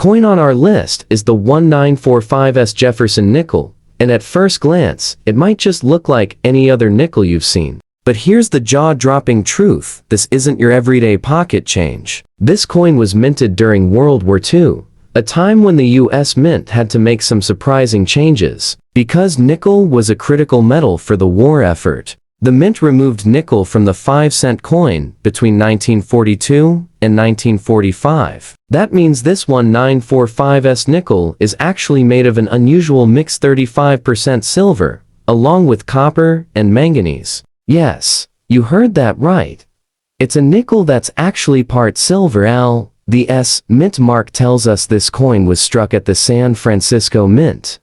coin on our list is the 1945's Jefferson nickel, and at first glance, it might just look like any other nickel you've seen. But here's the jaw-dropping truth: this isn't your everyday pocket change. This coin was minted during World War II, a time when the US Mint had to make some surprising changes. Because nickel was a critical metal for the war effort, the Mint removed nickel from the 5-cent coin between 1942 and 1945. That means this 1945's nickel is actually made of an unusual mixed 35% silver, along with copper and manganese. Yes, you heard that right. It's a nickel that's actually part silver. The S Mint mark tells us this coin was struck at the San Francisco Mint.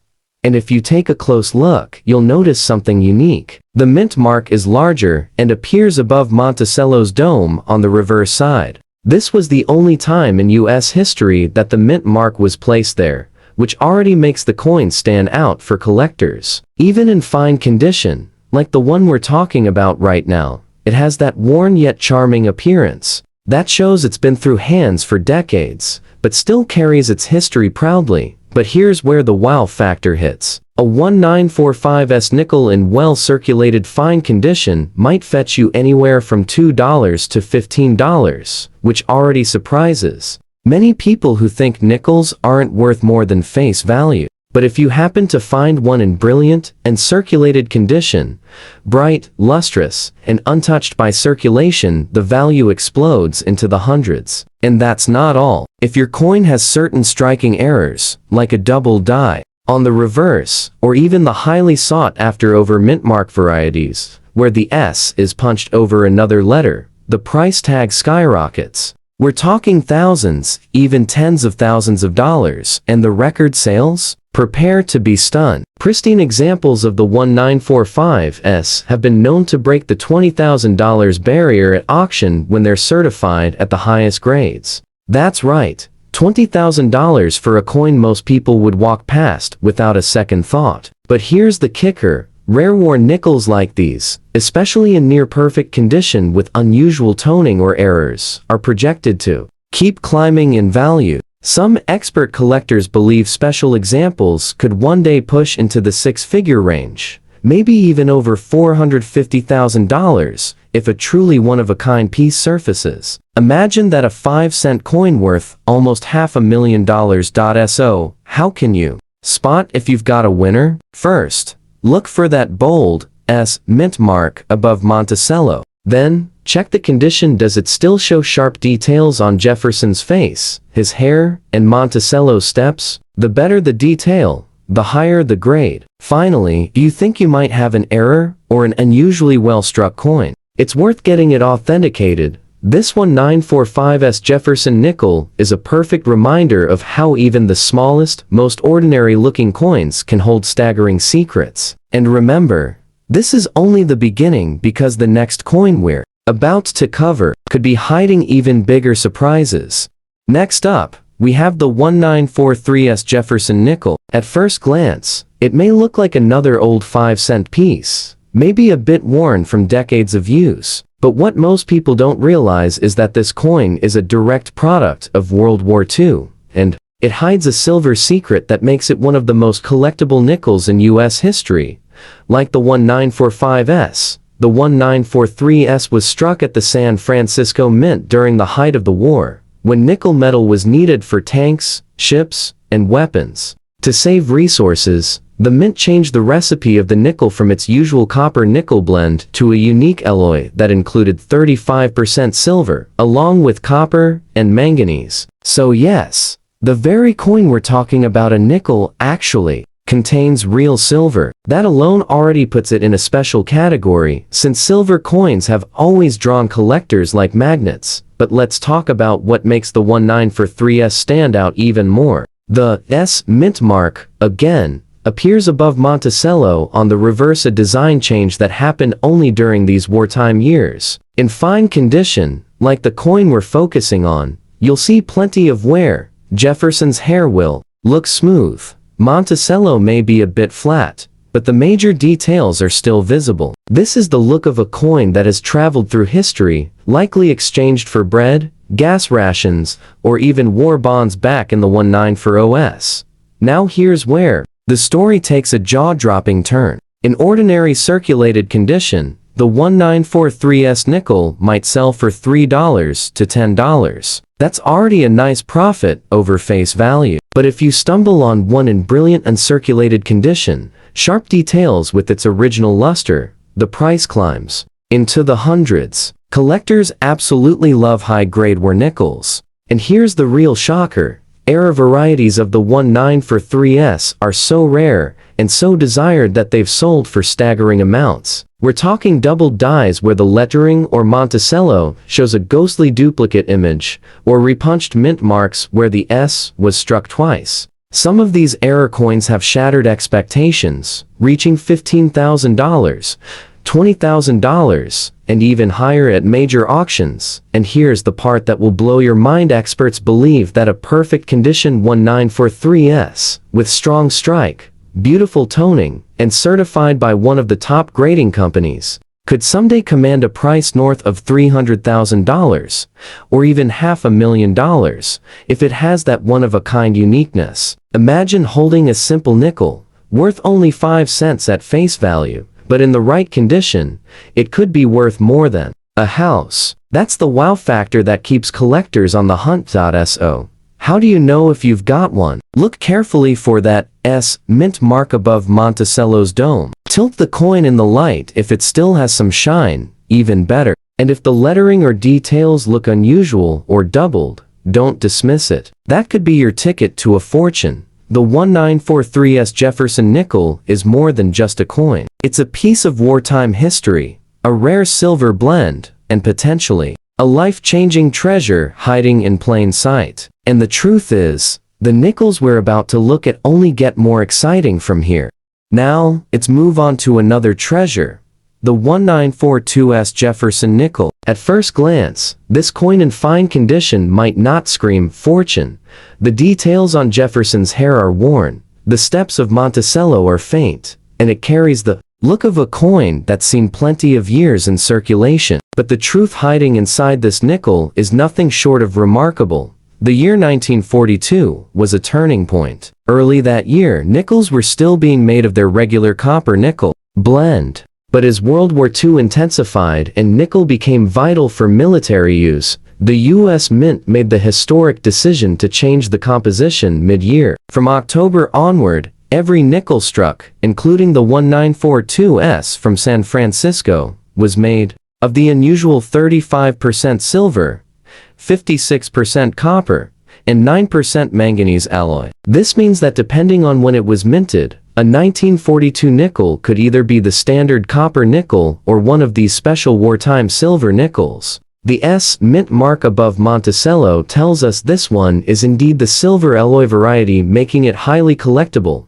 And if you take a close look, you'll notice something unique. The Mint mark is larger and appears above Monticello's dome on the reverse side. This was the only time in US history that the Mint mark was placed there, which already makes the coin stand out for collectors. Even in fine condition, like the one we're talking about right now, it has that worn yet charming appearance. That shows it's been through hands for decades, but still carries its history proudly. But here's where the wow factor hits. A 1945's nickel in well-circulated fine condition might fetch you anywhere from $2 to $15, which already surprises many people who think nickels aren't worth more than face value. But if you happen to find one in brilliant and circulated condition, bright, lustrous, and untouched by circulation, the value explodes into the hundreds. And that's not all. If your coin has certain striking errors, like a double die on the reverse, or even the highly sought-after over mint mark varieties, where the S is punched over another letter, the price tag skyrockets. We're talking thousands, even tens of thousands of dollars, and the record sales? Prepare to be stunned. Pristine examples of the 1945's have been known to break the $20,000 barrier at auction when they're certified at the highest grades. That's right, $20,000 for a coin most people would walk past without a second thought. But here's the kicker: rare worn nickels like these, especially in near-perfect condition with unusual toning or errors, are projected to keep climbing in value. Some expert collectors believe special examples could one day push into the six-figure range, maybe even over $450,000, if a truly one-of-a-kind piece surfaces. Imagine that a 5-cent coin worth almost $500,000. So, how can you spot if you've got a winner? First, look for that bold S mint mark above Monticello. Then, check the condition. Does it still show sharp details on Jefferson's face, his hair, and Monticello's steps? The better the detail, the higher the grade. Finally, do you think you might have an error or an unusually well-struck coin? It's worth getting it authenticated. This 1945's Jefferson nickel is a perfect reminder of how even the smallest, most ordinary-looking coins can hold staggering secrets. And remember, this is only the beginning, because the next coin we're about to cover could be hiding even bigger surprises. Next up, we have the 1943's Jefferson nickel. At first glance, it may look like another old 5-cent piece, maybe a bit worn from decades of use. But what most people don't realize is that this coin is a direct product of World War II, and it hides a silver secret that makes it one of the most collectible nickels in US history. Like the 1945's, the 1943's was struck at the San Francisco Mint during the height of the war, when nickel metal was needed for tanks, ships, and weapons. To save resources, the Mint changed the recipe of the nickel from its usual copper-nickel blend to a unique alloy that included 35% silver, along with copper and manganese. So yes, the very coin we're talking about, a nickel, actually contains real silver. That alone already puts it in a special category, since silver coins have always drawn collectors like magnets. But let's talk about what makes the 1943's stand out even more. The S mint mark, again, appears above Monticello on the reverse, a design change that happened only during these wartime years. In fine condition, like the coin we're focusing on, you'll see plenty of wear. Jefferson's hair will look smooth. Monticello may be a bit flat, but the major details are still visible. This is the look of a coin that has traveled through history, likely exchanged for bread, gas rations, or even war bonds back in the 1940s. Now here's where the story takes a jaw-dropping turn. In ordinary circulated condition, the 1943 nickel might sell for $3 to $10. That's already a nice profit over face value. But if you stumble on one in brilliant uncirculated condition, sharp details with its original luster, the price climbs into the hundreds. Collectors absolutely love high-grade war nickels. And here's the real shocker. Era varieties of the 1943 are so rare and so desired that they've sold for staggering amounts. We're talking doubled dies where the lettering or Monticello shows a ghostly duplicate image, or repunched mint marks where the S was struck twice. Some of these error coins have shattered expectations, reaching $15,000, $20,000, and even higher at major auctions. And here's the part that will blow your mind. Experts believe that a perfect condition 1943 with strong strike, beautiful toning, and certified by one of the top grading companies could someday command a price north of $300,000, or even $500,000, if it has that one-of-a-kind uniqueness. Imagine holding a simple nickel, worth only 5 cents at face value, but in the right condition, it could be worth more than a house. That's the wow factor that keeps collectors on the hunt. So, how do you know if you've got one? Look carefully for that S mint mark above Monticello's dome. Tilt the coin in the light. If it still has some shine, even better. And if the lettering or details look unusual or doubled, don't dismiss it. That could be your ticket to a fortune. The 1943 Jefferson nickel is more than just a coin. It's a piece of wartime history, a rare silver blend, and potentially a life-changing treasure hiding in plain sight. And the truth is, the nickels we're about to look at only get more exciting from here. Now, let's move on to another treasure, the 1942 Jefferson nickel. At first glance, this coin in fine condition might not scream fortune. The details on Jefferson's hair are worn, the steps of Monticello are faint, and it carries the look of a coin that's seen plenty of years in circulation. But the truth hiding inside this nickel is nothing short of remarkable. The year 1942 was a turning point. Early that year, nickels were still being made of their regular copper-nickel blend. But as World War II intensified and nickel became vital for military use, the U.S. Mint made the historic decision to change the composition mid-year. From October onward, every nickel struck, including the 1942 from San Francisco, was made of the unusual 35% silver, 56% copper, and 9% manganese alloy. This means that depending on when it was minted, a 1942 nickel could either be the standard copper nickel or one of these special wartime silver nickels. The S mint mark above Monticello tells us this one is indeed the silver alloy variety, making it highly collectible.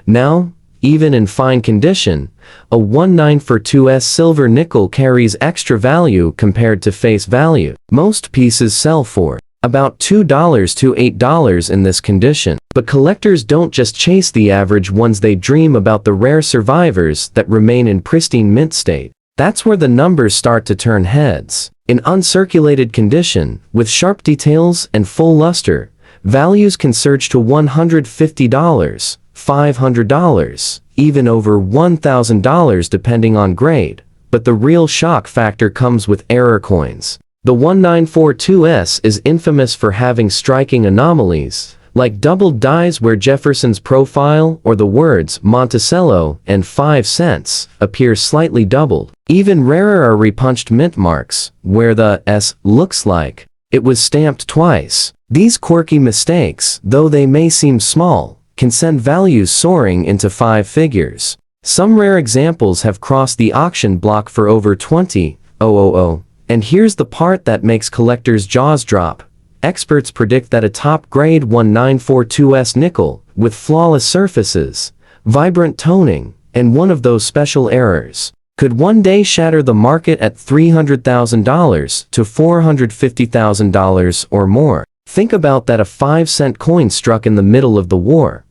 Now, even in fine condition, a 1942 silver nickel carries extra value compared to face value. Most pieces sell for about $2 to $8 in this condition. But collectors don't just chase the average ones, they dream about the rare survivors that remain in pristine mint state. That's where the numbers start to turn heads. In uncirculated condition, with sharp details and full luster, values can surge to $150, $500, even over $1,000 depending on grade. But the real shock factor comes with error coins. The 1942 is infamous for having striking anomalies, like doubled dies where Jefferson's profile or the words Monticello and 5 cents appear slightly doubled. Even rarer are repunched mint marks, where the S looks like it was stamped twice. These quirky mistakes, though they may seem small, can send values soaring into 5 figures. Some rare examples have crossed the auction block for over $20,000. And here's the part that makes collectors' jaws drop. Experts predict that a top-grade 1942 nickel, with flawless surfaces, vibrant toning, and one of those special errors, could one day shatter the market at $300,000 to $450,000 or more. Think about that, a 5-cent coin struck in the middle of the war,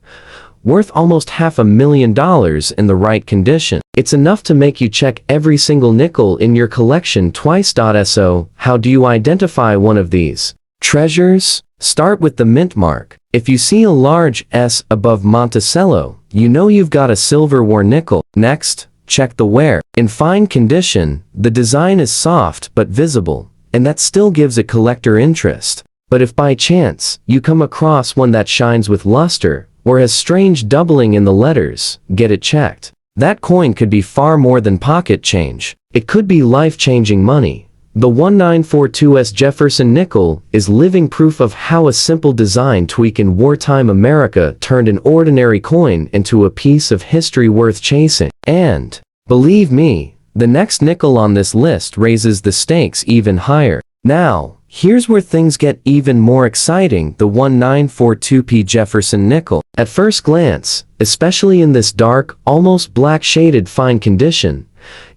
worth almost $500,000 in the right condition. It's enough to make you check every single nickel in your collection twice. So, how do you identify one of these? Treasures? Start with the mint mark. If you see a large S above Monticello, you know you've got a silver war nickel. Next, check the wear. In fine condition, the design is soft but visible, and that still gives it collector interest. But if by chance, you come across one that shines with luster, or has strange doubling in the letters, get it checked. That coin could be far more than pocket change. It could be life-changing money. The 1942's Jefferson nickel is living proof of how a simple design tweak in wartime America turned an ordinary coin into a piece of history worth chasing. And, believe me, the next nickel on this list raises the stakes even higher. Now, here's where things get even more exciting: the 1942p Jefferson nickel. At first glance, especially in this dark, almost black-shaded fine condition,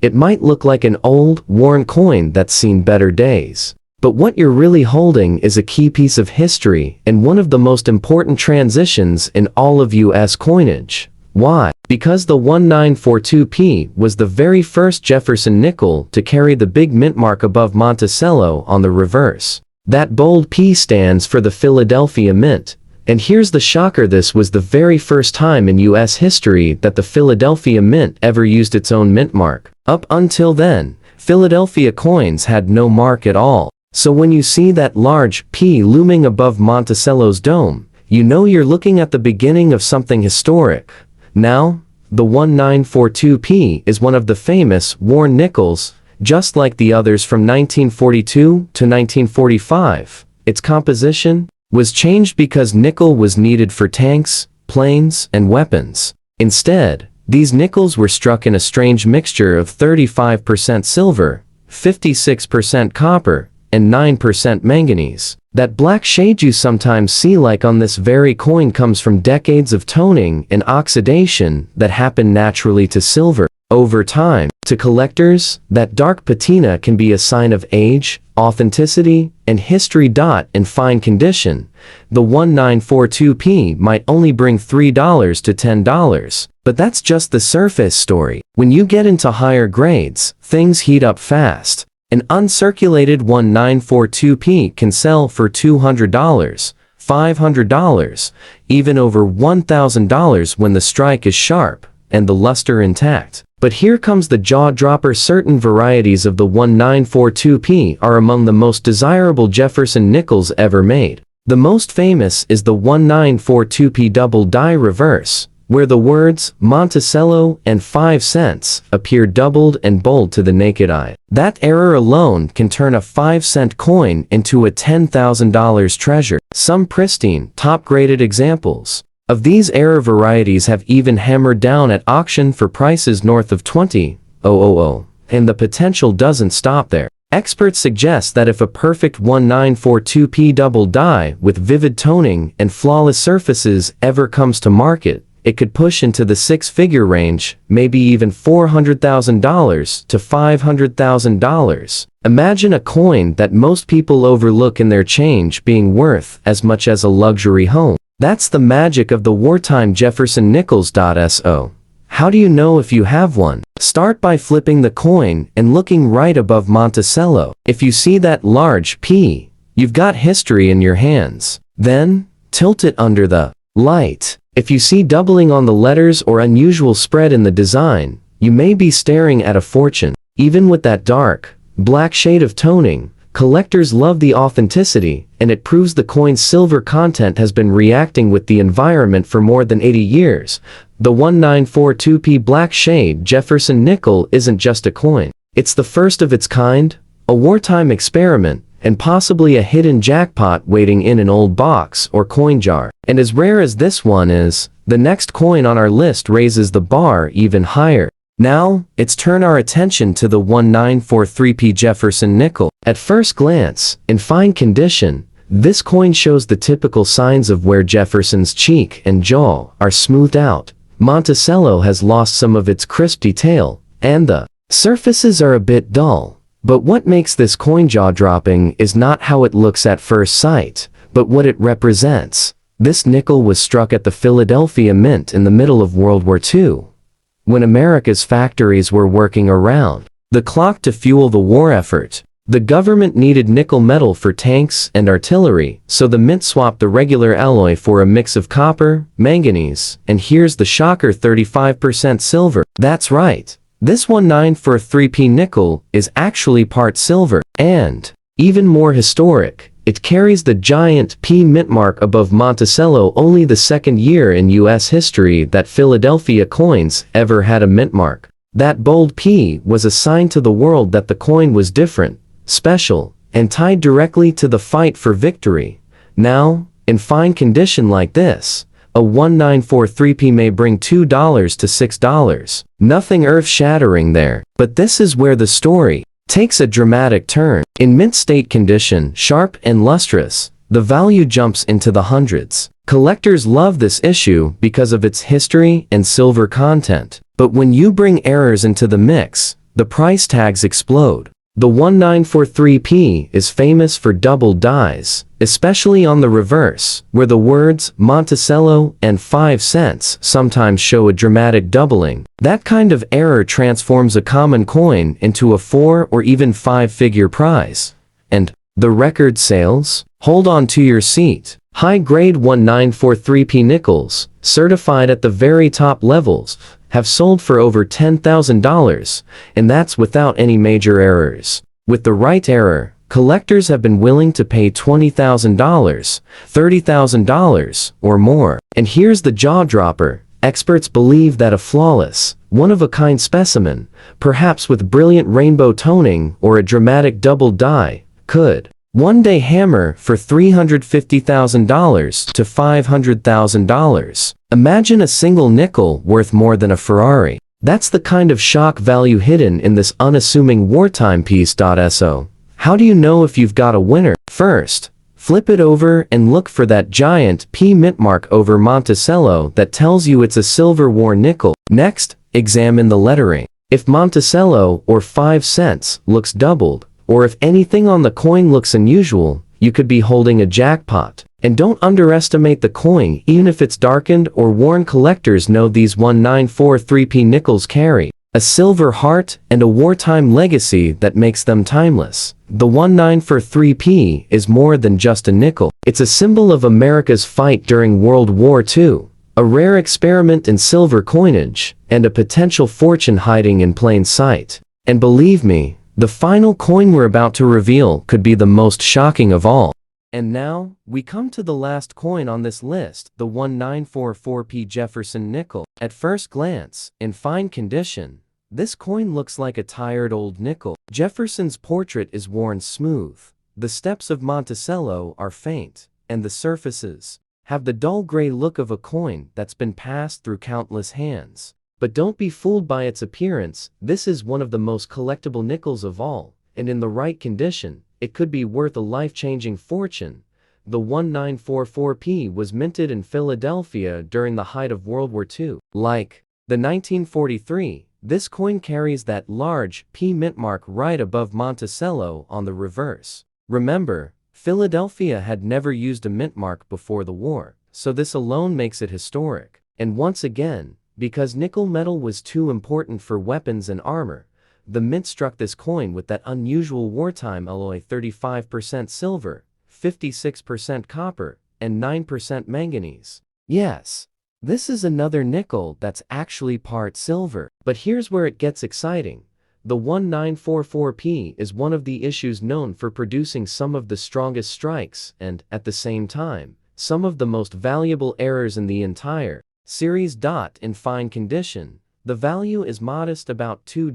it might look like an old, worn coin that's seen better days. But what you're really holding is a key piece of history and one of the most important transitions in all of U.S. coinage. Why? Because the 1942p was the very first Jefferson nickel to carry the big mint mark above Monticello on the reverse. That bold P stands for the Philadelphia Mint. And here's the shocker: this was the very first time in U.S. history that the Philadelphia Mint ever used its own mint mark. Up until then, Philadelphia coins had no mark at all. So when you see that large P looming above Monticello's dome, you know you're looking at the beginning of something historic. Now, the 1942p is one of the famous worn nickels, just like the others from 1942 to 1945. Its composition was changed because nickel was needed for tanks, planes, and weapons. Instead, these nickels were struck in a strange mixture of 35% silver, 56% copper, and 9% manganese. That black shade you sometimes see like on this very coin comes from decades of toning and oxidation that happen naturally to silver. Over time, to collectors, that dark patina can be a sign of age, authenticity, and history. In fine condition, the 1942p might only bring $3 to $10. But that's just the surface story. When you get into higher grades, things heat up fast. An uncirculated 1942p can sell for $200, $500, even over $1,000 when the strike is sharp and the luster intact. But here comes the jaw-dropper: certain varieties of the 1942p are among the most desirable Jefferson nickels ever made. The most famous is the 1942p double die reverse, where the words Monticello and 5 cents appear doubled and bold to the naked eye. That error alone can turn a 5-cent coin into a $10,000 treasure. Some pristine, top-graded examples of these error varieties have even hammered down at auction for prices north of $20,000, and the potential doesn't stop there. Experts suggest that if a perfect 1942p double die with vivid toning and flawless surfaces ever comes to market, it could push into the six-figure range, maybe even $400,000 to $500,000. Imagine a coin that most people overlook in their change being worth as much as a luxury home. That's the magic of the wartime Jefferson Nickels. So, how do you know if you have one? Start by flipping the coin and looking right above Monticello. If you see that large P, you've got history in your hands. Then, tilt it under the light. If you see doubling on the letters or unusual spread in the design, you may be staring at a fortune. Even with that dark, black shade of toning, collectors love the authenticity, and it proves the coin's silver content has been reacting with the environment for more than 80 years. The 1942p black shade Jefferson nickel isn't just a coin. It's the first of its kind, a wartime experiment, and possibly a hidden jackpot waiting in an old box or coin jar. And as rare as this one is, the next coin on our list raises the bar even higher. Now, it's turn our attention to the 1943p Jefferson nickel. At first glance, in fine condition, this coin shows the typical signs of where Jefferson's cheek and jaw are smoothed out. Monticello has lost some of its crisp detail, and the surfaces are a bit dull. But what makes this coin jaw-dropping is not how it looks at first sight, but what it represents. This nickel was struck at the Philadelphia Mint in the middle of World War II, when America's factories were working around the clock to fuel the war effort. The government needed nickel metal for tanks and artillery, so the mint swapped the regular alloy for a mix of copper, manganese, and here's the shocker: 35% silver. That's right. This 1943p nickel is actually part silver, and even more historic, it carries the giant P mint mark above Monticello, only the second year in U.S. history that Philadelphia coins ever had a mint mark. That bold P was a sign to the world that the coin was different, special, and tied directly to the fight for victory. Now, in fine condition like this, a 1943p may bring $2 to $6. Nothing earth-shattering there, but this is where the story takes a dramatic turn. In mint state condition, sharp and lustrous, the value jumps into the hundreds. Collectors love this issue because of its history and silver content. But when you bring errors into the mix, the price tags explode. The 1943p is famous for double dies, especially on the reverse, where the words Monticello and 5 cents sometimes show a dramatic doubling. That kind of error transforms a common coin into a 4 or even 5-figure prize. And the record sales? Hold on to your seat. High-grade 1943p nickels, certified at the very top levels, have sold for over $10,000, and that's without any major errors. With the right error, collectors have been willing to pay $20,000, $30,000, or more. And here's the jaw-dropper: experts believe that a flawless, one-of-a-kind specimen, perhaps with brilliant rainbow toning or a dramatic double die, could one day hammer for $350,000 to $500,000. Imagine a single nickel worth more than a Ferrari. That's the kind of shock value hidden in this unassuming wartime piece. So, how do you know if you've got a winner? First, flip it over and look for that giant P mint mark over Monticello that tells you it's a Silver War nickel. Next, examine the lettering. If Monticello or 5 cents looks doubled, or if anything on the coin looks unusual, you could be holding a jackpot. And don't underestimate the coin, even if it's darkened or worn. Collectors know these 1943p nickels carry a silver heart and a wartime legacy that makes them timeless. The 1943p is more than just a nickel. It's a symbol of America's fight during World War II, a rare experiment in silver coinage, and a potential fortune hiding in plain sight. And believe me, the final coin we're about to reveal could be the most shocking of all. And now, we come to the last coin on this list, the 1944p Jefferson nickel. At first glance, in fine condition, this coin looks like a tired old nickel. Jefferson's portrait is worn smooth, the steps of Monticello are faint, and the surfaces have the dull gray look of a coin that's been passed through countless hands. But don't be fooled by its appearance. This is one of the most collectible nickels of all, and in the right condition, it could be worth a life-changing fortune. The 1944p was minted in Philadelphia during the height of World War II. Like the 1943, this coin carries that large P mint mark right above Monticello on the reverse. Remember, Philadelphia had never used a mint mark before the war, so this alone makes it historic. And once again, because nickel metal was too important for weapons and armor, the mint struck this coin with that unusual wartime alloy: 35% silver, 56% copper, and 9% manganese. Yes, this is another nickel that's actually part silver. But here's where it gets exciting. The 1944p is one of the issues known for producing some of the strongest strikes and, at the same time, some of the most valuable errors in the entire series. In fine condition, the value is modest, about $2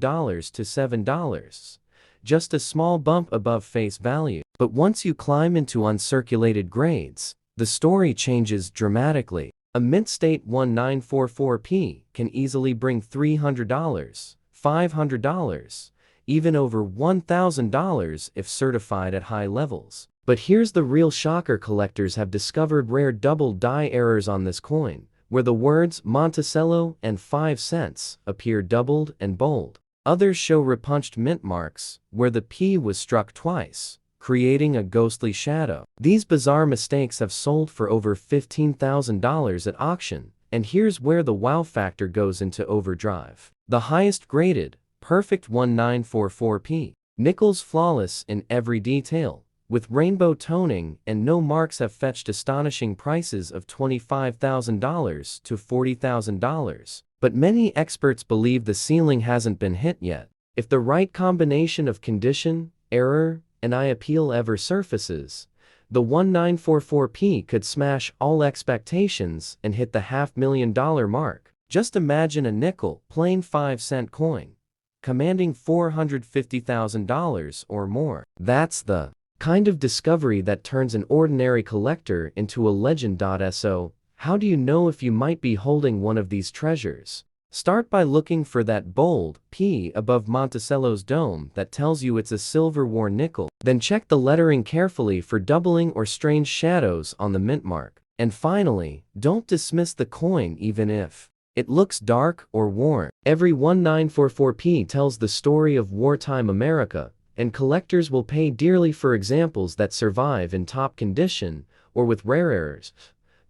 to $7, just a small bump above face value. But once you climb into uncirculated grades, the story changes dramatically. A mint state 1944p can easily bring $300, $500, even over $1,000 if certified at high levels. But here's the real shocker: collectors have discovered rare double die errors on this coin, where the words Monticello and 5 cents appear doubled and bold. Others show repunched mint marks, where the P was struck twice, creating a ghostly shadow. These bizarre mistakes have sold for over $15,000 at auction, and here's where the wow factor goes into overdrive. The highest graded, perfect 1944p Nickels flawless in every detail, with rainbow toning, and no marks, have fetched astonishing prices of $25,000 to $40,000. But many experts believe the ceiling hasn't been hit yet. If the right combination of condition, error, and eye appeal ever surfaces, the 1944P could smash all expectations and hit the $500,000 mark. Just imagine a nickel, plain 5-cent coin, commanding $450,000 or more. That's the kind of discovery that turns an ordinary collector into a legend. So, how do you know if you might be holding one of these treasures? Start by looking for that bold P above Monticello's dome that tells you it's a Silver War nickel. Then check the lettering carefully for doubling or strange shadows on the mint mark. And finally, don't dismiss the coin even if it looks dark or worn. Every 1944P tells the story of wartime America, and collectors will pay dearly for examples that survive in top condition or with rare errors.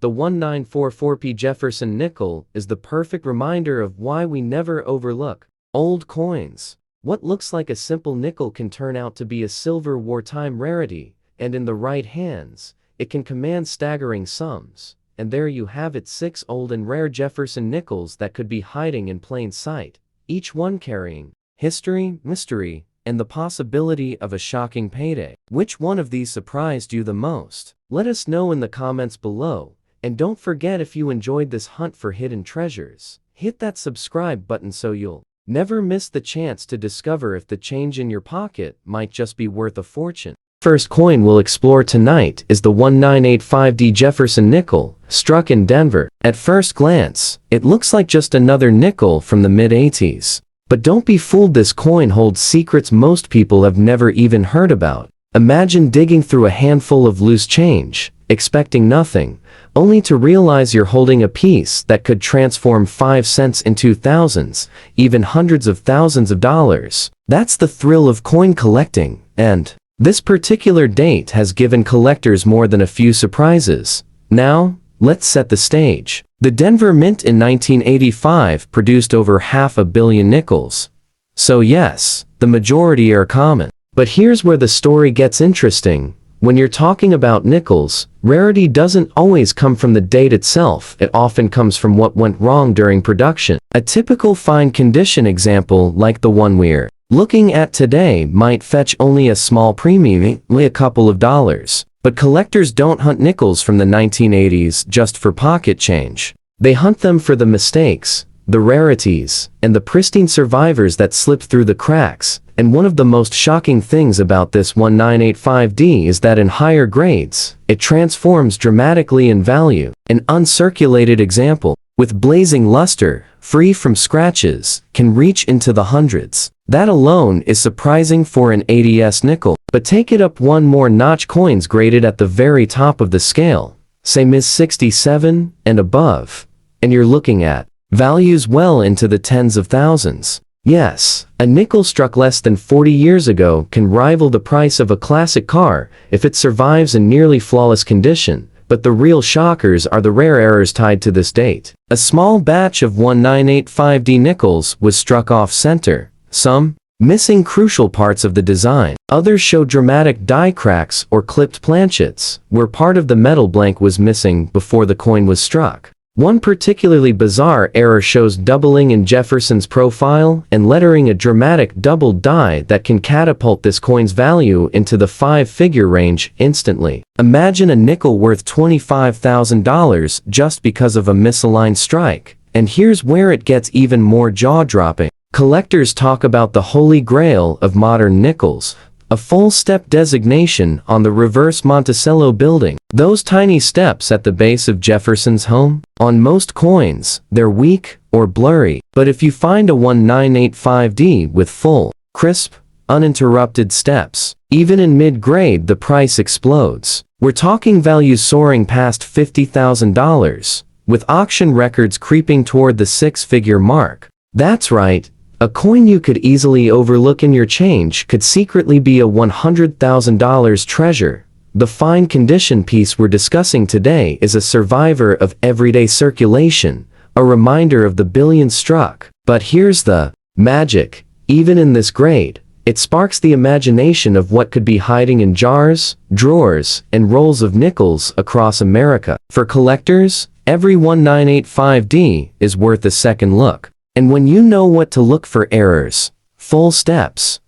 The 1944P Jefferson nickel is the perfect reminder of why we never overlook old coins. What looks like a simple nickel can turn out to be a silver wartime rarity, and in the right hands, it can command staggering sums. And there you have it, 6 old and rare Jefferson nickels that could be hiding in plain sight, each one carrying history, mystery, and the possibility of a shocking payday. Which one of these surprised you the most? Let us know in the comments below. And don't forget, if you enjoyed this hunt for hidden treasures, hit that subscribe button so you'll never miss the chance to discover if the change in your pocket might just be worth a fortune. First coin we'll explore tonight is the 1985D Jefferson nickel, struck in Denver. At first glance, it looks like just another nickel from the mid-80s. But don't be fooled, this coin holds secrets most people have never even heard about. Imagine digging through a handful of loose change, expecting nothing, only to realize you're holding a piece that could transform 5 cents into thousands, even hundreds of thousands of dollars. That's the thrill of coin collecting, and this particular date has given collectors more than a few surprises. Now, let's set the stage. The Denver Mint in 1985 produced over 500 million nickels. So yes, the majority are common. But here's where the story gets interesting. When you're talking about nickels, rarity doesn't always come from the date itself. It often comes from what went wrong during production. A typical fine condition example like the one we're looking at today might fetch only a small premium, a couple of dollars. But collectors don't hunt nickels from the 1980s just for pocket change. They hunt them for the mistakes, the rarities, and the pristine survivors that slip through the cracks. And one of the most shocking things about this 1985D is that in higher grades, it transforms dramatically in value. An uncirculated example, with blazing luster, free from scratches, can reach into the hundreds. That alone is surprising for an 80s nickel. But take it up one more notch, coins graded at the very top of the scale, say Ms. 67 and above, and you're looking at values well into the tens of thousands. Yes, a nickel struck less than 40 years ago can rival the price of a classic car if it survives in nearly flawless condition, but the real shockers are the rare errors tied to this date. A small batch of 1985D nickels was struck off-center, some missing crucial parts of the design. Others show dramatic die cracks or clipped planchets, where part of the metal blank was missing before the coin was struck. One particularly bizarre error shows doubling in Jefferson's profile and lettering, a dramatic doubled die that can catapult this coin's value into the 5-figure range instantly. Imagine a nickel worth $25,000 just because of a misaligned strike. And here's where it gets even more jaw-dropping. Collectors talk about the holy grail of modern nickels, a full step designation on the reverse Monticello building. Those tiny steps at the base of Jefferson's home? On most coins, they're weak or blurry. But if you find a 1985D with full, crisp, uninterrupted steps, even in mid-grade, the price explodes. We're talking values soaring past $50,000, with auction records creeping toward the 6-figure mark. That's right. A coin you could easily overlook in your change could secretly be a $100,000 treasure. The fine condition piece we're discussing today is a survivor of everyday circulation, a reminder of the billions struck. But here's the magic. Even in this grade, It sparks the imagination of what could be hiding in jars, drawers, and rolls of nickels across America. For collectors, every 1985D is worth a second look. And when you know what to look for: errors, full steps,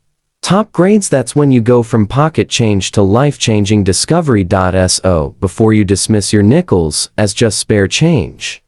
top grades, that's when you go from pocket change to life-changing discovery. So before you dismiss your nickels as just spare change,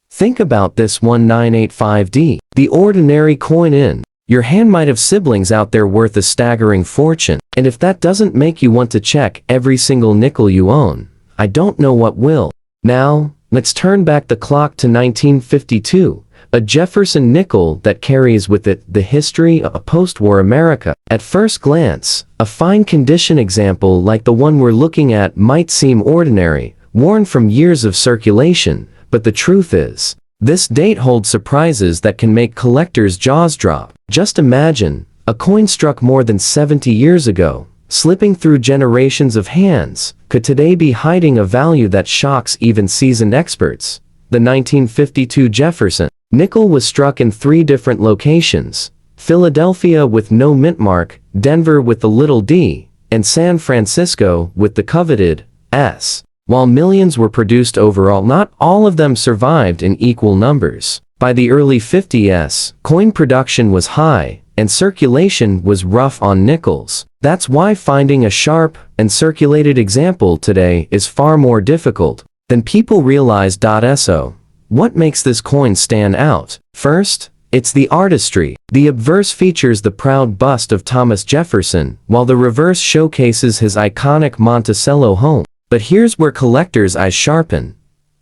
think about this 1985D, the ordinary coin in your hand might have siblings out there worth a staggering fortune. And if that doesn't make you want to check every single nickel you own, I don't know what will. Now, let's turn back the clock to 1952, a Jefferson nickel that carries with it the history of post-war America. At first glance, a fine condition example like the one we're looking at might seem ordinary, worn from years of circulation, but the truth is, this date holds surprises that can make collectors' jaws drop. Just imagine, a coin struck more than 70 years ago, slipping through generations of hands, could today be hiding a value that shocks even seasoned experts. The 1952 Jefferson nickel was struck in 3 different locations: Philadelphia with no mint mark, Denver with the little d, and San Francisco with the coveted S. While millions were produced overall, not all of them survived in equal numbers. By the early 50s, coin production was high, and circulation was rough on nickels. That's why finding a sharp and circulated example today is far more difficult than people realize. So, what makes this coin stand out? First, it's the artistry. The obverse features the proud bust of Thomas Jefferson, while the reverse showcases his iconic Monticello home. But here's where collectors' eyes sharpen.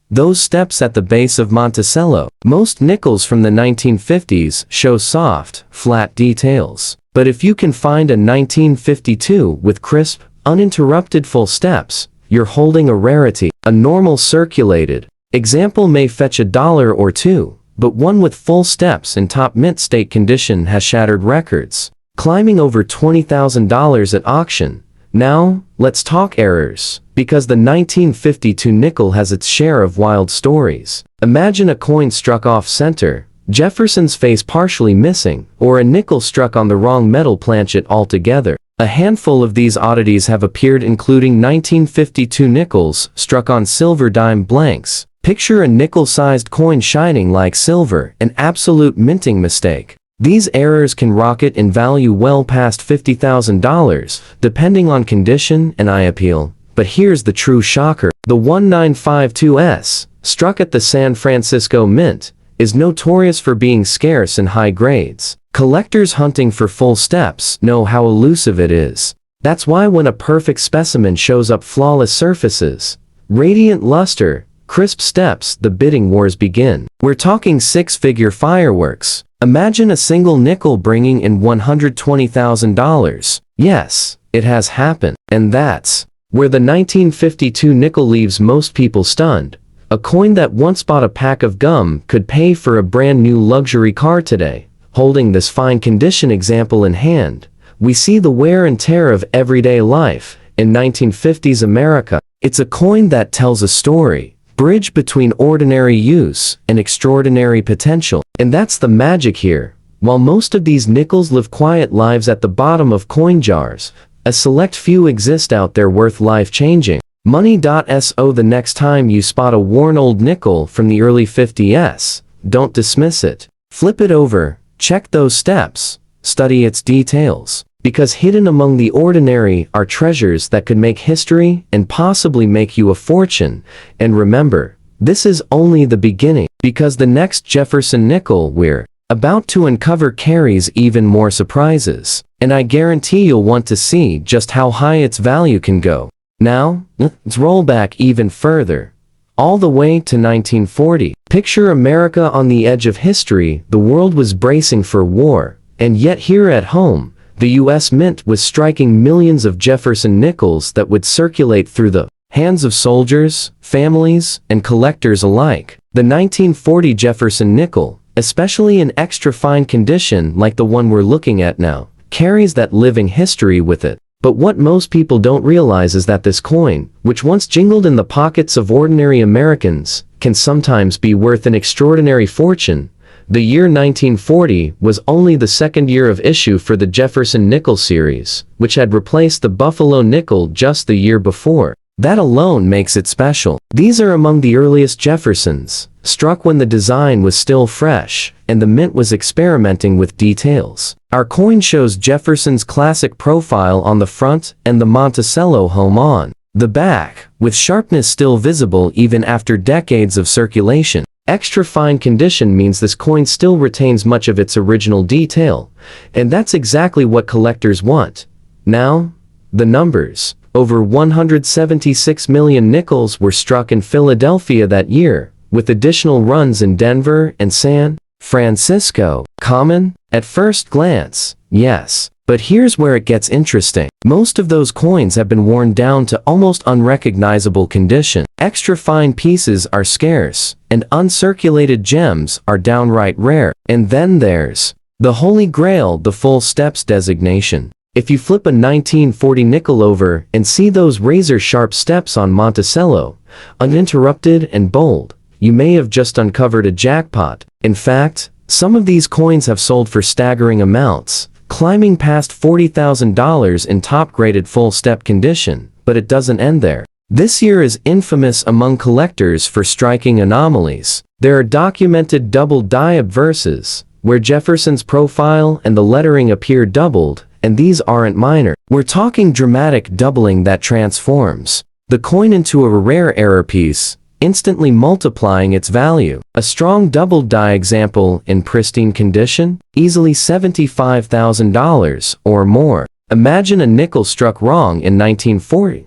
Those steps at the base of Monticello. Most nickels from the 1950s show soft, flat details. But if you can find a 1952 with crisp, uninterrupted full steps, you're holding a rarity. A normal circulated example may fetch $1 or $2, but one with full steps in top mint state condition has shattered records, climbing over $20,000 at auction. Now, let's talk errors, because the 1952 nickel has its share of wild stories. Imagine a coin struck off-center, Jefferson's face partially missing, or a nickel struck on the wrong metal planchet altogether. A handful of these oddities have appeared, including 1952 nickels struck on silver dime blanks. Picture a nickel-sized coin shining like silver, an absolute minting mistake. These errors can rocket in value well past $50,000, depending on condition and eye appeal. But here's the true shocker. The 1952S, struck at the San Francisco Mint, is notorious for being scarce in high grades. Collectors hunting for full steps know how elusive it is. That's why when a perfect specimen shows up, flawless surfaces, radiant luster, crisp steps, the bidding wars begin. We're talking 6-figure fireworks. Imagine a single nickel bringing in $120,000. Yes, it has happened. And that's where the 1952 nickel leaves most people stunned. A coin that once bought a pack of gum could pay for a brand new luxury car today. Holding this fine condition example in hand, we see the wear and tear of everyday life. In 1950s America, it's a coin that tells a story. Bridge between ordinary use and extraordinary potential. And that's the magic here. While most of these nickels live quiet lives at the bottom of coin jars, a select few exist out there worth life-changing money. So the next time you spot a worn old nickel from the early 50s, don't dismiss it. Flip it over, check those steps, study its details. Because hidden among the ordinary are treasures that could make history and possibly make you a fortune. And remember, this is only the beginning, because the next Jefferson nickel we're about to uncover carries even more surprises. And I guarantee you'll want to see just how high its value can go. Now, let's roll back even further, all the way to 1940. Picture America on the edge of history. The world was bracing for war, and yet here at home, the U.S. Mint was striking millions of Jefferson nickels that would circulate through the hands of soldiers, families, and collectors alike. The 1940 Jefferson nickel, especially in extra fine condition like the one we're looking at now, carries that living history with it. But what most people don't realize is that this coin, which once jingled in the pockets of ordinary Americans, can sometimes be worth an extraordinary fortune. The year 1940 was only the second year of issue for the Jefferson Nickels series, which had replaced the Buffalo nickel just the year before. That alone makes it special. These are among the earliest Jeffersons, struck when the design was still fresh, and the mint was experimenting with details. Our coin shows Jefferson's classic profile on the front and the Monticello home on the back, with sharpness still visible even after decades of circulation. Extra fine condition means this coin still retains much of its original detail, and that's exactly what collectors want. Now, the numbers. Over 176 million nickels were struck in Philadelphia that year, with additional runs in Denver and San Francisco. Common? At first glance, yes. But here's where it gets interesting. Most of those coins have been worn down to almost unrecognizable condition. Extra fine pieces are scarce, and uncirculated gems are downright rare. And then there's the Holy Grail, the full steps designation. If you flip a 1940 nickel over and see those razor-sharp steps on Monticello, uninterrupted and bold, you may have just uncovered a jackpot. In fact, some of these coins have sold for staggering amounts, climbing past $40,000 in top-graded full-step condition. But it doesn't end there. This year is infamous among collectors for striking anomalies. There are documented double die obverses, where Jefferson's profile and the lettering appear doubled, and these aren't minor. We're talking dramatic doubling that transforms the coin into a rare error piece, instantly multiplying its value. A strong double die example in pristine condition, easily $75,000 or more. Imagine a nickel struck wrong in 1940,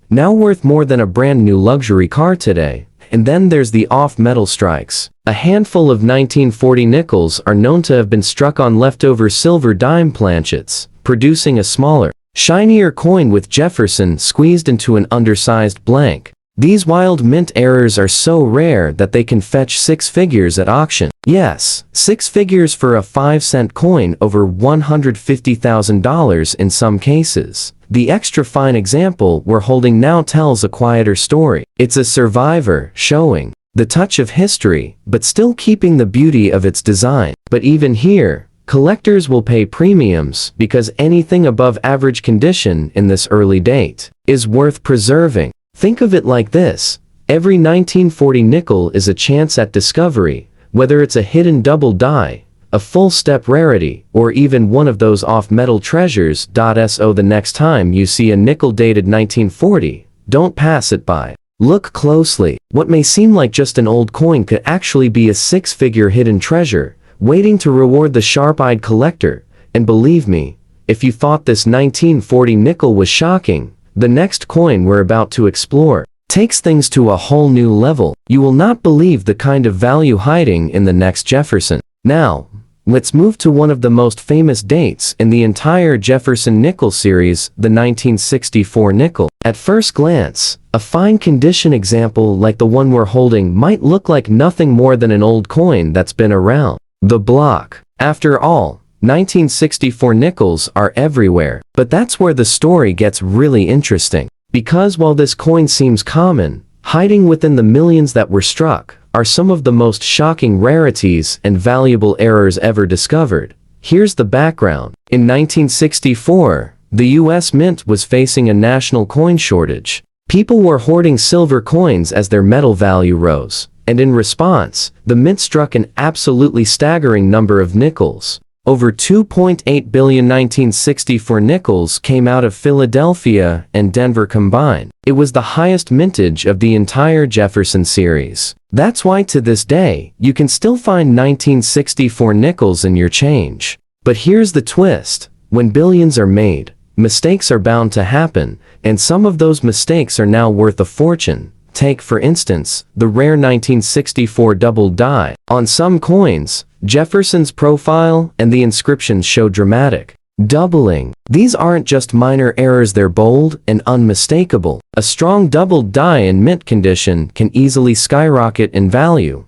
now worth more than a brand new luxury car today. And then there's the off-metal strikes. A handful of 1940 nickels are known to have been struck on leftover silver dime planchets, producing a smaller, shinier coin with Jefferson squeezed into an undersized blank. These wild mint errors are so rare that they can fetch 6 figures at auction. Yes, 6 figures for a 5-cent coin, over $150,000 in some cases. The extra fine example we're holding now tells a quieter story. It's a survivor, showing the touch of history, but still keeping the beauty of its design. But even here, collectors will pay premiums because anything above average condition in this early date is worth preserving. Think of it like this: every 1940 nickel is a chance at discovery, whether it's a hidden double die, a full-step rarity, or even one of those off-metal treasures. So the next time you see a nickel dated 1940, don't pass it by. Look closely. What may seem like just an old coin could actually be a 6-figure hidden treasure, waiting to reward the sharp-eyed collector. And believe me, if you thought this 1940 nickel was shocking, the next coin we're about to explore takes things to a whole new level. You will not believe the kind of value hiding in the next Jefferson. Now, let's move to one of the most famous dates in the entire Jefferson Nickels series, the 1964 nickel. At first glance, a fine condition example like the one we're holding might look like nothing more than an old coin that's been around the block. After all, 1964 nickels are everywhere. But that's where the story gets really interesting. Because while this coin seems common, hiding within the millions that were struck are some of the most shocking rarities and valuable errors ever discovered. Here's the background. In 1964, the U.S. Mint was facing a national coin shortage. People were hoarding silver coins as their metal value rose, and in response, the Mint struck an absolutely staggering number of nickels. Over 2.8 billion 1964 nickels came out of Philadelphia and Denver combined. It was the highest mintage of the entire Jefferson series. That's why to this day, you can still find 1964 nickels in your change. But here's the twist. When billions are made, mistakes are bound to happen, and some of those mistakes are now worth a fortune. Take, for instance, the rare 1964 double die. On some coins, Jefferson's profile and the inscriptions show dramatic doubling. These aren't just minor errors, they're bold and unmistakable. A strong double die in mint condition can easily skyrocket in value,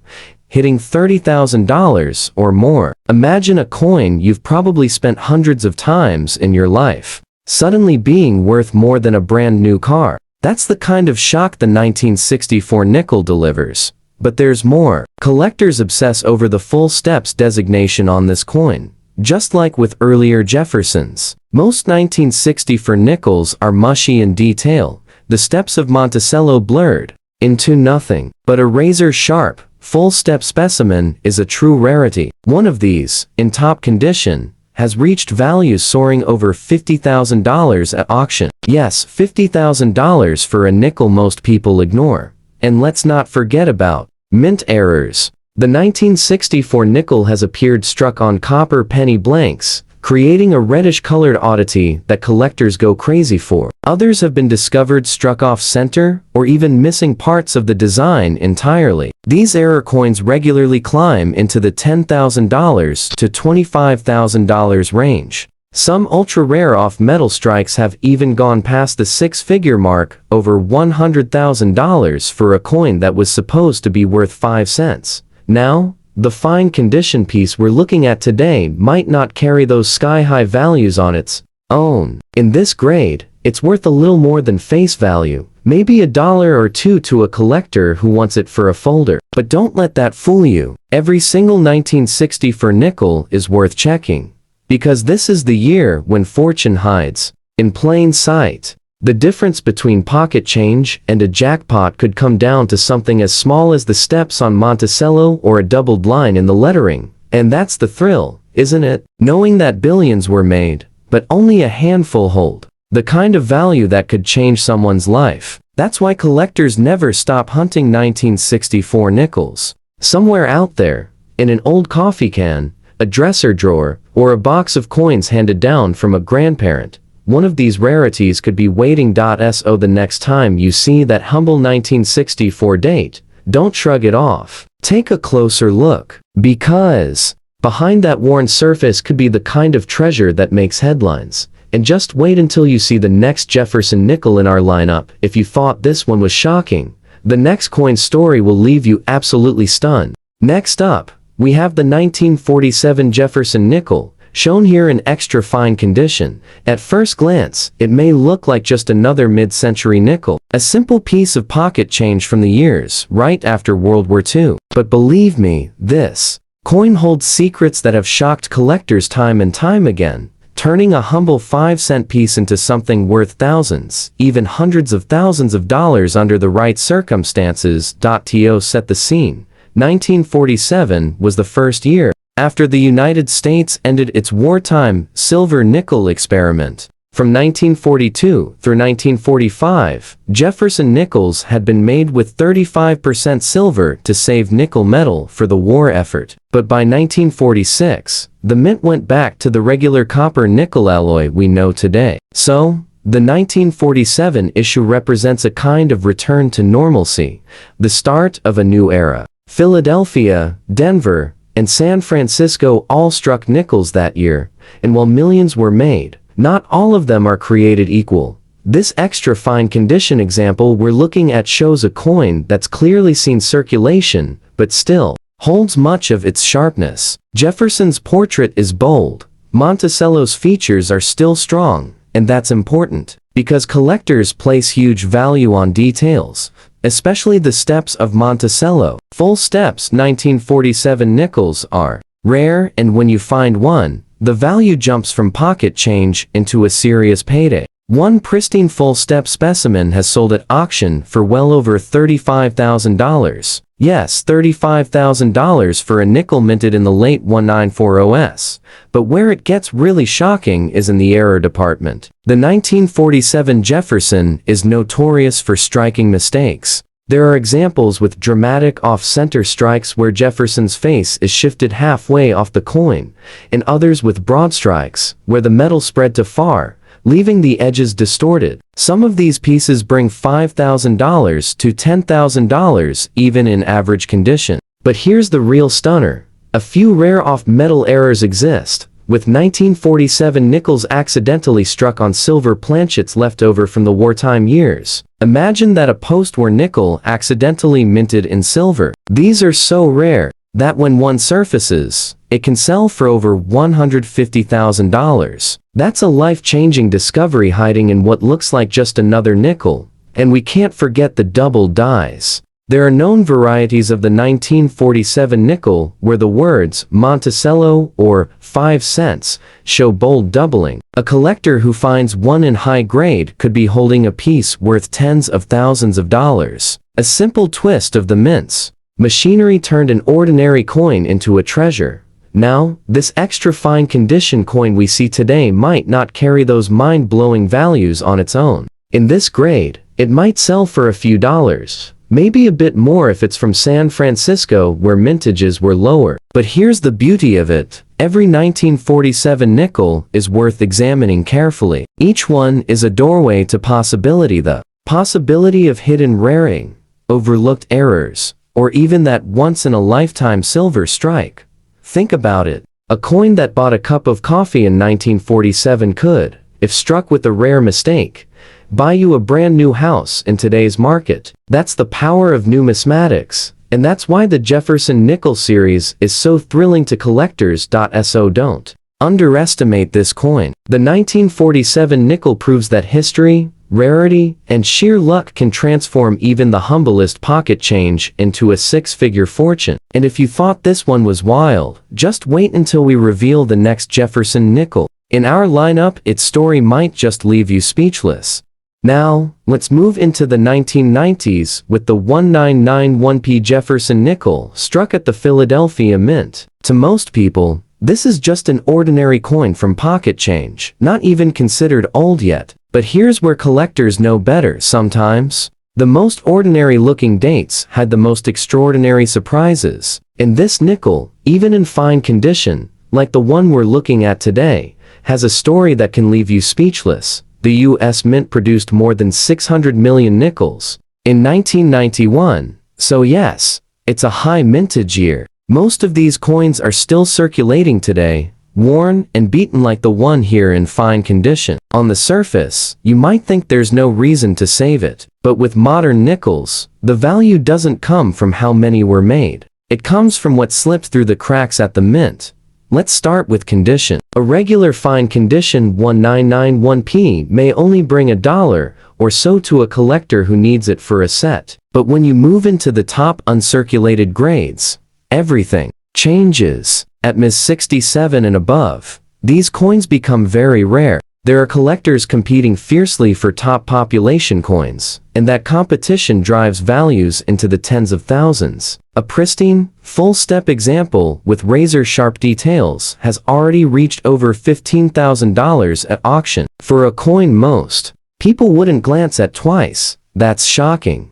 hitting $30,000 or more. Imagine a coin you've probably spent hundreds of times in your life suddenly being worth more than a brand new car. That's the kind of shock the 1964 nickel delivers. But there's more. Collectors obsess over the full steps designation on this coin. Just like with earlier Jeffersons, most 1964 nickels are mushy in detail, the steps of Monticello blurred into nothing. But a razor-sharp, full-step specimen is a true rarity. One of these, in top condition, has reached values soaring over $50,000 at auction. Yes, $50,000 for a nickel most people ignore. And let's not forget about mint errors. The 1964 nickel has appeared struck on copper penny blanks, creating a reddish-colored oddity that collectors go crazy for. Others have been discovered struck off center, or even missing parts of the design entirely. These error coins regularly climb into the $10,000 to $25,000 range. Some ultra-rare off-metal strikes have even gone past the six-figure mark, over $100,000 for a coin that was supposed to be worth 5 cents. Now, the fine condition piece we're looking at today might not carry those sky-high values on its own. In this grade, it's worth a little more than face value, maybe $1 or $2 to a collector who wants it for a folder. But don't let that fool you. Every single 1964 nickel is worth checking. Because this is the year when fortune hides in plain sight. The difference between pocket change and a jackpot could come down to something as small as the steps on Monticello or a doubled line in the lettering. And that's the thrill, isn't it? Knowing that billions were made, but only a handful hold. The kind of value that could change someone's life. That's why collectors never stop hunting 1964 nickels. Somewhere out there, in an old coffee can, a dresser drawer, or a box of coins handed down from a grandparent, one of these rarities could be waiting. So the next time you see that humble 1964 date, don't shrug it off. Take a closer look. Because behind that worn surface could be the kind of treasure that makes headlines. And just wait until you see the next Jefferson nickel in our lineup. If you thought this one was shocking, the next coin story will leave you absolutely stunned. Next up, we have the 1947 Jefferson nickel, shown here in extra fine condition. At first glance, it may look like just another mid-century nickel, a simple piece of pocket change from the years right after World War II. But believe me, this coin holds secrets that have shocked collectors time and time again, turning a humble 5-cent piece into something worth thousands, even hundreds of thousands of dollars under the right circumstances. To set the scene, 1947 was the first year after the United States ended its wartime silver-nickel experiment. From 1942 through 1945, Jefferson nickels had been made with 35% silver to save nickel metal for the war effort. But by 1946, the mint went back to the regular copper-nickel alloy we know today. So, the 1947 issue represents a kind of return to normalcy, the start of a new era. Philadelphia, Denver, and San Francisco all struck nickels that year, and while millions were made, not all of them are created equal. This extra fine condition example we're looking at shows a coin that's clearly seen circulation, but still holds much of its sharpness. Jefferson's portrait is bold. Monticello's features are still strong, and that's important, because collectors place huge value on details, especially the steps of Monticello. Full steps 1947 nickels are rare, and when you find one, the value jumps from pocket change into a serious payday. One pristine full-step specimen has sold at auction for well over $35,000. Yes, $35,000 for a nickel minted in the late 1940s. But where it gets really shocking is in the error department. The 1947 Jefferson is notorious for striking mistakes. There are examples with dramatic off-center strikes where Jefferson's face is shifted halfway off the coin, and others with broad strikes, where the metal spread too far, leaving the edges distorted. Some of these pieces bring $5,000 to $10,000 even in average condition. But here's the real stunner. A few rare off-metal errors exist, with 1947 nickels accidentally struck on silver planchets left over from the wartime years. Imagine that a post-war nickel accidentally minted in silver. These are so rare that when one surfaces, it can sell for over $150,000. That's a life-changing discovery hiding in what looks like just another nickel. And we can't forget the double dies. There are known varieties of the 1947 nickel where the words Monticello or 5 cents show bold doubling. A collector who finds one in high grade could be holding a piece worth tens of thousands of dollars. A simple twist of the mint's machinery turned an ordinary coin into a treasure. Now, this extra fine condition coin we see today might not carry those mind-blowing values on its own. In this grade, it might sell for a few dollars, maybe a bit more if it's from San Francisco where mintages were lower. But here's the beauty of it. Every 1947 nickel is worth examining carefully. Each one is a doorway to possibility, the possibility of hidden raring, overlooked errors, or even that once-in-a-lifetime silver strike. Think about it. A coin that bought a cup of coffee in 1947 could, if struck with a rare mistake, buy you a brand new house in today's market. That's the power of numismatics, and that's why the Jefferson Nickels series is so thrilling to collectors. So don't underestimate this coin. The 1947 nickel proves that history, rarity, and sheer luck can transform even the humblest pocket change into a six-figure fortune. And if you thought this one was wild, just wait until we reveal the next Jefferson nickel in our lineup. Its story might just leave you speechless. Now, let's move into the 1990s with the 1991p Jefferson nickel struck at the Philadelphia Mint. To most people, this is just an ordinary coin from pocket change, not even considered old yet. But here's where collectors know better sometimes. The most ordinary looking dates had the most extraordinary surprises. And this nickel, even in fine condition, like the one we're looking at today, has a story that can leave you speechless. The U.S. Mint produced more than 600 million nickels in 1991, so yes, it's a high mintage year. Most of these coins are still circulating today, worn and beaten like the one here in fine condition. On the surface, you might think there's no reason to save it, but with modern nickels, the value doesn't come from how many were made. It comes from what slipped through the cracks at the mint. Let's start with condition. A regular fine condition 1991p may only bring $1 or so to a collector who needs it for a set. But when you move into the top uncirculated grades, everything changes. At Ms. 67 and above, these coins become very rare. There are collectors competing fiercely for top population coins, and that competition drives values into the tens of thousands. A pristine, full-step example with razor-sharp details has already reached over $15,000 at auction. For a coin most people wouldn't glance at twice. That's shocking.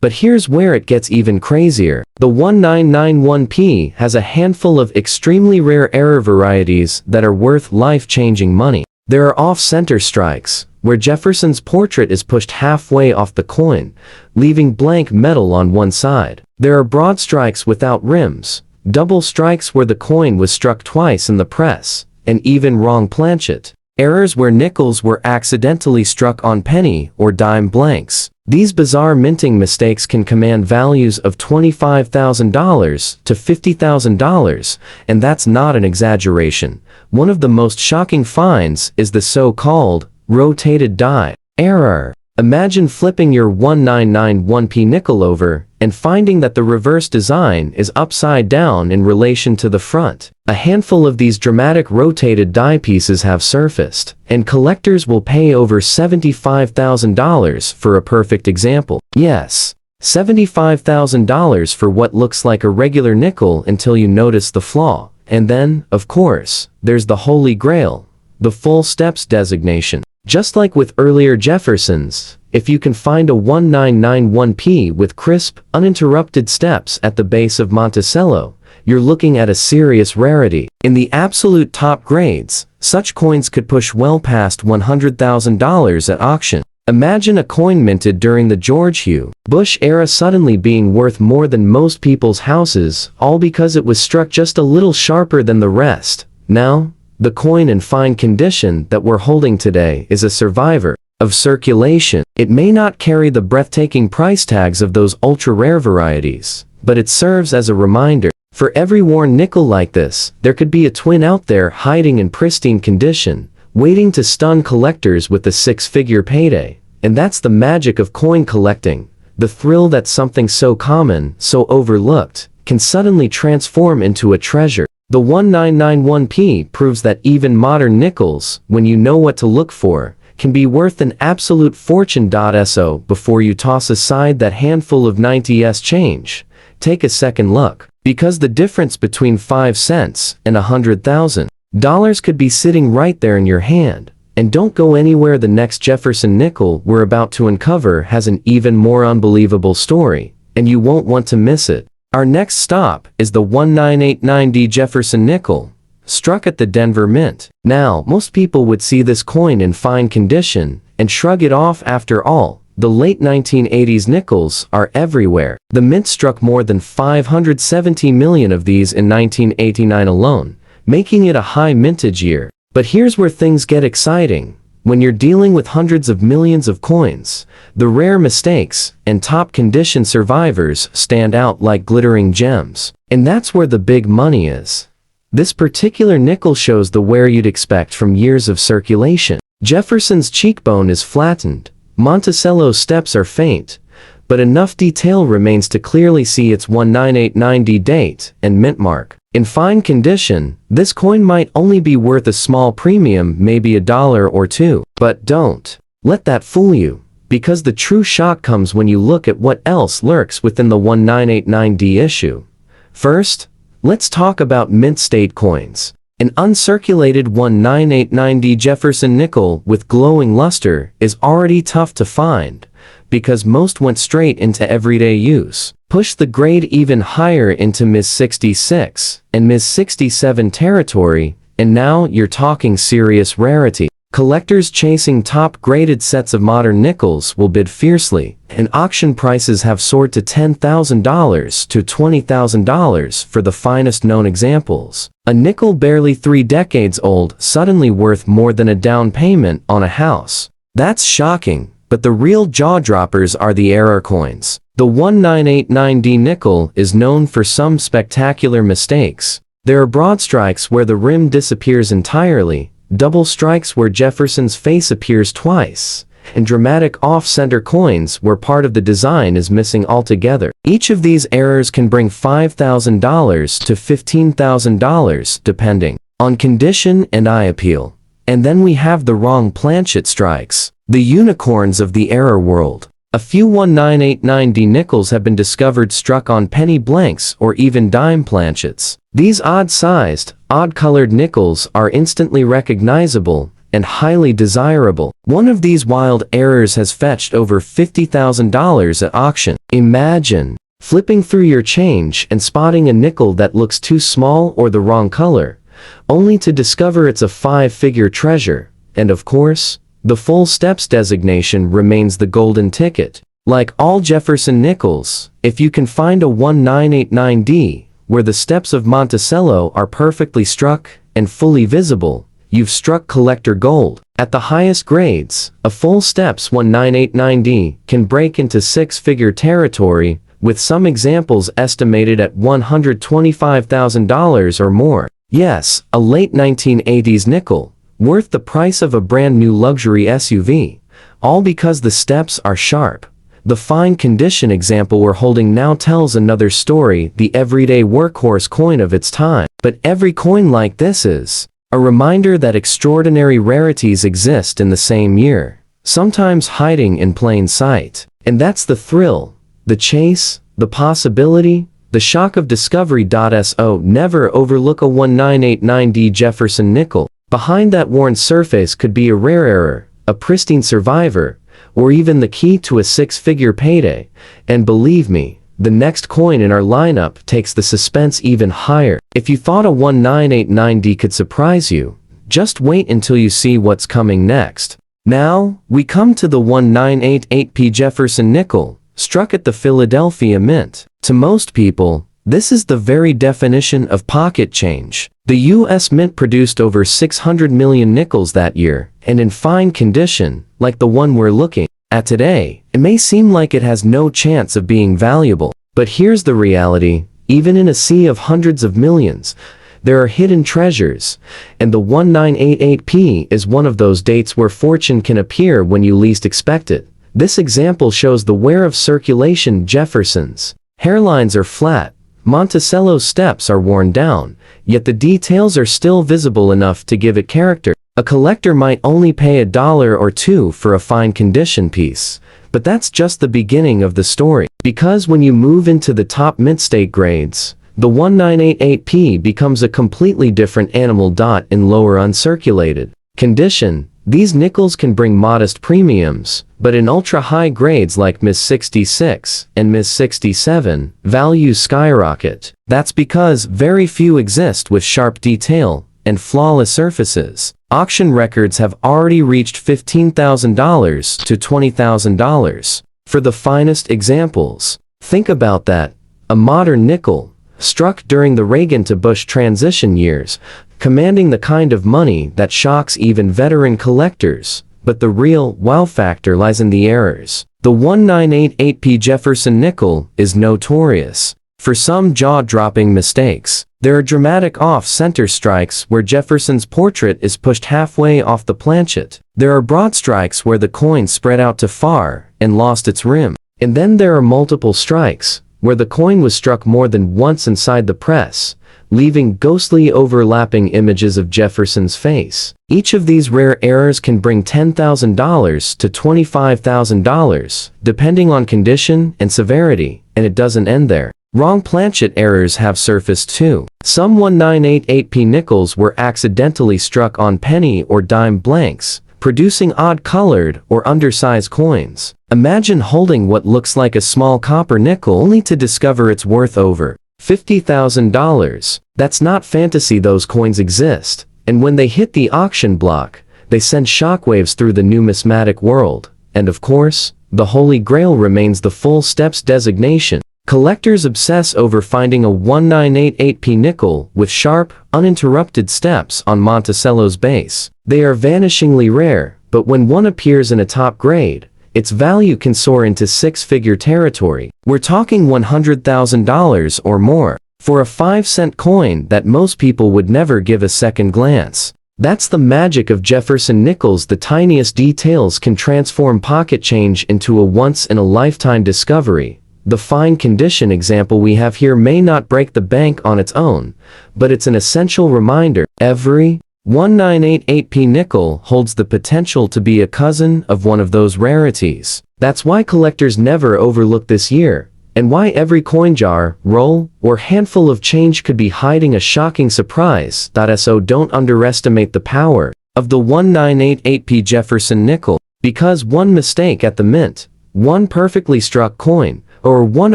But here's where it gets even crazier. The 1991p has a handful of extremely rare error varieties that are worth life-changing money. There are off-center strikes, where Jefferson's portrait is pushed halfway off the coin, leaving blank metal on one side. There are broad strikes without rims, double strikes where the coin was struck twice in the press, and even wrong planchet. Errors where nickels were accidentally struck on penny or dime blanks. These bizarre minting mistakes can command values of $25,000 to $50,000, and that's not an exaggeration. One of the most shocking finds is the so-called rotated die error. Imagine flipping your 1991p nickel over and finding that the reverse design is upside down in relation to the front. A handful of these dramatic rotated die pieces have surfaced, and collectors will pay over $75,000 for a perfect example. Yes, $75,000 for what looks like a regular nickel until you notice the flaw. And then, of course, there's the Holy Grail, the full steps designation. Just like with earlier Jeffersons, if you can find a 1991p with crisp, uninterrupted steps at the base of Monticello, you're looking at a serious rarity. In the absolute top grades, such coins could push well past $100,000 at auction. Imagine a coin minted during the George W. Bush era suddenly being worth more than most people's houses, all because it was struck just a little sharper than the rest. Now, the coin in fine condition that we're holding today is a survivor of circulation. It may not carry the breathtaking price tags of those ultra-rare varieties, but it serves as a reminder. For every worn nickel like this, there could be a twin out there hiding in pristine condition, waiting to stun collectors with a six-figure payday. And that's the magic of coin collecting. The thrill that something so common, so overlooked, can suddenly transform into a treasure. The 1991p proves that even modern nickels, when you know what to look for, can be worth an absolute fortune. So before you toss aside that handful of 90s change, take a second look, because the difference between 5 cents and $100,000 could be sitting right there in your hand. And don't go anywhere. The next Jefferson nickel we're about to uncover has an even more unbelievable story, and you won't want to miss it. Our next stop is the 1989D Jefferson nickel, struck at the Denver Mint. Now, most people would see this coin in fine condition and shrug it off. After all, the late 1980s nickels are everywhere. The Mint struck more than 570 million of these in 1989 alone, making it a high mintage year. But here's where things get exciting. When you're dealing with hundreds of millions of coins, the rare mistakes and top condition survivors stand out like glittering gems. And that's where the big money is. This particular nickel shows the wear you'd expect from years of circulation. Jefferson's cheekbone is flattened, Monticello's steps are faint, but enough detail remains to clearly see its 1989D date and mint mark. In fine condition, this coin might only be worth a small premium, maybe $1 or $2. But don't let that fool you, because the true shock comes when you look at what else lurks within the 1989D issue. First, let's talk about mint state coins. An uncirculated 1989D Jefferson nickel with glowing luster is already tough to find, because most went straight into everyday use. Push the grade even higher into Ms. 66 and Ms. 67 territory, and now you're talking serious rarity. Collectors chasing top-graded sets of modern nickels will bid fiercely, and auction prices have soared to $10,000 to $20,000 for the finest known examples. A nickel barely 3 decades old suddenly worth more than a down payment on a house. That's shocking, but the real jaw-droppers are the error coins. The 1989D nickel is known for some spectacular mistakes. There are broad strikes where the rim disappears entirely, double strikes where Jefferson's face appears twice, and dramatic off-center coins where part of the design is missing altogether. Each of these errors can bring $5,000 to $15,000 depending on condition and eye appeal. And then we have the wrong planchet strikes, the unicorns of the error world. A few 1989D nickels have been discovered struck on penny blanks or even dime planchets. These odd-sized, odd-colored nickels are instantly recognizable and highly desirable. One of these wild errors has fetched over $50,000 at auction. Imagine flipping through your change and spotting a nickel that looks too small or the wrong color, only to discover it's a 5-figure treasure. And of course, the full steps designation remains the golden ticket. Like all Jefferson nickels, if you can find a 1989D where the steps of Monticello are perfectly struck and fully visible, you've struck collector gold. At the highest grades, a full steps 1989D can break into 6-figure territory, with some examples estimated at $125,000 or more. Yes, a late 1980s nickel, worth the price of a brand new luxury SUV, all because the steps are sharp. The fine condition example we're holding now tells another story, the everyday workhorse coin of its time. But every coin like this is a reminder that extraordinary rarities exist in the same year, sometimes hiding in plain sight. And that's the thrill, the chase, the possibility, the shock of discovery. So never overlook a 1989D Jefferson nickel. Behind that worn surface could be a rare error, a pristine survivor, or even the key to a 6-figure payday. And believe me, the next coin in our lineup takes the suspense even higher. If you thought a 1989D could surprise you, just wait until you see what's coming next. Now, we come to the 1988p Jefferson nickel, struck at the Philadelphia Mint. To most people, this is the very definition of pocket change. The U.S. Mint produced over 600 million nickels that year, and in fine condition, like the one we're looking at today, it may seem like it has no chance of being valuable. But here's the reality: even in a sea of hundreds of millions, there are hidden treasures, and the 1988p is one of those dates where fortune can appear when you least expect it. This example shows the wear of circulation Jefferson's. Hairlines are flat, Monticello's steps are worn down, yet the details are still visible enough to give it character. A collector might only pay $1 or $2 for a fine condition piece, but that's just the beginning of the story. Because when you move into the top mint state grades, the 1988P becomes a completely different animal. In lower uncirculated condition, these nickels can bring modest premiums, but in ultra-high grades like Ms. 66 and Ms. 67, values skyrocket. That's because very few exist with sharp detail and flawless surfaces. Auction records have already reached $15,000 to $20,000 for the finest examples. Think about that. A modern nickel, struck during the Reagan to Bush transition years, commanding the kind of money that shocks even veteran collectors. But the real wow factor lies in the errors. The 1988P Jefferson nickel is notorious for some jaw-dropping mistakes. There are dramatic off-center strikes where Jefferson's portrait is pushed halfway off the planchet. There are broad strikes where the coin spread out too far and lost its rim. And then there are multiple strikes where the coin was struck more than once inside the press, leaving ghostly overlapping images of Jefferson's face. Each of these rare errors can bring $10,000 to $25,000, depending on condition and severity, and it doesn't end there. Wrong planchet errors have surfaced too. Some 1988P nickels were accidentally struck on penny or dime blanks, producing odd-colored or undersized coins. Imagine holding what looks like a small copper nickel only to discover it's worth over $50,000. That's not fantasy, those coins exist, and when they hit the auction block, they send shockwaves through the numismatic world. And of course, the Holy Grail remains the full steps designation. Collectors obsess over finding a 1988P nickel with sharp, uninterrupted steps on Monticello's base. They are vanishingly rare, but when one appears in a top grade, its value can soar into six-figure territory. We're talking $100,000 or more for a 5-cent coin that most people would never give a second glance. That's the magic of Jefferson nickels. The tiniest details can transform pocket change into a once-in-a-lifetime discovery. The fine condition example we have here may not break the bank on its own, but it's an essential reminder. Every 1988P nickel holds the potential to be a cousin of one of those rarities. That's why collectors never overlook this year, and why every coin jar, roll, or handful of change could be hiding a shocking surprise. So don't underestimate the power of the 1988P Jefferson nickel, because one mistake at the mint, one perfectly struck coin, or one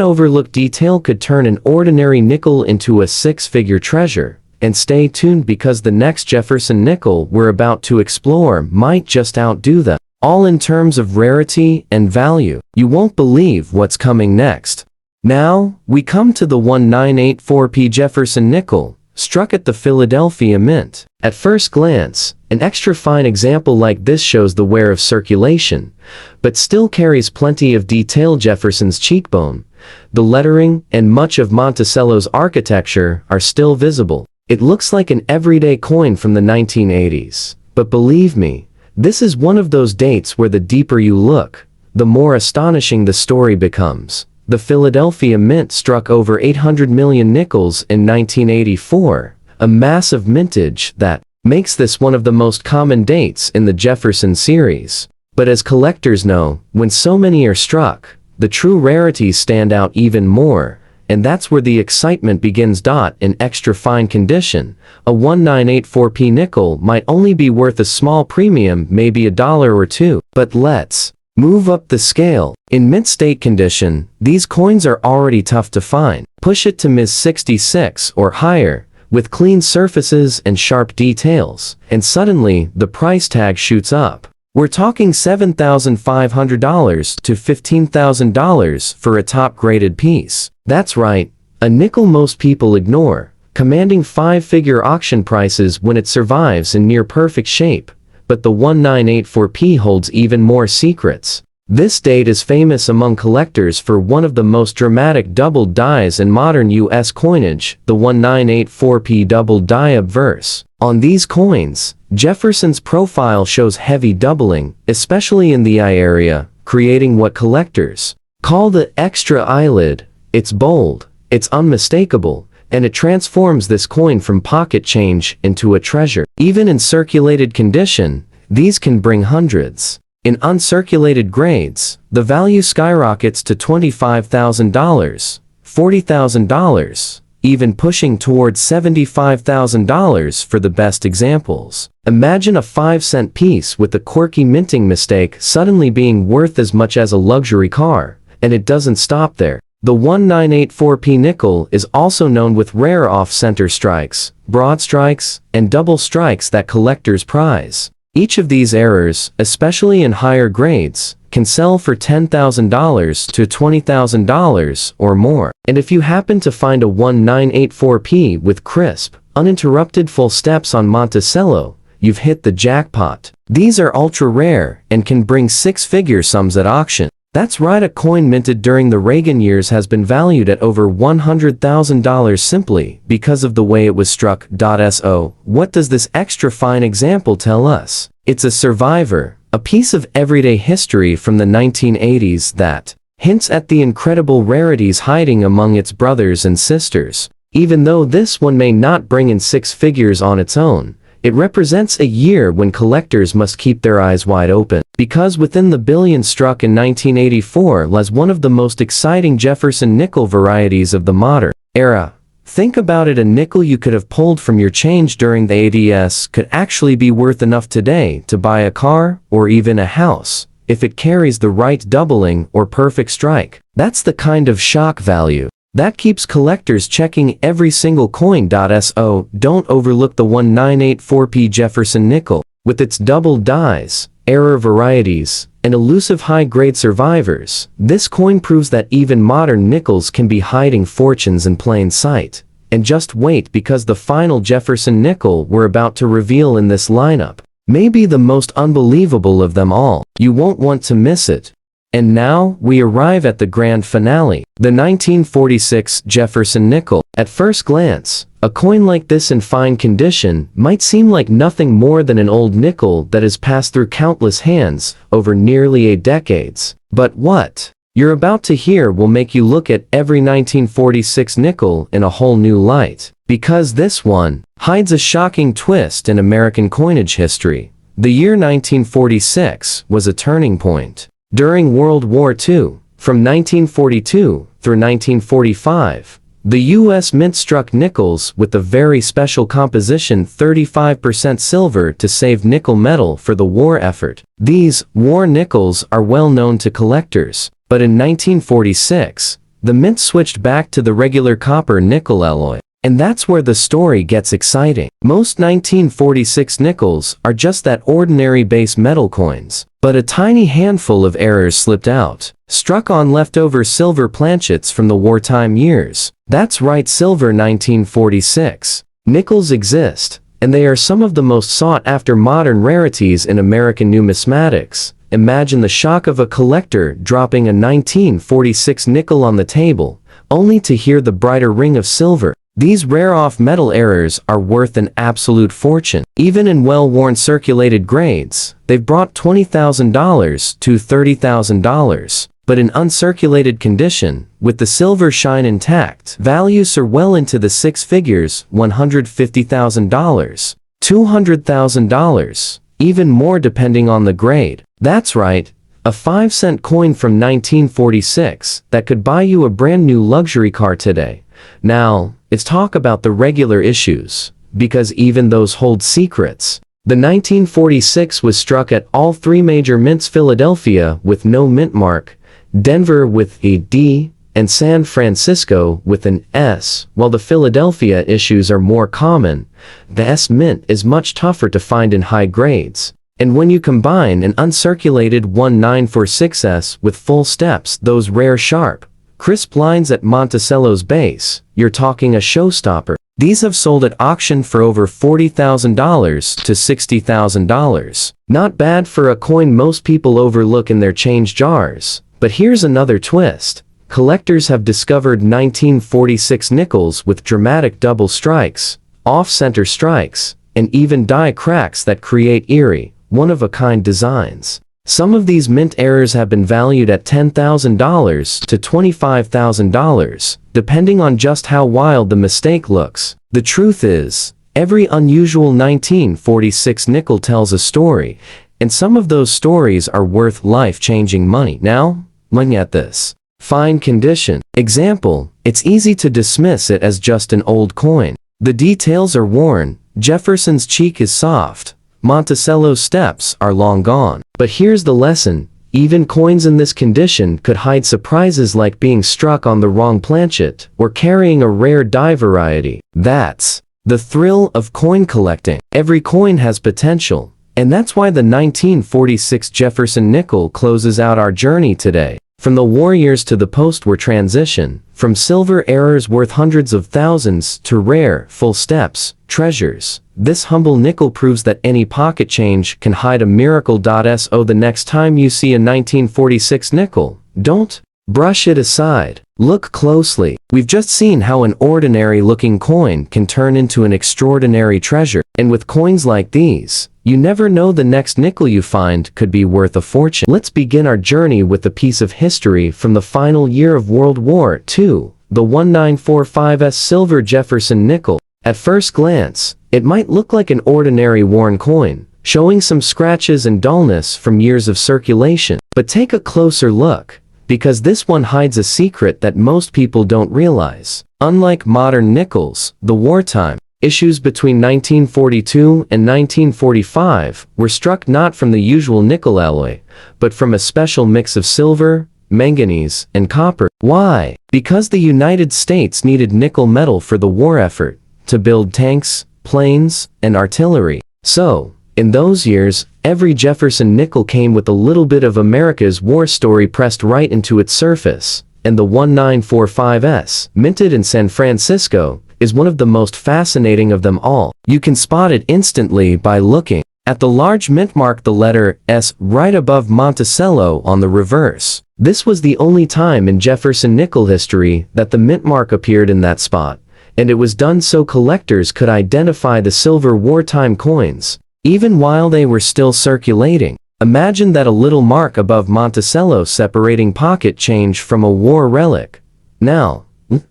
overlooked detail could turn an ordinary nickel into a six-figure treasure. And stay tuned, because the next Jefferson nickel we're about to explore might just outdo them all in terms of rarity and value. You won't believe what's coming next. Now, we come to the 1984P Jefferson nickel, struck at the Philadelphia Mint. At first glance, an extra fine example like this shows the wear of circulation, but still carries plenty of detail. Jefferson's cheekbone, the lettering, and much of Monticello's architecture are still visible. It looks like an everyday coin from the 1980s. But believe me, this is one of those dates where the deeper you look, the more astonishing the story becomes. The Philadelphia Mint struck over 800 million nickels in 1984, a massive mintage that makes this one of the most common dates in the Jefferson series. But as collectors know, when so many are struck, the true rarities stand out even more. And that's where the excitement begins. In extra fine condition, a 1984P nickel might only be worth a small premium, maybe $1 or $2. But let's move up the scale. In mint state condition, these coins are already tough to find. Push it to Ms. 66 or higher, with clean surfaces and sharp details, and suddenly the price tag shoots up. We're talking $7,500 to $15,000 for a top-graded piece. That's right, a nickel most people ignore, commanding 5-figure auction prices when it survives in near-perfect shape. But the 1984P holds even more secrets. This date is famous among collectors for one of the most dramatic doubled dies in modern U.S. coinage, the 1984P double die obverse. On these coins, Jefferson's profile shows heavy doubling, especially in the eye area, creating what collectors call the extra eyelid. It's bold, it's unmistakable, and it transforms this coin from pocket change into a treasure. Even in circulated condition, these can bring hundreds. In uncirculated grades, the value skyrockets to $25,000, $40,000, even pushing towards $75,000 for the best examples. Imagine a 5-cent piece with a quirky minting mistake suddenly being worth as much as a luxury car, and it doesn't stop there. The 1984p nickel is also known with rare off-center strikes, broad strikes, and double strikes that collectors prize. Each of these errors, especially in higher grades, can sell for $10,000 to $20,000 or more. And if you happen to find a 1984p with crisp, uninterrupted full steps on Monticello, you've hit the jackpot. These are ultra rare and can bring six-figure sums at auction. That's right, a coin minted during the Reagan years has been valued at over $100,000 simply because of the way it was struck. So, what does this extra fine example tell us? It's a survivor, a piece of everyday history from the 1980s that hints at the incredible rarities hiding among its brothers and sisters. Even though this one may not bring in six figures on its own, it represents a year when collectors must keep their eyes wide open, because within the billion struck in 1984 lies one of the most exciting Jefferson nickel varieties of the modern era. Think about it, a nickel you could have pulled from your change during the 80s could actually be worth enough today to buy a car or even a house, if it carries the right doubling or perfect strike. That's the kind of shock value that keeps collectors checking every single coin. So, don't overlook the 1984p Jefferson nickel. With its double dies, error varieties, and elusive high-grade survivors, this coin proves that even modern nickels can be hiding fortunes in plain sight. And just wait, because the final Jefferson nickel we're about to reveal in this lineup may be the most unbelievable of them all. You won't want to miss it. And now, we arrive at the grand finale, the 1946 Jefferson nickel. At first glance, a coin like this in fine condition might seem like nothing more than an old nickel that has passed through countless hands over nearly 8 decades. But what you're about to hear will make you look at every 1946 nickel in a whole new light. Because this one hides a shocking twist in American coinage history. The year 1946 was a turning point. During World War II, from 1942 through 1945, the U.S. Mint struck nickels with a very special composition, 35% silver, to save nickel metal for the war effort. These war nickels are well known to collectors, but in 1946, the Mint switched back to the regular copper-nickel alloy. And that's where the story gets exciting. Most 1946 nickels are just that ordinary base metal coins, but a tiny handful of errors slipped out, struck on leftover silver planchets from the wartime years. That's right, silver 1946 nickels exist, and they are some of the most sought-after modern rarities in American numismatics. Imagine the shock of a collector dropping a 1946 nickel on the table, only to hear the brighter ring of silver. These rare off-metal errors are worth an absolute fortune. Even in well-worn circulated grades, they've brought $20,000 to $30,000. But in uncirculated condition, with the silver shine intact, values are well into the six figures, $150,000, $200,000, even more depending on the grade. That's right, a 5-cent coin from 1946 that could buy you a brand new luxury car today. Now, let's talk about the regular issues, because even those hold secrets. The 1946 was struck at all three major mints: Philadelphia with no mint mark, Denver with a D, and San Francisco with an S. While the Philadelphia issues are more common, the S mint is much tougher to find in high grades. And when you combine an uncirculated 1946S with full steps, those rare sharp, crisp lines at Monticello's base, you're talking a showstopper. These have sold at auction for over $40,000 to $60,000. Not bad for a coin most people overlook in their change jars. But here's another twist. Collectors have discovered 1946 nickels with dramatic double strikes, off-center strikes, and even die cracks that create eerie, one-of-a-kind designs. Some of these mint errors have been valued at $10,000 to $25,000, depending on just how wild the mistake looks. The truth is, every unusual 1946 nickel tells a story, and some of those stories are worth life-changing money. Now, look at this. Fine condition. Example, it's easy to dismiss it as just an old coin. The details are worn, Jefferson's cheek is soft, Monticello's steps are long gone. But here's the lesson, even coins in this condition could hide surprises like being struck on the wrong planchet or carrying a rare die variety. That's the thrill of coin collecting. Every coin has potential, and that's why the 1946 Jefferson nickel closes out our journey today. From the war years to the post-war transition, from silver errors worth hundreds of thousands to rare, full steps, treasures, this humble nickel proves that any pocket change can hide a miracle. So the next time you see a 1946 nickel, don't brush it aside. Look closely. We've just seen how an ordinary-looking coin can turn into an extraordinary treasure. And with coins like these, you never know, the next nickel you find could be worth a fortune. Let's begin our journey with a piece of history from the final year of World War II, the 1945 silver Jefferson nickel. At first glance, it might look like an ordinary worn coin, showing some scratches and dullness from years of circulation. But take a closer look, because this one hides a secret that most people don't realize. Unlike modern nickels, the wartime issues between 1942 and 1945 were struck not from the usual nickel alloy, but from a special mix of silver, manganese, and copper. Why? Because the United States needed nickel metal for the war effort, to build tanks, planes, and artillery. So, in those years, every Jefferson nickel came with a little bit of America's war story pressed right into its surface, and the 1945, minted in San Francisco, is one of the most fascinating of them all. You can spot it instantly by looking at the large mint mark, the letter S, right above Monticello on the reverse. This was the only time in Jefferson nickel history that the mint mark appeared in that spot, and it was done so collectors could identify the silver wartime coins, even while they were still circulating. Imagine that, a little mark above Monticello separating pocket change from a war relic. Now,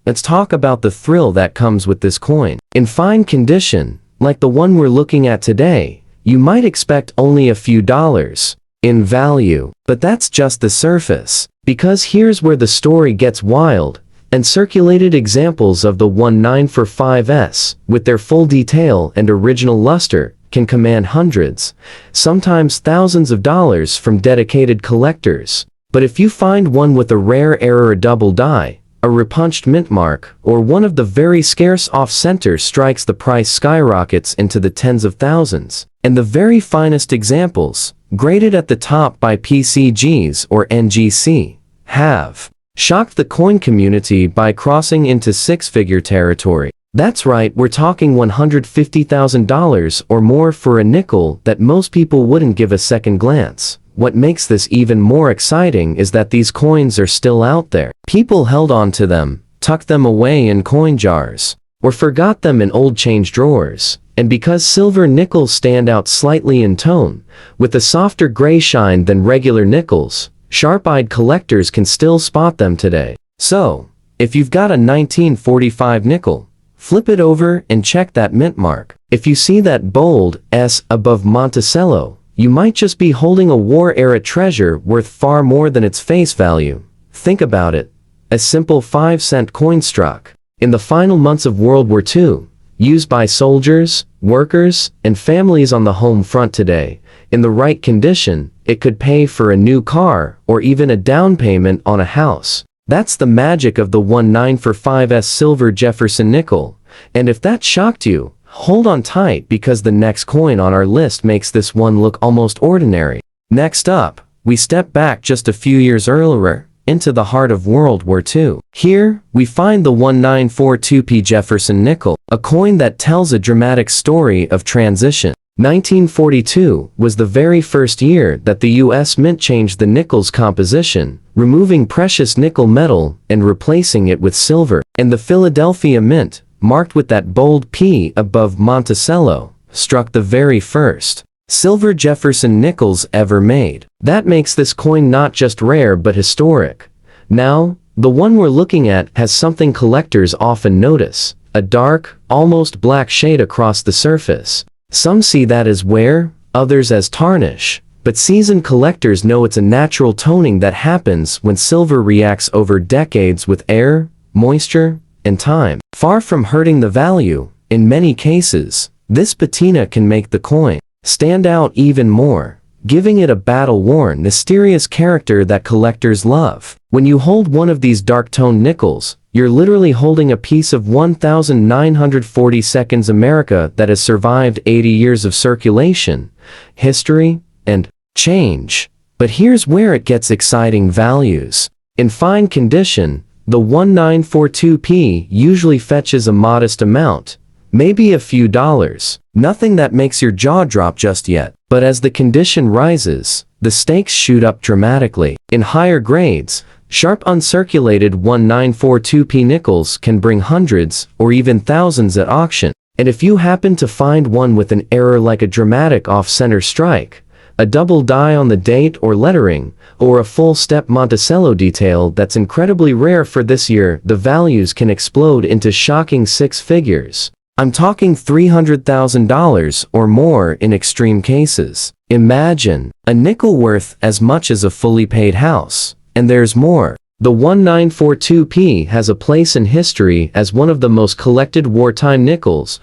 let's talk about the thrill that comes with this coin. In fine condition, like the one we're looking at today, you might expect only a few dollars in value. But that's just the surface. Because here's where the story gets wild, and circulated examples of the 1945, with their full detail and original luster, can command hundreds, sometimes thousands of dollars from dedicated collectors. But if you find one with a rare error, a double die, a repunched mint mark, or one of the very scarce off-center strikes, the price skyrockets into the tens of thousands. And the very finest examples, graded at the top by PCGs or NGC, have shocked the coin community by crossing into six-figure territory. That's right, we're talking $150,000 or more for a nickel that most people wouldn't give a second glance. What makes this even more exciting is that these coins are still out there. People held on to them, tucked them away in coin jars, or forgot them in old change drawers. And because silver nickels stand out slightly in tone, with a softer gray shine than regular nickels, sharp-eyed collectors can still spot them today. So, if you've got a 1945 nickel, flip it over and check that mint mark. If you see that bold S above Monticello, you might just be holding a war-era treasure worth far more than its face value. Think about it. A simple 5-cent coin struck in the final months of World War II, used by soldiers, workers, and families on the home front today. In the right condition, it could pay for a new car or even a down payment on a house. That's the magic of the 1945 silver Jefferson nickel. And if that shocked you, hold on tight, because the next coin on our list makes this one look almost ordinary. Next up, we step back just a few years earlier, into the heart of World War II. Here, we find the 1942 Jefferson nickel, a coin that tells a dramatic story of transition. 1942 was the very first year that the U.S. Mint changed the nickel's composition, removing precious nickel metal and replacing it with silver. And the Philadelphia Mint, marked with that bold P above Monticello, struck the very first silver Jefferson Nickels ever made. That makes this coin not just rare but historic. Now, the one we're looking at has something collectors often notice: a dark, almost black shade across the surface. Some see that as wear, others as tarnish, but seasoned collectors know it's a natural toning that happens when silver reacts over decades with air, moisture, and time. Far from hurting the value, in many cases, this patina can make the coin stand out even more, giving it a battle-worn, mysterious character that collectors love. When you hold one of these dark-toned nickels, you're literally holding a piece of 1942 America that has survived 80 years of circulation, history, and change. But here's where it gets exciting: values. In fine condition, the 1942p usually fetches a modest amount, maybe a few dollars. Nothing that makes your jaw drop just yet. But as the condition rises, the stakes shoot up dramatically. In higher grades, sharp uncirculated 1942p nickels can bring hundreds or even thousands at auction. And if you happen to find one with an error like a dramatic off-center strike, a double die on the date or lettering, or a full-step Monticello detail that's incredibly rare for this year, the values can explode into shocking six figures. I'm talking $300,000 or more in extreme cases. Imagine a nickel worth as much as a fully paid house. And there's more. The 1942p has a place in history as one of the most collected wartime nickels,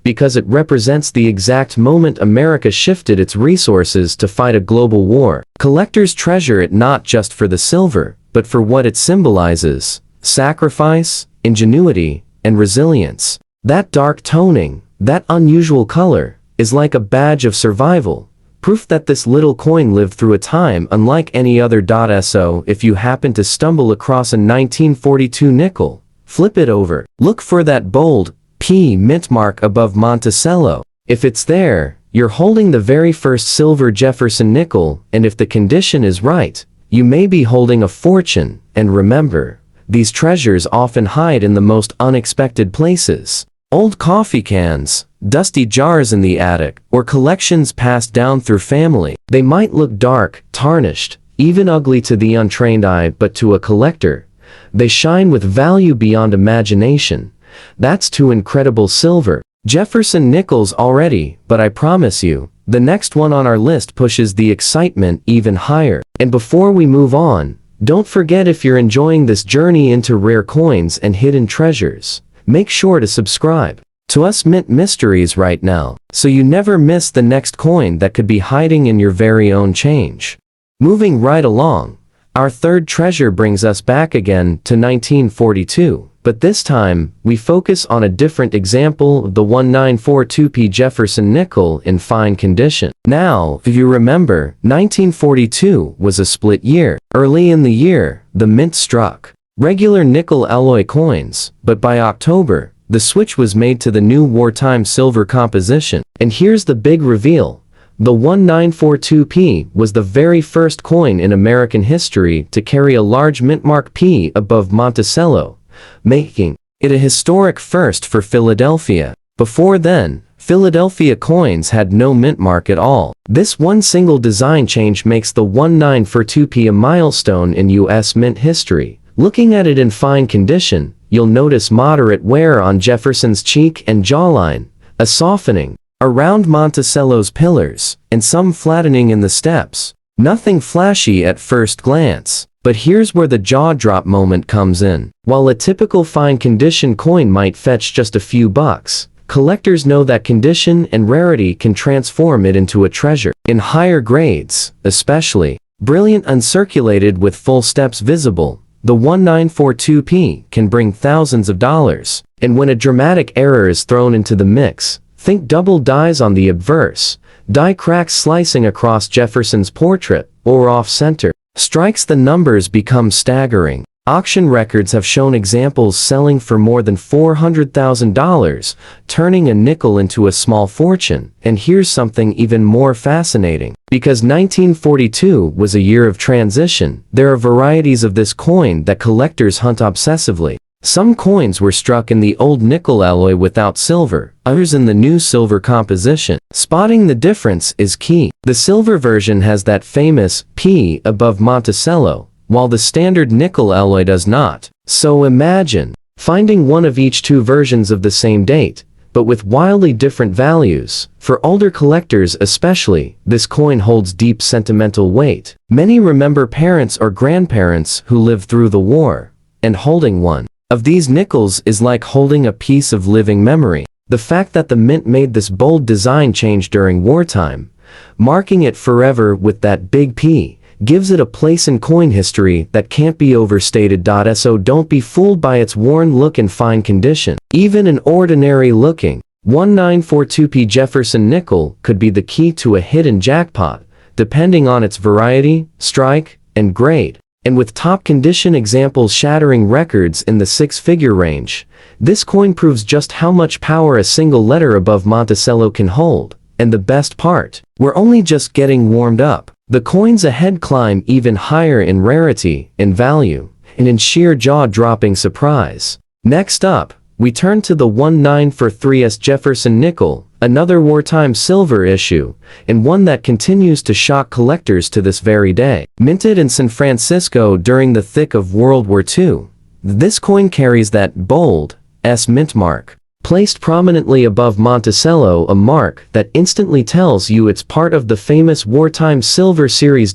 because it represents the exact moment America shifted its resources to fight a global war. Collectors treasure it not just for the silver, but for what it symbolizes: sacrifice, ingenuity, and resilience. That dark toning, that unusual color, is like a badge of survival, proof that this little coin lived through a time unlike any other. So if you happen to stumble across a 1942 nickel, flip it over. Look for that bold P mint mark above Monticello. If it's there, you're holding the very first silver Jefferson nickel, and if the condition is right, you may be holding a fortune. And remember, these treasures often hide in the most unexpected places. Old coffee cans, dusty jars in the attic, or collections passed down through family. They might look dark, tarnished, even ugly to the untrained eye, but to a collector, they shine with value beyond imagination. That's too incredible silver Jefferson Nickels already, but I promise you, the next one on our list pushes the excitement even higher. And before we move on, don't forget, if you're enjoying this journey into rare coins and hidden treasures, make sure to subscribe to Us Mint Mysteries right now, so you never miss the next coin that could be hiding in your very own change. Moving right along, our third treasure brings us back again to 1942, but this time, we focus on a different example of the 1942p Jefferson nickel in fine condition. Now, if you remember, 1942 was a split year. Early in the year, the mint struck regular nickel alloy coins, but by October, the switch was made to the new wartime silver composition. And here's the big reveal: the 1942p was the very first coin in American history to carry a large mintmark P above Monticello, making it a historic first for Philadelphia. Before then, Philadelphia coins had no mint mark at all. This one single design change makes the 1942p a milestone in U.S. mint history. Looking at it in fine condition, you'll notice moderate wear on Jefferson's cheek and jawline, a softening around Monticello's pillars, and some flattening in the steps. Nothing flashy at first glance, but here's where the jaw-drop moment comes in. While a typical fine condition coin might fetch just a few bucks, collectors know that condition and rarity can transform it into a treasure. In higher grades, especially, brilliant uncirculated with full steps visible, the 1942p can bring thousands of dollars. And when a dramatic error is thrown into the mix, think double dies on the obverse, die cracks slicing across Jefferson's portrait, or off-center strikes, the numbers become staggering. Auction records have shown examples selling for more than $400,000, turning a nickel into a small fortune. And here's something even more fascinating. Because 1942 was a year of transition, there are varieties of this coin that collectors hunt obsessively. Some coins were struck in the old nickel alloy without silver, others in the new silver composition. Spotting the difference is key. The silver version has that famous P above Monticello, while the standard nickel alloy does not. So imagine finding one of each two versions of the same date, but with wildly different values. For older collectors especially, this coin holds deep sentimental weight. Many remember parents or grandparents who lived through the war, and holding one of these nickels is like holding a piece of living memory. The fact that the mint made this bold design change during wartime, marking it forever with that big P, gives it a place in coin history that can't be overstated. So don't be fooled by its worn look and fine condition. Even an ordinary looking 1942p Jefferson nickel could be the key to a hidden jackpot, depending on its variety, strike, and grade. And with top condition examples shattering records in the six-figure range, this coin proves just how much power a single letter above Monticello can hold. And the best part, we're only just getting warmed up. The coins ahead climb even higher in rarity, in value, and in sheer jaw-dropping surprise. Next up, we turn to the 1943s Jefferson nickel, another wartime silver issue, and one that continues to shock collectors to this very day. Minted in San Francisco during the thick of World War II, this coin carries that bold S mint mark, placed prominently above Monticello, a mark that instantly tells you it's part of the famous wartime silver series.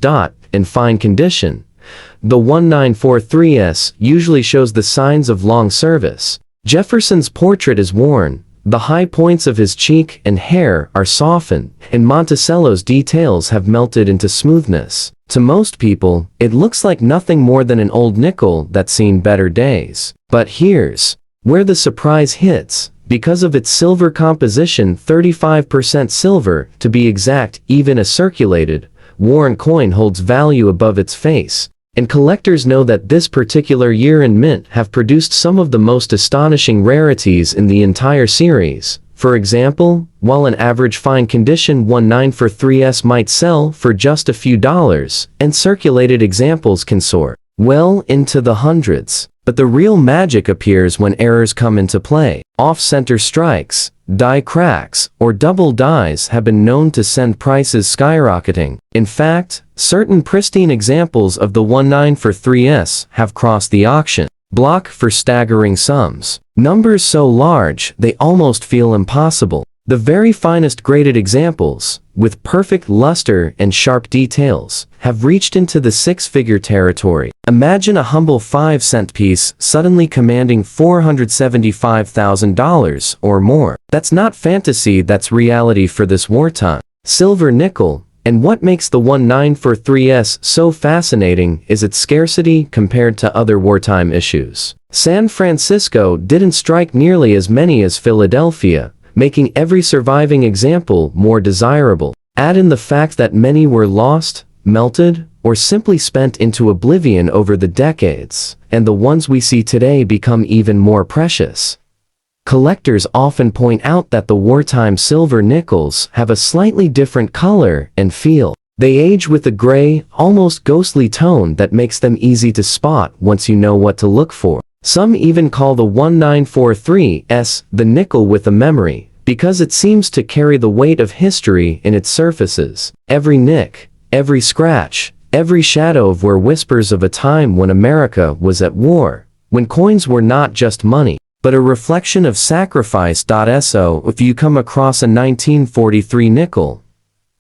In fine condition, the 1943s usually shows the signs of long service. Jefferson's portrait is worn, the high points of his cheek and hair are softened, and Monticello's details have melted into smoothness. To most people, it looks like nothing more than an old nickel that's seen better days. But here's where the surprise hits. Because of its silver composition, 35% silver to be exact, even a circulated, worn coin holds value above its face. And collectors know that this particular year and mint have produced some of the most astonishing rarities in the entire series. For example, while an average fine condition 1943s might sell for just a few dollars, and circulated examples can soar well into the hundreds. But the real magic appears when errors come into play. Off-center strikes, die cracks, or double dies have been known to send prices skyrocketing. In fact, certain pristine examples of the 1943s have crossed the auction block for staggering sums. Numbers so large they almost feel impossible. The very finest graded examples, with perfect luster and sharp details, have reached into the six-figure territory. Imagine a humble 5-cent piece suddenly commanding $475,000 or more. That's not fantasy, that's reality for this wartime silver nickel. And what makes the 1943s so fascinating is its scarcity compared to other wartime issues. San Francisco didn't strike nearly as many as Philadelphia, making every surviving example more desirable. Add in the fact that many were lost, melted, or simply spent into oblivion over the decades, and the ones we see today become even more precious. Collectors often point out that the wartime silver nickels have a slightly different color and feel. They age with a gray, almost ghostly tone that makes them easy to spot once you know what to look for. Some even call the 1943s the nickel with a memory, because it seems to carry the weight of history in its surfaces. Every nick, every scratch, every shadow of where whispers of a time when America was at war, when coins were not just money, but a reflection of sacrifice. So if you come across a 1943 nickel,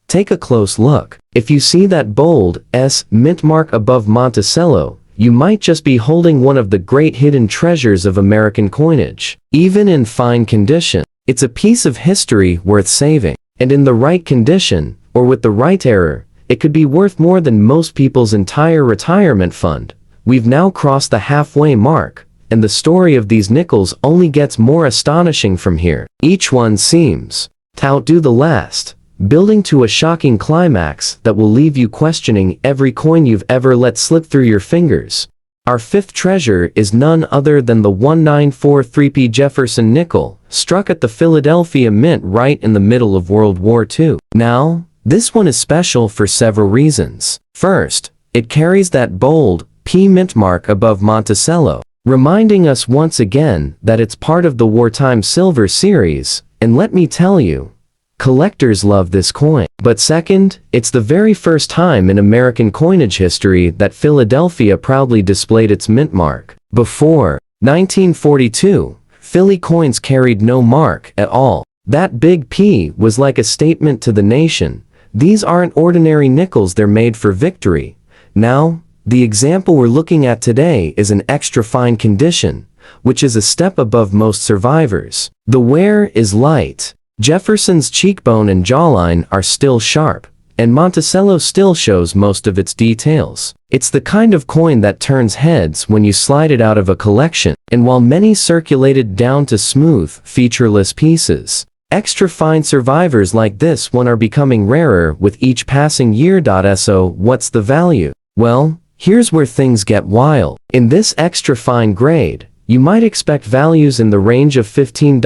take a close look. If you see that bold S mint mark above Monticello, you might just be holding one of the great hidden treasures of American coinage. Even in fine condition, it's a piece of history worth saving. And in the right condition, or with the right error, it could be worth more than most people's entire retirement fund. We've now crossed the halfway mark, and the story of these nickels only gets more astonishing from here. Each one seems to outdo the last, building to a shocking climax that will leave you questioning every coin you've ever let slip through your fingers. Our fifth treasure is none other than the 1943p Jefferson nickel, struck at the Philadelphia Mint right in the middle of World War II. Now, this one is special for several reasons. First, it carries that bold P mint mark above Monticello. reminding us once again that it's part of the wartime silver series, and let me tell you, collectors love this coin. But second, it's the very first time in American coinage history that Philadelphia proudly displayed its mint mark. Before 1942, Philly coins carried no mark at all. That big P was like a statement to the nation. These aren't ordinary nickels, they're made for victory. Now, the example we're looking at today is an extra fine condition, which is a step above most survivors. The wear is light. Jefferson's cheekbone and jawline are still sharp, and Monticello still shows most of its details. It's the kind of coin that turns heads when you slide it out of a collection, and while many circulated down to smooth, featureless pieces, extra fine survivors like this one are becoming rarer with each passing year. So what's the value? Well, here's where things get wild. In this extra fine grade, you might expect values in the range of $15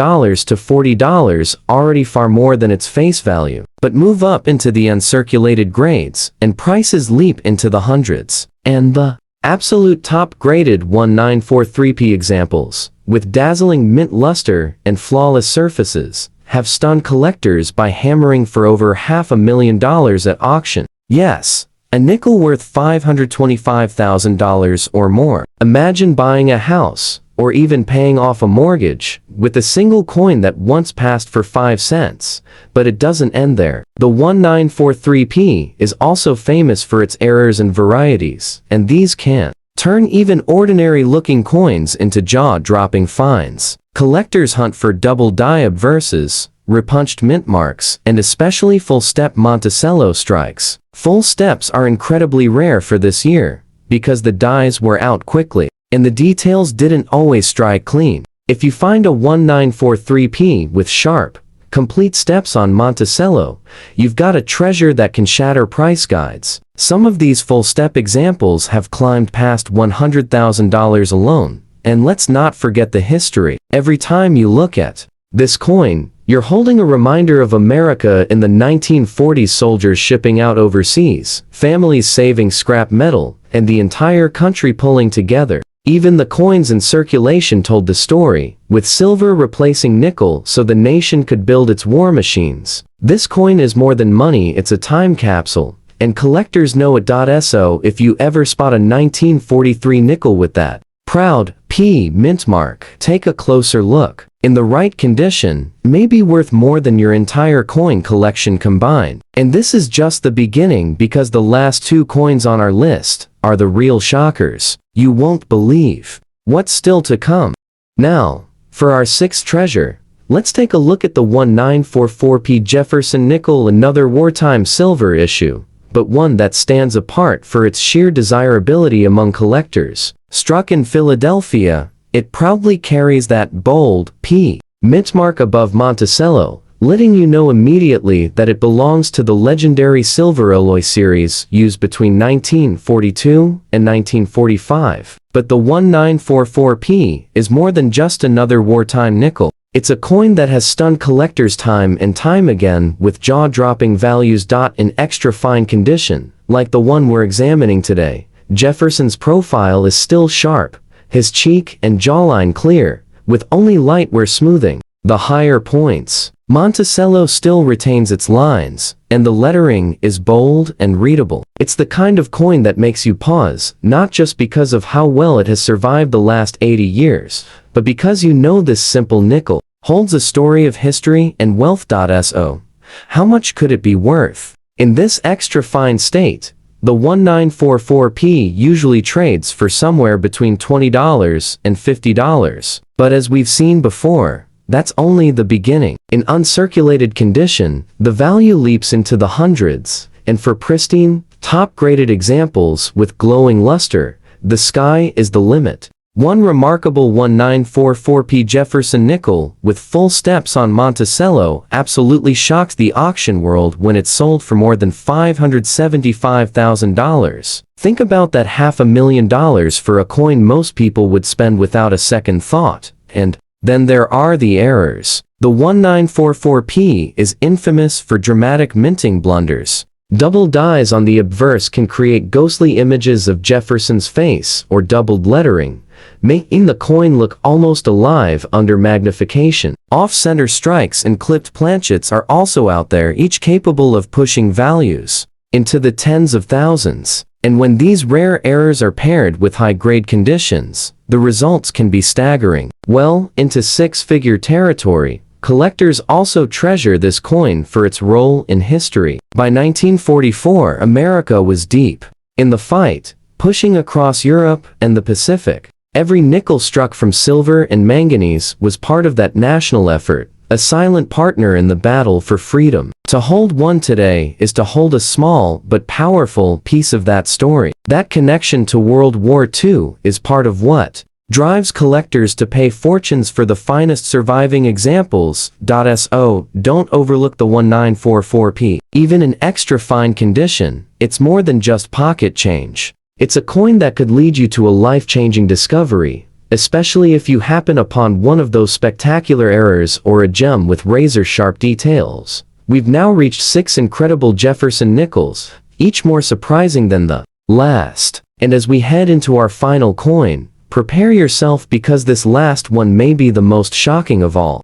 to $40, already far more than its face value. But move up into the uncirculated grades, and prices leap into the hundreds. And the absolute top-graded 1943P examples, with dazzling mint luster and flawless surfaces, have stunned collectors by hammering for over $500,000 at auction. Yes, a nickel worth $525,000 or more. Imagine buying a house, or even paying off a mortgage, with a single coin that once passed for 5 cents. But it doesn't end there. The 1943P is also famous for its errors and varieties, and these can turn even ordinary-looking coins into jaw-dropping finds. Collectors hunt for double die obverses, repunched mint marks, and especially full-step Monticello strikes. Full steps are incredibly rare for this year, because the dies were out quickly, and the details didn't always strike clean. If you find a 1943P with sharp, complete steps on Monticello, you've got a treasure that can shatter price guides. Some of these full-step examples have climbed past $100,000 alone, and let's not forget the history. Every time you look at this coin, you're holding a reminder of America in the 1940s, soldiers shipping out overseas, families saving scrap metal, and the entire country pulling together. Even the coins in circulation told the story, with silver replacing nickel so the nation could build its war machines. This coin is more than money, it's a time capsule, and collectors know it. So if you ever spot a 1943 nickel with that proud P mint mark, take a closer look. In the right condition, may be worth more than your entire coin collection combined. And this is just the beginning, because the last 2 coins on our list are the real shockers. You won't believe what's still to come. Now, for our 6th treasure, let's take a look at the 1944P Jefferson Nickel, another wartime silver issue, but one that stands apart for its sheer desirability among collectors. Struck in Philadelphia, it proudly carries that bold P mint mark above Monticello, letting you know immediately that it belongs to the legendary silver alloy series used between 1942 and 1945. But the 1944P is more than just another wartime nickel. It's a coin that has stunned collectors time and time again with jaw-dropping values. In extra fine condition, like the one we're examining today, Jefferson's profile is still sharp, his cheek and jawline clear, with only light wear smoothing the higher points. Monticello still retains its lines, and the lettering is bold and readable. It's the kind of coin that makes you pause, not just because of how well it has survived the last 80 years, but because you know this simple nickel holds a story of history and wealth. So, how much could it be worth? In this extra fine state, the 1944P usually trades for somewhere between $20 and $50. But as we've seen before, that's only the beginning. In uncirculated condition, the value leaps into the hundreds, and for pristine, top-graded examples with glowing luster, the sky is the limit. One remarkable 1944P Jefferson Nickel with full steps on Monticello absolutely shocked the auction world when it sold for more than $575,000. Think about that $500,000 for a coin most people would spend without a second thought. And then there are the errors. The 1944P is infamous for dramatic minting blunders. Double dies on the obverse can create ghostly images of Jefferson's face, or doubled lettering, making the coin look almost alive under magnification. Off-center strikes and clipped planchets are also out there, each capable of pushing values into the tens of thousands. And when these rare errors are paired with high-grade conditions, the results can be staggering. Well into six-figure territory. Collectors also treasure this coin for its role in history. By 1944, America was deep in the fight, pushing across Europe and the Pacific. Every nickel struck from silver and manganese was part of that national effort, a silent partner in the battle for freedom. To hold one today is to hold a small but powerful piece of that story. That connection to World War II is part of what drives collectors to pay fortunes for the finest surviving examples. So, don't overlook the 1944p. Even in extra fine condition, it's more than just pocket change. It's a coin that could lead you to a life-changing discovery, especially if you happen upon one of those spectacular errors or a gem with razor-sharp details. We've now reached 6 incredible Jefferson Nickels, each more surprising than the last. And as we head into our final coin, prepare yourself because this last one may be the most shocking of all.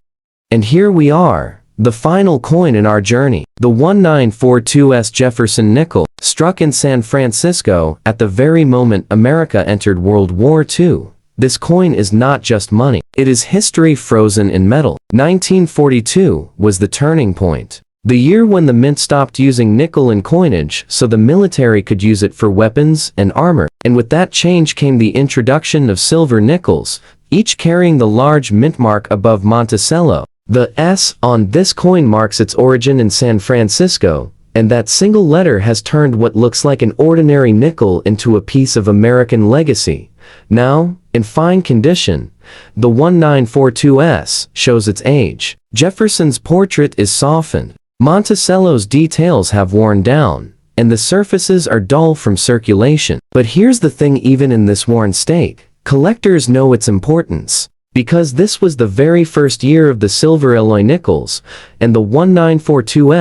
And here we are, the final coin in our journey. The 1942 Jefferson Nickel, struck in San Francisco at the very moment America entered World War II. This coin is not just money. It is history frozen in metal. 1942 was the turning point. The year when the mint stopped using nickel in coinage so the military could use it for weapons and armor. And with that change came the introduction of silver nickels, each carrying the large mint mark above Monticello. The S on this coin marks its origin in San Francisco, and that single letter has turned what looks like an ordinary nickel into a piece of American legacy. Now, in fine condition, the 1942 shows its age. Jefferson's portrait is softened. Monticello's details have worn down, and the surfaces are dull from circulation. But here's the thing, even in this worn state, collectors know its importance. Because this was the very first year of the silver alloy nickels, and the 1942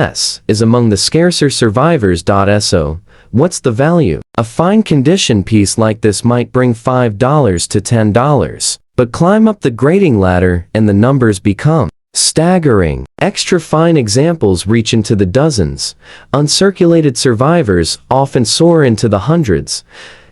is among the scarcer survivors. So, what's the value? A fine condition piece like this might bring $5 to $10. But climb up the grading ladder and the numbers become staggering. Extra fine examples reach into the dozens, uncirculated survivors often soar into the hundreds,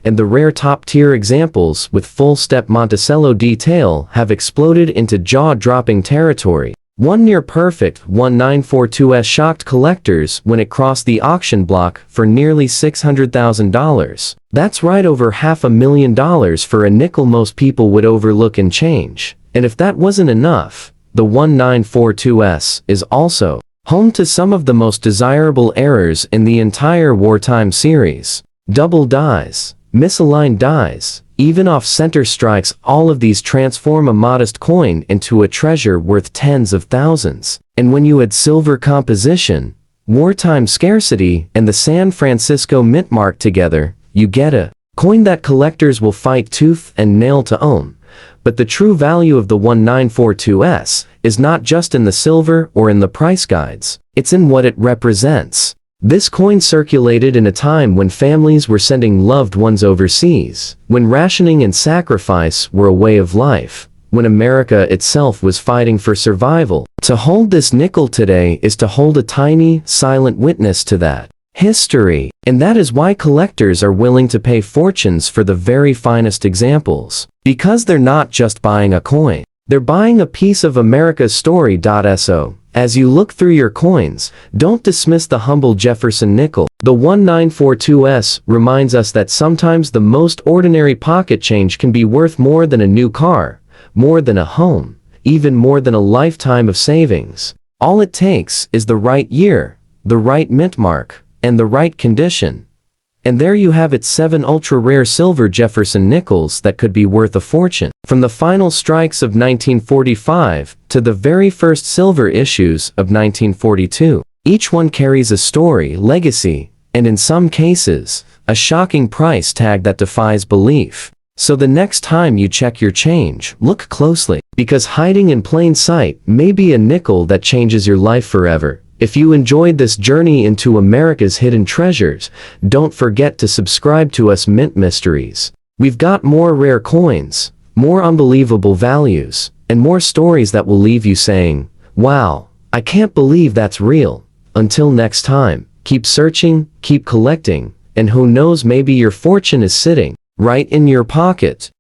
and the rare top-tier examples with full-step Monticello detail have exploded into jaw-dropping territory. One near-perfect 1942 shocked collectors when it crossed the auction block for nearly $600,000. That's right, over $500,000 for a nickel most people would overlook and change. And if that wasn't enough, the 1942 is also home to some of the most desirable errors in the entire wartime series. Double dies, misaligned dies, even off-center strikes, all of these transform a modest coin into a treasure worth tens of thousands. And when you add silver composition, wartime scarcity, and the San Francisco mint mark together, you get a coin that collectors will fight tooth and nail to own. But the true value of the 1942 is not just in the silver or in the price guides, it's in what it represents. This coin circulated in a time when families were sending loved ones overseas, when rationing and sacrifice were a way of life, when America itself was fighting for survival. To hold this nickel today is to hold a tiny, silent witness to that history. And that is why collectors are willing to pay fortunes for the very finest examples. Because they're not just buying a coin, they're buying a piece of America's story. So, as you look through your coins, don't dismiss the humble Jefferson nickel. The 1942 reminds us that sometimes the most ordinary pocket change can be worth more than a new car, more than a home, even more than a lifetime of savings. All it takes is the right year, the right mint mark, and the right condition. And there you have it, 7 ultra-rare silver Jefferson Nickels that could be worth a fortune. From the final strikes of 1945 to the very first silver issues of 1942, each one carries a story, legacy, and in some cases, a shocking price tag that defies belief. So the next time you check your change, look closely, because hiding in plain sight may be a nickel that changes your life forever. If you enjoyed this journey into America's hidden treasures, don't forget to subscribe to us Mint Mysteries. We've got more rare coins, more unbelievable values, and more stories that will leave you saying, wow, I can't believe that's real. Until next time, keep searching, keep collecting, and who knows, maybe your fortune is sitting right in your pocket.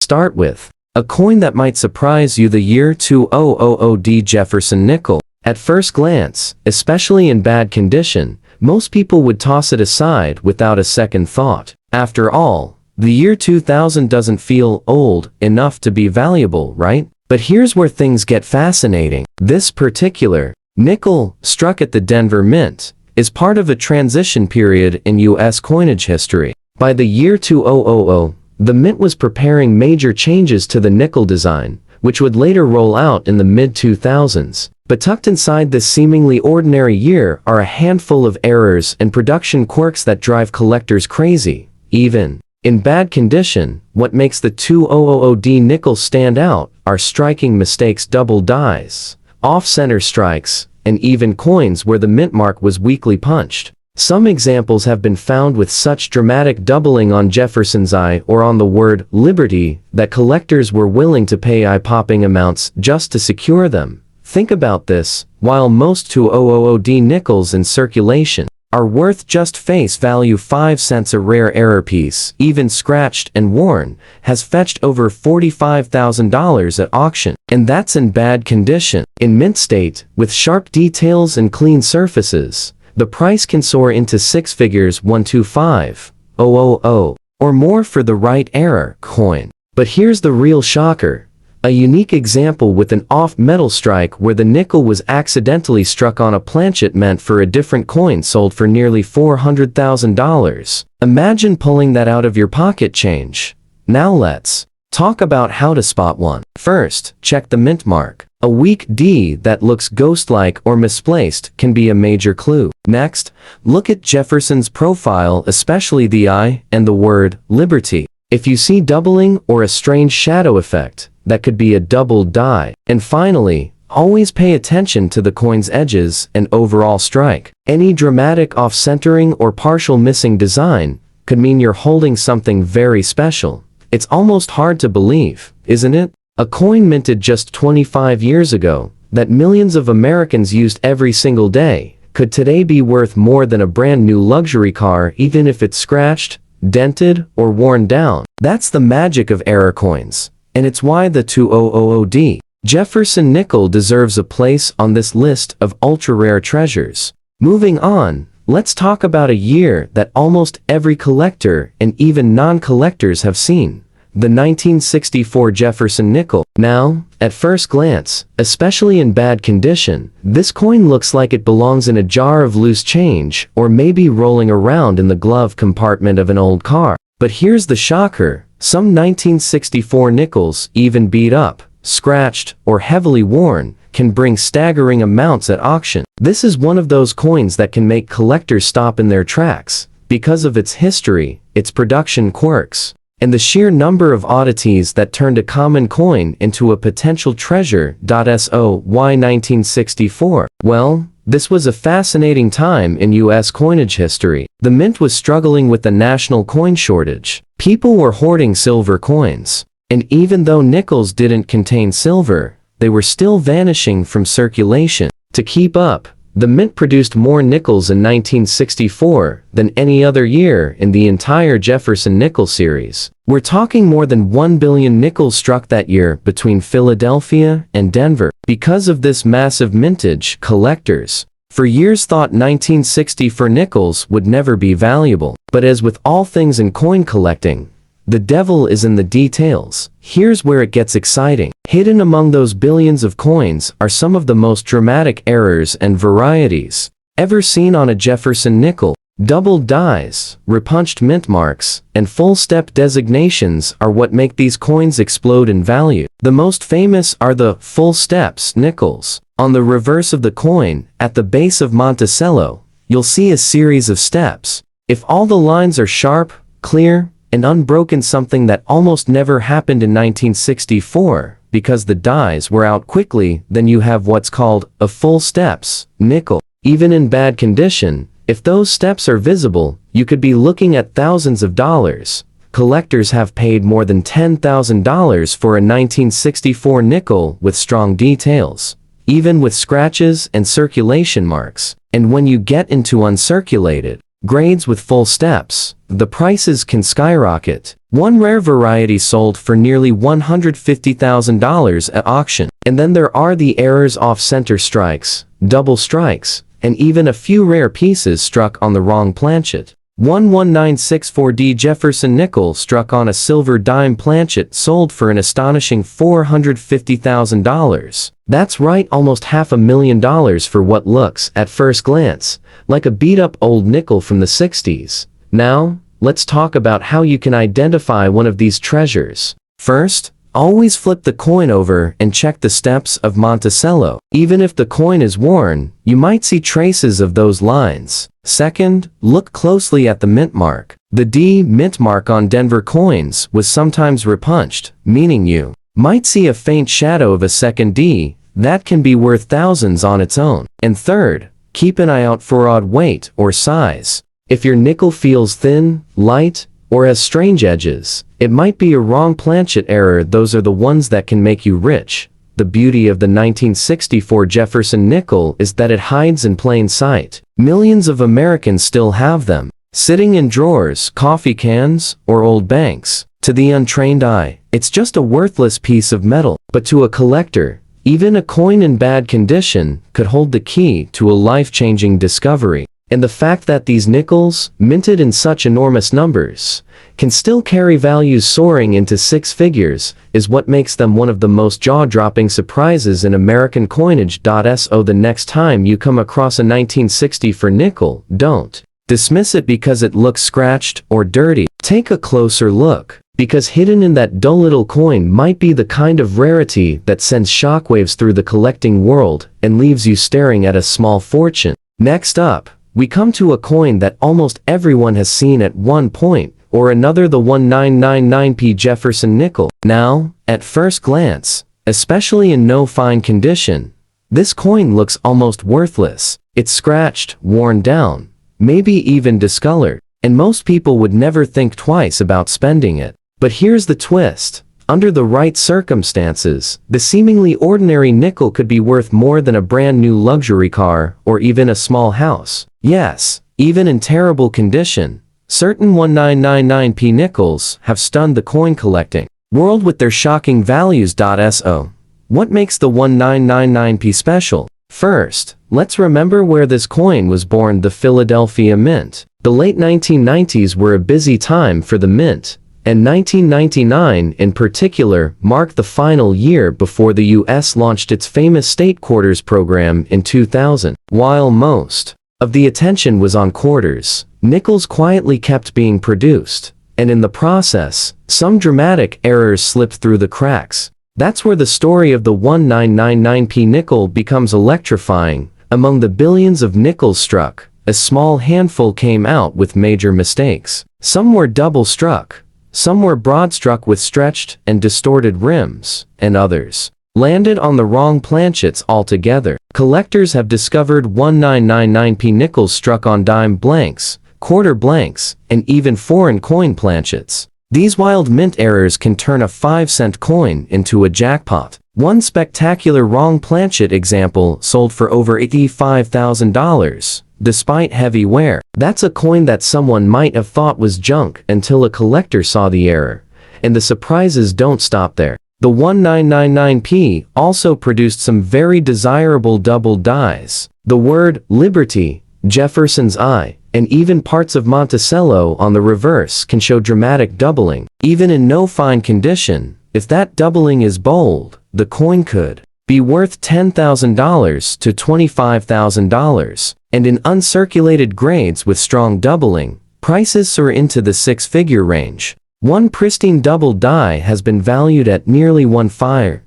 Start with a coin that might surprise you: the year 2000 Jefferson Nickel. At first glance, especially in bad condition, most people would toss it aside without a second thought. After all, the year 2000 doesn't feel old enough to be valuable, right? But here's where things get fascinating. This particular nickel, struck at the Denver Mint, is part of a transition period in U.S. coinage history. By the year 2000, the Mint was preparing major changes to the nickel design, which would later roll out in the mid-2000s. But tucked inside this seemingly ordinary year are a handful of errors and production quirks that drive collectors crazy. Even in bad condition, what makes the 2000 nickel stand out are striking mistakes: double dies, off-center strikes, and even coins where the mint mark was weakly punched. Some examples have been found with such dramatic doubling on Jefferson's eye or on the word liberty that collectors were willing to pay eye-popping amounts just to secure them. Think about this: while most 2000 nickels in circulation are worth just face value 5 cents, a rare error piece, even scratched and worn, has fetched over $45,000 at auction. And that's in bad condition. In mint state, with sharp details and clean surfaces, the price can soar into six figures: 125,000 or more for the right error coin. But here's the real shocker: a unique example with an off-metal strike where the nickel was accidentally struck on a planchet meant for a different coin, sold for nearly $400,000. Imagine pulling that out of your pocket change. Now let's talk about how to spot one. First, check the mint mark. A weak D that looks ghost-like or misplaced can be a major clue. Next, look at Jefferson's profile, especially the eye and the word liberty. If you see doubling or a strange shadow effect, that could be a double die. And finally, always pay attention to the coin's edges and overall strike. Any dramatic off-centering or partial missing design could mean you're holding something very special. It's almost hard to believe, isn't it? A coin minted just 25 years ago, that millions of Americans used every single day, could today be worth more than a brand new luxury car, even if it's scratched, dented, or worn down. That's the magic of error coins, and it's why the 2000 Jefferson Nickel deserves a place on this list of ultra-rare treasures. Moving on, let's talk about a year that almost every collector and even non-collectors have seen: the 1964 Jefferson Nickel. Now, at first glance, especially in bad condition, this coin looks like it belongs in a jar of loose change, or maybe rolling around in the glove compartment of an old car. But here's the shocker: some 1964 nickels, even beat up, scratched, or heavily worn, can bring staggering amounts at auction. This is one of those coins that can make collectors stop in their tracks, because of its history, its production quirks, and the sheer number of oddities that turned a common coin into a potential treasure. So why 1964? Well, this was a fascinating time in U.S. coinage history. The mint was struggling with the national coin shortage. People were hoarding silver coins. And even though nickels didn't contain silver, they were still vanishing from circulation. To keep up, the mint produced more nickels in 1964 than any other year in the entire Jefferson Nickel series. We're talking more than 1 billion nickels struck that year between Philadelphia and Denver. Because of this massive mintage, collectors for years thought 1964 nickels would never be valuable. But as with all things in coin collecting, the devil is in the details. Here's where it gets exciting. Hidden among those billions of coins are some of the most dramatic errors and varieties ever seen on a Jefferson nickel. Double dies, repunched mint marks, and full-step designations are what make these coins explode in value. The most famous are the full steps nickels. On the reverse of the coin, at the base of Monticello, you'll see a series of steps. If all the lines are sharp, clear, and unbroken, something that almost never happened in 1964 because the dies were out quickly, then you have what's called a full steps nickel. Even in bad condition, If those steps are visible, you could be looking at thousands of dollars. Collectors have paid more than $10,000 for a 1964 nickel with strong details, even with scratches and circulation marks. And when you get into uncirculated grades with full steps, the prices can skyrocket. One rare variety sold for nearly $150,000 at auction. And then there are the errors, off-center strikes, double strikes, and even a few rare pieces struck on the wrong planchet. 11964D Jefferson Nickels struck on a silver dime planchet sold for an astonishing $450,000. That's right, almost $500,000 for what looks, at first glance, like a beat-up old nickel from the 60s. Now, let's talk about how you can identify one of these treasures. First, always flip the coin over and check the steps of Monticello. Even if the coin is worn, you might see traces of those lines. Second, look closely at the mint mark. The D mint mark on Denver coins was sometimes repunched, meaning you might see a faint shadow of a second D that can be worth thousands on its own. And third, keep an eye out for odd weight or size. If your nickel feels thin, light, or has strange edges, it might be a wrong planchet error. Those are the ones that can make you rich. The beauty of the 1964 Jefferson nickel is that it hides in plain sight. Millions of Americans still have them, sitting in drawers, coffee cans, or old banks. To the untrained eye, it's just a worthless piece of metal. But to a collector, even a coin in bad condition could hold the key to a life-changing discovery. And the fact that these nickels, minted in such enormous numbers, can still carry values soaring into six figures is what makes them one of the most jaw-dropping surprises in American coinage. So the next time you come across a 1964 nickel, don't dismiss it because it looks scratched or dirty. Take a closer look, because hidden in that dull little coin might be the kind of rarity that sends shockwaves through the collecting world and leaves you staring at a small fortune. Next up, we come to a coin that almost everyone has seen at one point or another, the 1999p Jefferson nickel. Now, at first glance, especially in no fine condition, this coin looks almost worthless. It's scratched, worn down, maybe even discolored, and most people would never think twice about spending it. But here's the twist. Under the right circumstances, the seemingly ordinary nickel could be worth more than a brand new luxury car or even a small house. Yes, even in terrible condition, certain 1999p nickels have stunned the coin collecting world with their shocking values. So, what makes the 1999p special? First, let's remember where this coin was born: the Philadelphia Mint. The late 1990s were a busy time for the mint, and 1999 in particular marked the final year before the U.S. launched its famous state quarters program in 2000. While most of the attention was on quarters, nickels quietly kept being produced, and in the process, some dramatic errors slipped through the cracks. That's where the story of the 1999p nickel becomes electrifying. Among the billions of nickels struck, a small handful came out with major mistakes. Some were double struck, some were broad struck with stretched and distorted rims, and others landed on the wrong planchets altogether. Collectors have discovered 1999p nickels struck on dime blanks, quarter blanks, and even foreign coin planchets. These wild mint errors can turn a 5-cent coin into a jackpot. One spectacular wrong planchet example sold for over $85,000, despite heavy wear. That's a coin that someone might have thought was junk until a collector saw the error. And the surprises don't stop there. The 1999p also produced some very desirable double dies. The word Liberty, Jefferson's Eye, and even parts of Monticello on the reverse can show dramatic doubling. Even in no fine condition, if that doubling is bold, the coin could be worth $10,000 to $25,000. And in uncirculated grades with strong doubling, prices soar into the six-figure range. One pristine double die has been valued at nearly $1.5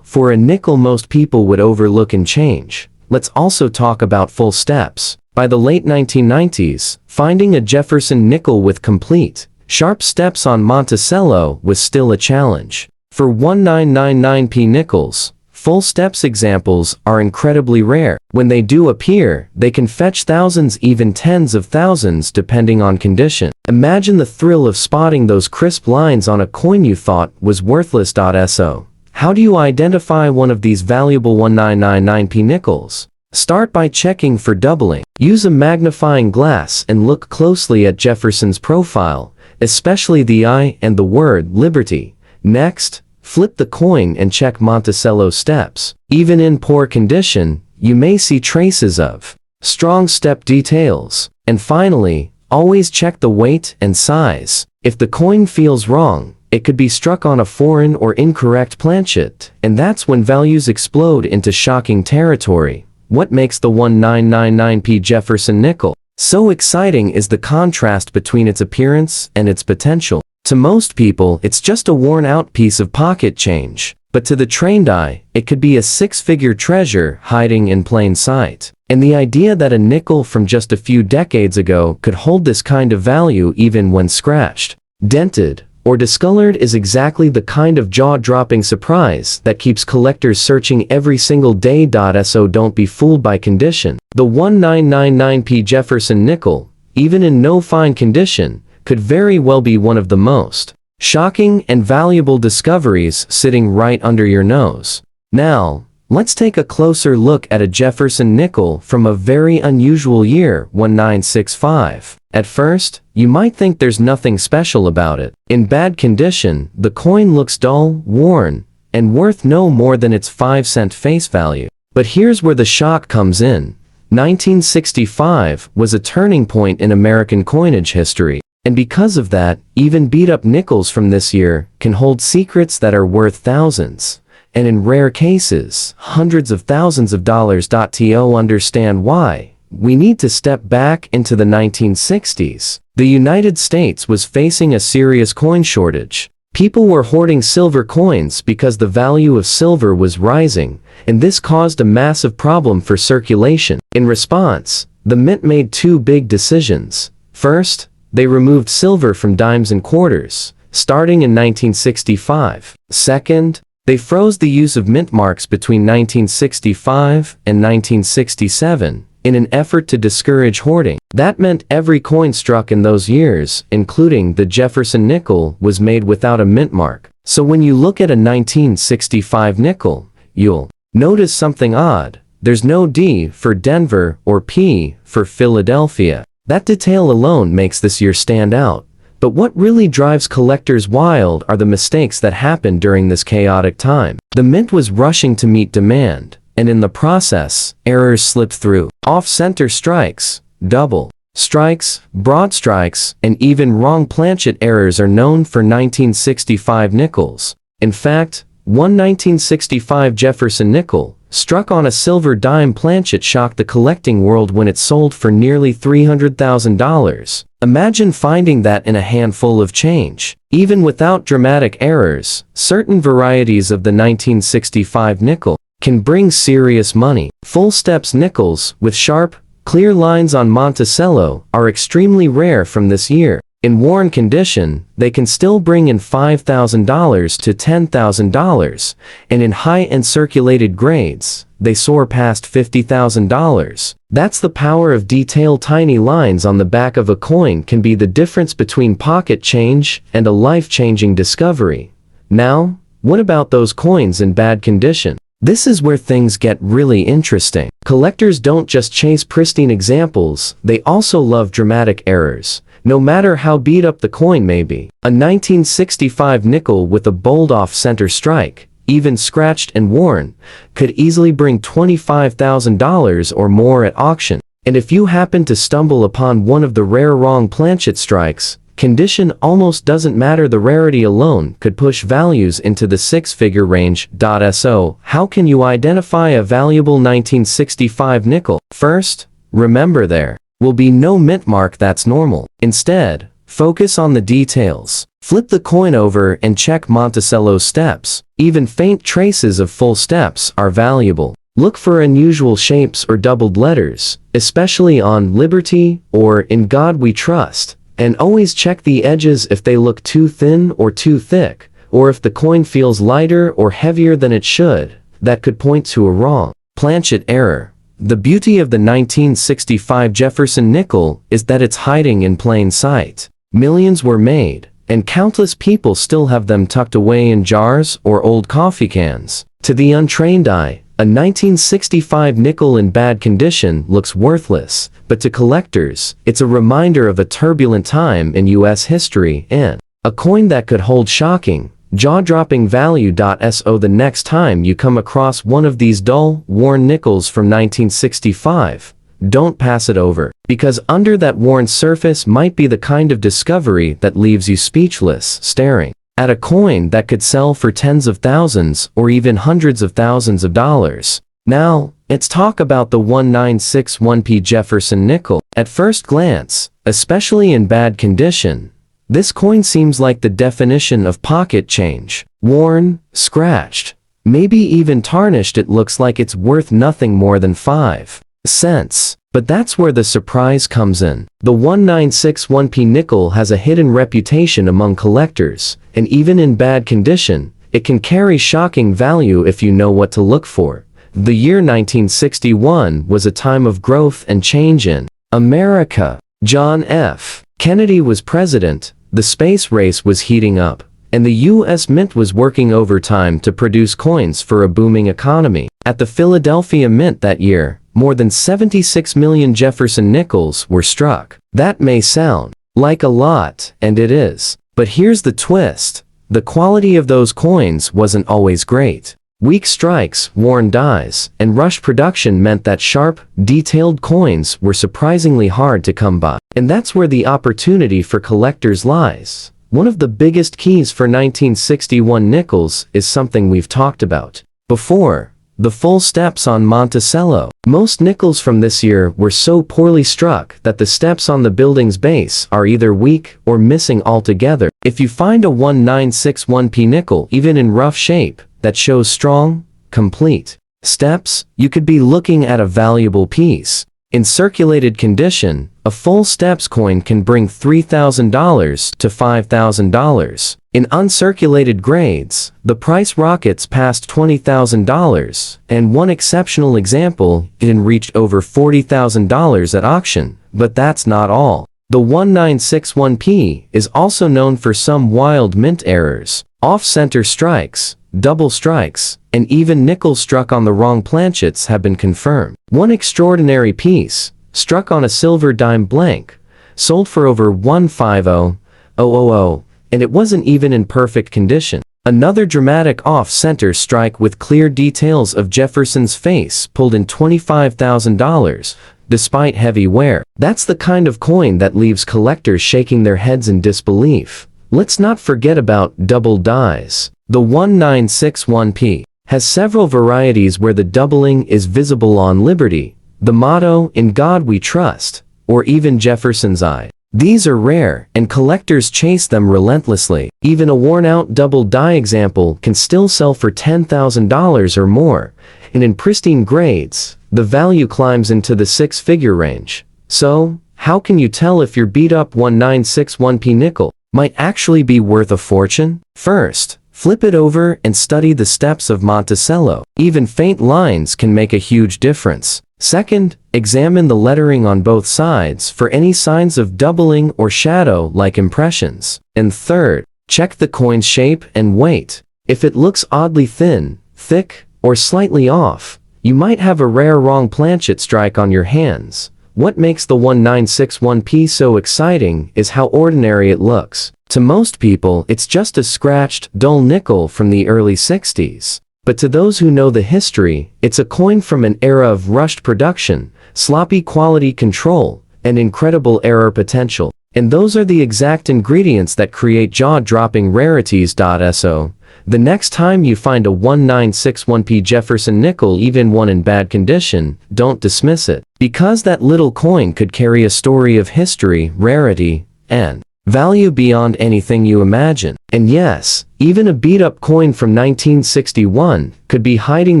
for a nickel most people would overlook and change. Let's also talk about full steps. By the late 1990s, finding a Jefferson nickel with complete, sharp steps on Monticello was still a challenge. For 1999p nickels, Full steps examples are incredibly rare. When they do appear, they can fetch thousands, even tens of thousands, depending on condition. Imagine the thrill of spotting those crisp lines on a coin you thought was worthless. So, how do you identify one of these valuable 1999p nickels? Start by checking for doubling. Use a magnifying glass and look closely at Jefferson's profile, especially the I and the word Liberty. Next, flip the coin and check Monticello steps. Even in poor condition, you may see traces of strong step details. And finally, always check the weight and size. If the coin feels wrong, it could be struck on a foreign or incorrect planchet, and that's when values explode into shocking territory. What makes the 1999p Jefferson nickel so exciting is the contrast between its appearance and its potential. To most people, it's just a worn-out piece of pocket change, but to the trained eye, it could be a six-figure treasure hiding in plain sight. And the idea that a nickel from just a few decades ago could hold this kind of value even when scratched, dented, or discolored is exactly the kind of jaw-dropping surprise that keeps collectors searching every single day. So don't be fooled by condition. The 1999p Jefferson nickel, even in no fine condition, could very well be one of the most shocking and valuable discoveries sitting right under your nose. Now, let's take a closer look at a Jefferson nickel from a very unusual year, 1965. At first, you might think there's nothing special about it. In bad condition, the coin looks dull, worn, and worth no more than its 5-cent face value. But here's where the shock comes in. 1965 was a turning point in American coinage history. And because of that, even beat-up nickels from this year can hold secrets that are worth thousands, and in rare cases, hundreds of thousands of dollars. To understand why, we need to step back into the 1960s. The United States was facing a serious coin shortage. People were hoarding silver coins because the value of silver was rising, and this caused a massive problem for circulation. In response, the mint made two big decisions. First, they removed silver from dimes and quarters, starting in 1965. Second, they froze the use of mint marks between 1965 and 1967 in an effort to discourage hoarding. That meant every coin struck in those years, including the Jefferson nickel, was made without a mint mark. So when you look at a 1965 nickel, you'll notice something odd. There's no D for Denver or P for Philadelphia. That detail alone makes this year stand out. But what really drives collectors wild are the mistakes that happened during this chaotic time. The mint was rushing to meet demand, and in the process, errors slipped through. Off-center strikes, double strikes, broad strikes, and even wrong planchet errors are known for 1965 nickels. In fact, one 1965 Jefferson nickel, struck on a silver dime planchet, shocked the collecting world when it sold for nearly $300,000. Imagine finding that in a handful of change. Even without dramatic errors, certain varieties of the 1965 nickel can bring serious money. Full steps nickels with sharp, clear lines on Monticello are extremely rare from this year. In worn condition, they can still bring in $5,000 to $10,000, and in high-end circulated grades, they soar past $50,000. That's the power of detail. Tiny lines on the back of a coin can be the difference between pocket change and a life-changing discovery. Now, what about those coins in bad condition? This is where things get really interesting. Collectors don't just chase pristine examples, they also love dramatic errors, no matter how beat up the coin may be. A 1965 nickel with a bold off-center strike, even scratched and worn, could easily bring $25,000 or more at auction. And if you happen to stumble upon one of the rare wrong planchet strikes, condition almost doesn't matter. The rarity alone could push values into the six-figure range. So, how can you identify a valuable 1965 nickel? First, remember there will be no mint mark. That's normal. Instead, focus on the details. Flip the coin over and check Monticello's steps. Even faint traces of full steps are valuable. Look for unusual shapes or doubled letters, especially on Liberty or In God We Trust. And always check the edges if they look too thin or too thick, or if the coin feels lighter or heavier than it should. that could point to a wrong planchet error. The beauty of the 1965 Jefferson nickel is that it's hiding in plain sight. Millions were made, and countless people still have them tucked away in jars or old coffee cans. To the untrained eye, a 1965 nickel in bad condition looks worthless, but to collectors, it's a reminder of a turbulent time in U.S. history and a coin that could hold shocking, jaw-dropping value. So the next time you come across one of these dull, worn nickels from 1965, don't pass it over, because under that worn surface might be the kind of discovery that leaves you speechless, staring at a coin that could sell for tens of thousands or even hundreds of thousands of dollars. Now, let's talk about the 1961p Jefferson nickel. At first glance, especially in bad condition, this coin seems like the definition of pocket change. Worn, scratched, maybe even tarnished. It looks like it's worth nothing more than 5 cents. But that's where the surprise comes in. The 1961p nickel has a hidden reputation among collectors, and even in bad condition, it can carry shocking value if you know what to look for. The year 1961 was a time of growth and change in America. John F. Kennedy was president, the space race was heating up, and the U.S. Mint was working overtime to produce coins for a booming economy. At the Philadelphia Mint that year, more than 76 million Jefferson nickels were struck. That may sound like a lot, and it is. But here's the twist. The quality of those coins wasn't always great. Weak strikes, worn dies, and rush production meant that sharp, detailed coins were surprisingly hard to come by. And that's where the opportunity for collectors lies. One of the biggest keys for 1961 nickels is something we've talked about before: the full steps on Monticello. Most nickels from this year were so poorly struck that the steps on the building's base are either weak or missing altogether. If you find a 1961p nickel, even in rough shape, that shows strong, complete steps, you could be looking at a valuable piece. In circulated condition, a full steps coin can bring $3,000 to $5,000. In uncirculated grades, the price rockets past $20,000, and one exceptional example even reached over $40,000 at auction. But that's not all. The 1961p is also known for some wild mint errors, off-center strikes, double strikes, and even nickels struck on the wrong planchets have been confirmed. One extraordinary piece, struck on a silver dime blank, sold for over $150,000, and it wasn't even in perfect condition. Another dramatic off-center strike with clear details of Jefferson's face pulled in $25,000, despite heavy wear. That's the kind of coin that leaves collectors shaking their heads in disbelief. Let's not forget about double dies. The 1961p has several varieties where the doubling is visible on Liberty, the motto, "In God We Trust," or even Jefferson's eye. These are rare, and collectors chase them relentlessly. Even a worn-out double die example can still sell for $10,000 or more, and in pristine grades, the value climbs into the six-figure range. So, how can you tell if your beat-up 1961p nickel might actually be worth a fortune? First, flip it over and study the steps of Monticello. Even faint lines can make a huge difference. Second, examine the lettering on both sides for any signs of doubling or shadow-like impressions. And third, check the coin's shape and weight. If it looks oddly thin, thick, or slightly off, you might have a rare wrong planchet strike on your hands. What makes the 1961p so exciting is how ordinary it looks. To most people, it's just a scratched, dull nickel from the early 60s. But to those who know the history, it's a coin from an era of rushed production, sloppy quality control, and incredible error potential. And those are the exact ingredients that create jaw-dropping rarities. So, the next time you find a 1961p Jefferson nickel, even one in bad condition, don't dismiss it. Because that little coin could carry a story of history, rarity, and value beyond anything you imagine. And yes, even a beat-up coin from 1961 could be hiding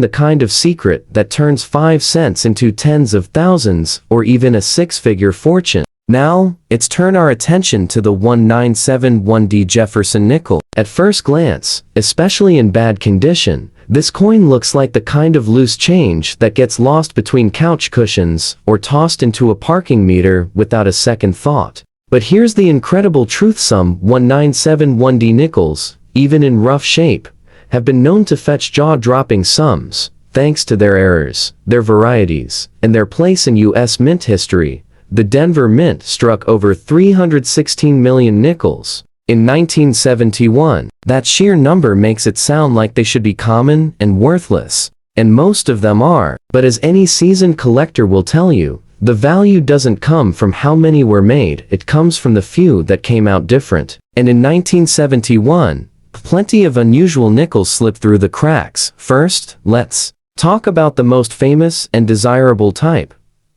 the kind of secret that turns 5 cents into tens of thousands or even a six-figure fortune. Now, let's turn our attention to the 1971d Jefferson nickel. At first glance, especially in bad condition, This coin looks like the kind of loose change that gets lost between couch cushions or tossed into a parking meter without a second thought. But here's the incredible truth: some 1971D nickels, even in rough shape, have been known to fetch jaw-dropping sums, thanks to their errors, their varieties, and their place in U.S. mint history. The Denver Mint struck over 316 million nickels in 1971. That sheer number makes it sound like they should be common and worthless, and most of them are. But as any seasoned collector will tell you, the value doesn't come from how many were made, it comes from the few that came out different. And in 1971, plenty of unusual nickels slipped through the cracks. First, let's talk about the most famous and desirable type: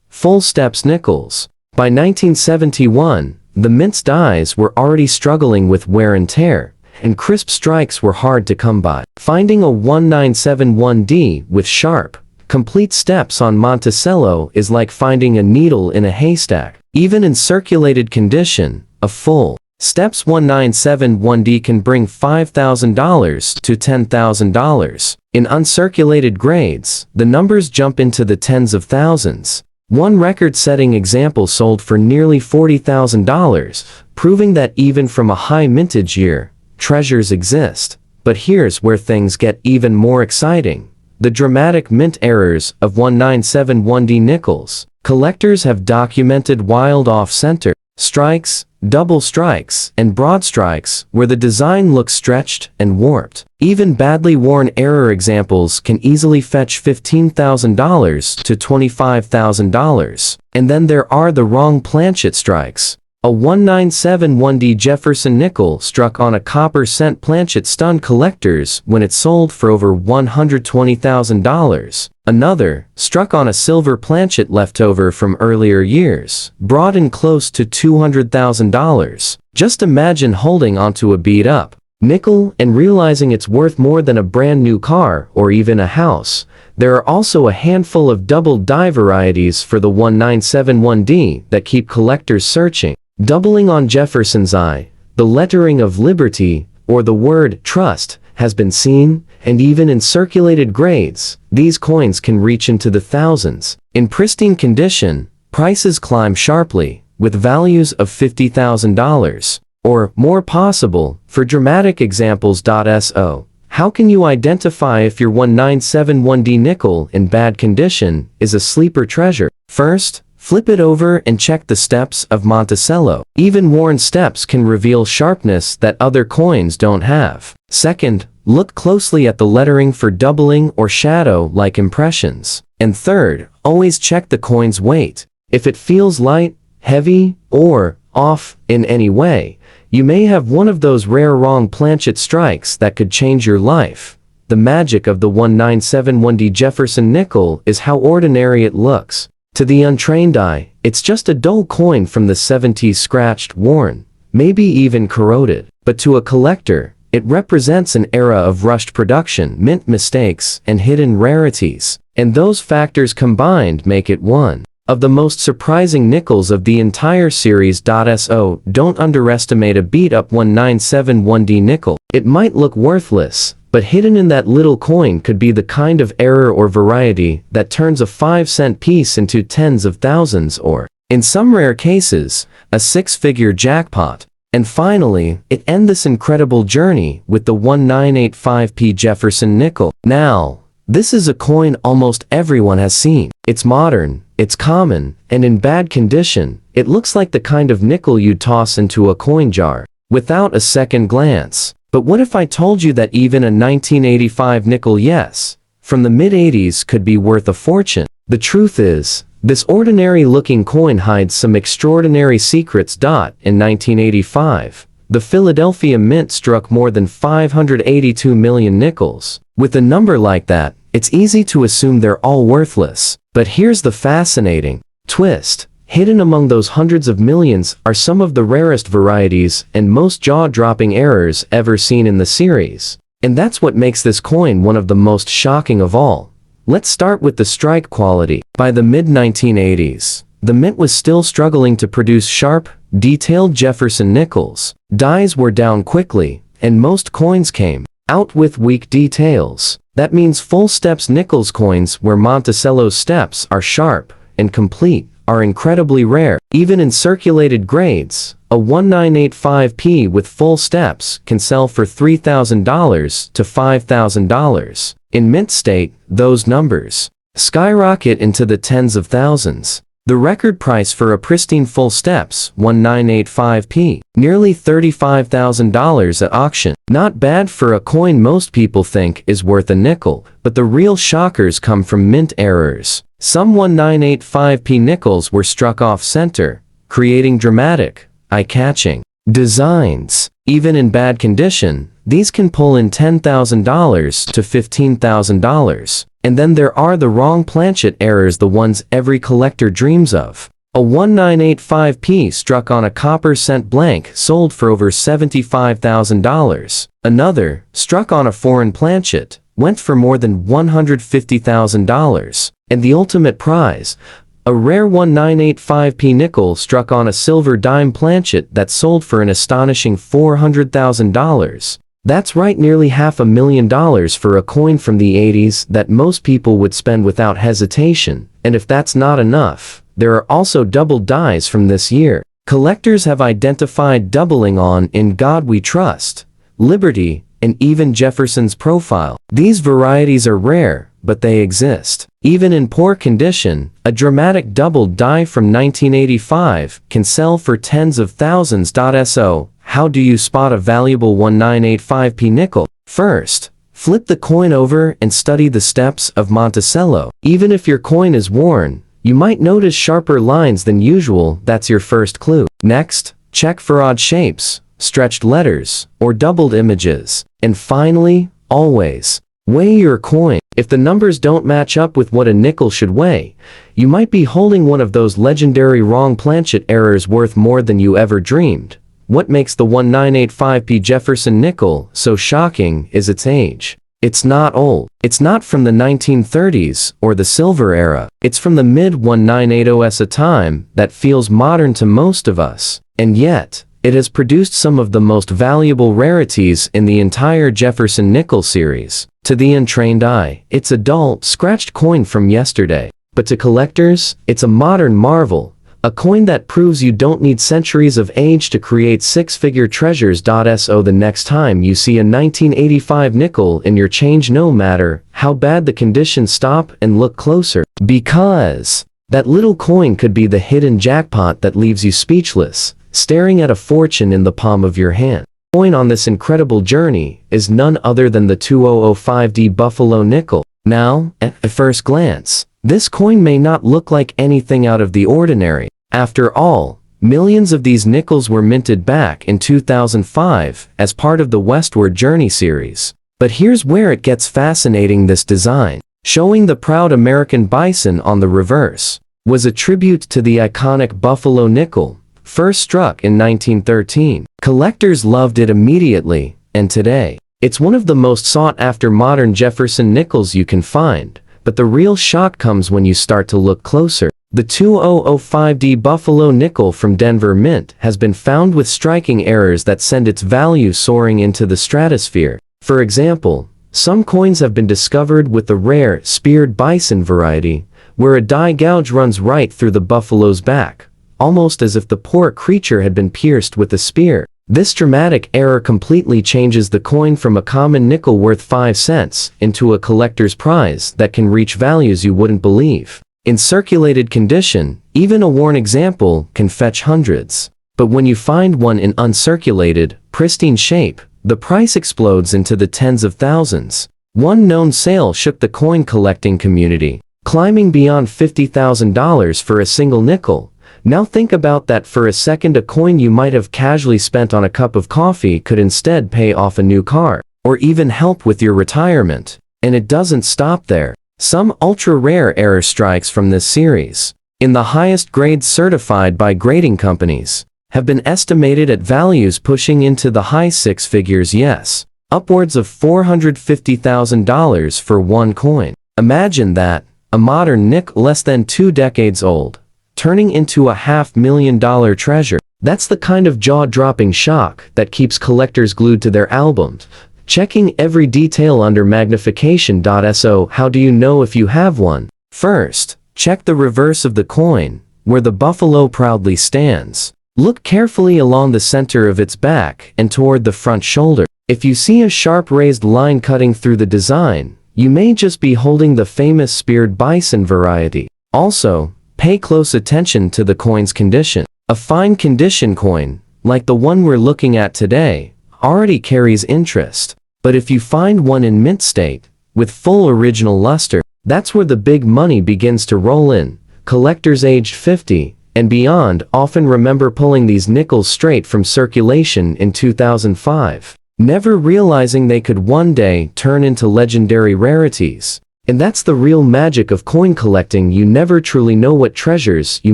full steps nickels. By 1971, the mint's dies were already struggling with wear and tear, and crisp strikes were hard to come by. Finding a 1971D with sharp, complete steps on Monticello is like finding a needle in a haystack. Even in circulated condition, a full steps 1971D can bring $5,000 to $10,000. In uncirculated grades, the numbers jump into the tens of thousands. One record-setting example sold for nearly $40,000, proving that even from a high mintage year, treasures exist. But here's where things get even more exciting: the dramatic mint errors of 1971D nickels. Collectors have documented wild off-center strikes, double strikes, and broad strikes where the design looks stretched and warped. Even badly worn error examples can easily fetch $15,000 to $25,000. And then there are the wrong planchet strikes. A 1971D Jefferson nickel struck on a copper cent planchet stunned collectors when it sold for over $120,000. Another, struck on a silver planchet leftover from earlier years, brought in close to $200,000. Just imagine holding onto a beat-up nickel and realizing it's worth more than a brand new car or even a house. There are also a handful of double die varieties for the 1971D that keep collectors searching. Doubling on Jefferson's eye, the lettering of Liberty, or the word trust, has been seen, and even in circulated grades, these coins can reach into the thousands. In pristine condition, prices climb sharply, with values of $50,000 or more possible. For dramatic examples. So, how can you identify if your 1971D nickel in bad condition is a sleeper treasure? First, flip it over and check the steps of Monticello. Even worn steps can reveal sharpness that other coins don't have. Second, look closely at the lettering for doubling or shadow-like impressions. And third, always check the coin's weight. If it feels light, heavy, or off in any way, you may have one of those rare wrong planchet strikes that could change your life. The magic of the 1971D Jefferson nickel is how ordinary it looks. To the untrained eye, it's just a dull coin from the 70s, scratched, worn, maybe even corroded. But to a collector, it represents an era of rushed production, mint mistakes, and hidden rarities. And those factors combined make it one of the most surprising nickels of the entire series. So, don't underestimate a beat-up 1971D nickel. It might look worthless, but hidden in that little coin could be the kind of error or variety that turns a 5-cent piece into tens of thousands or, in some rare cases, a 6-figure jackpot. And finally, it ends this incredible journey with the 1985P Jefferson nickel. Now, this is a coin almost everyone has seen. It's modern, it's common, and in bad condition, it looks like the kind of nickel you'd toss into a coin jar without a second glance. But what if I told you that even a 1985 nickel, yes, from the mid-80s, could be worth a fortune? The truth is, this ordinary-looking coin hides some extraordinary secrets. In 1985, the Philadelphia Mint struck more than 582 million nickels. With a number like that, it's easy to assume they're all worthless. But here's the fascinating twist. Hidden among those hundreds of millions are some of the rarest varieties and most jaw-dropping errors ever seen in the series. And that's what makes this coin one of the most shocking of all. Let's start with the strike quality. By the mid-1980s, the Mint was still struggling to produce sharp, detailed Jefferson nickels. Dies were down quickly, and most coins came out with weak details. That means full steps Nickels coins where Monticello's steps are sharp and complete are incredibly rare. Even in circulated grades, a 1985p with full steps can sell for $3,000 to $5,000. In mint state, those numbers skyrocket into the tens of thousands. The record price for a pristine full steps 1985p, nearly $35,000 at auction. Not bad for a coin most people think is worth a nickel, but the real shockers come from mint errors. Some 1985p nickels were struck off center, creating dramatic, eye-catching designs. Even in bad condition, these can pull in $10,000 to $15,000. And then there are the wrong planchet errors, the ones every collector dreams of. A 1985p struck on a copper cent blank sold for over $75,000. Another, struck on a foreign planchet, went for more than $150,000. And the ultimate prize, a rare 1985p nickel struck on a silver dime planchet that sold for an astonishing $400,000. That's right, nearly $500,000 for a coin from the 80s that most people would spend without hesitation. And if that's not enough, there are also double dies from this year. Collectors have identified doubling on In God We Trust, Liberty, and even Jefferson's profile. These varieties are rare, but they exist. Even in poor condition, a dramatic double die from 1985 can sell for tens of thousands. So, how do you spot a valuable 1985p nickel? First, flip the coin over and study the steps of Monticello. Even if your coin is worn, you might notice sharper lines than usual. That's your first clue. Next, check for odd shapes, stretched letters, or doubled images. And finally, always, weigh your coin. If the numbers don't match up with what a nickel should weigh, you might be holding one of those legendary wrong planchet errors worth more than you ever dreamed. What makes the 1985p Jefferson nickel so shocking is its age. It's not old. It's not from the 1930s or the silver era. It's from the mid-1980s, a time that feels modern to most of us. And yet, it has produced some of the most valuable rarities in the entire Jefferson Nickels series. To the untrained eye, it's a dull, scratched coin from yesterday. But to collectors, it's a modern marvel. A coin that proves you don't need centuries of age to create six-figure treasures. So the next time you see a 1985 nickel in your change, no matter how bad the condition, stop and look closer. Because that little coin could be the hidden jackpot that leaves you speechless, staring at a fortune in the palm of your hand. The coin on this incredible journey is none other than the 2005D Buffalo nickel. Now, at first glance, this coin may not look like anything out of the ordinary. After all, millions of these nickels were minted back in 2005 as part of the Westward Journey series. But here's where it gets fascinating. This design, showing the proud American bison on the reverse, was a tribute to the iconic Buffalo nickel, first struck in 1913. Collectors loved it immediately, and today, it's one of the most sought-after modern Jefferson nickels you can find. But the real shock comes when you start to look closer. The 2005D Buffalo nickel from Denver Mint has been found with striking errors that send its value soaring into the stratosphere. For example, some coins have been discovered with the rare speared bison variety, where a die gouge runs right through the buffalo's back, almost as if the poor creature had been pierced with a spear. This dramatic error completely changes the coin from a common nickel worth 5 cents into a collector's prize that can reach values you wouldn't believe. In circulated condition, even a worn example can fetch hundreds. But when you find one in uncirculated, pristine shape, the price explodes into the tens of thousands. One known sale shook the coin collecting community, climbing beyond $50,000 for a single nickel. Now think about that for a second. A coin you might have casually spent on a cup of coffee could instead pay off a new car, or even help with your retirement. And it doesn't stop there. Some ultra-rare error strikes from this series, in the highest grades certified by grading companies, have been estimated at values pushing into the high six figures. Yes, upwards of $450,000 for one coin. Imagine that, a modern nickel less than 2 decades old, turning into a $500,000 treasure. That's the kind of jaw-dropping shock that keeps collectors glued to their albums. checking every detail under magnification. So how do you know if you have one? First, check the reverse of the coin, where the buffalo proudly stands. Look carefully along the center of its back and toward the front shoulder. If you see a sharp raised line cutting through the design, you may just be holding the famous speared bison variety. Also, pay close attention to the coin's condition. A fine condition coin, like the one we're looking at today, already carries interest. But if you find one in mint state, with full original luster, that's where the big money begins to roll in. Collectors aged 50 and beyond often remember pulling these nickels straight from circulation in 2005, never realizing they could one day turn into legendary rarities. And that's the real magic of coin collecting. You never truly know what treasures you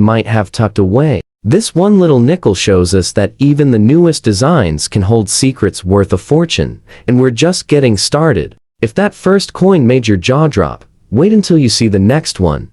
might have tucked away. This one little nickel shows us that even the newest designs can hold secrets worth a fortune, and we're just getting started. If that first coin made your jaw drop, wait until you see the next one,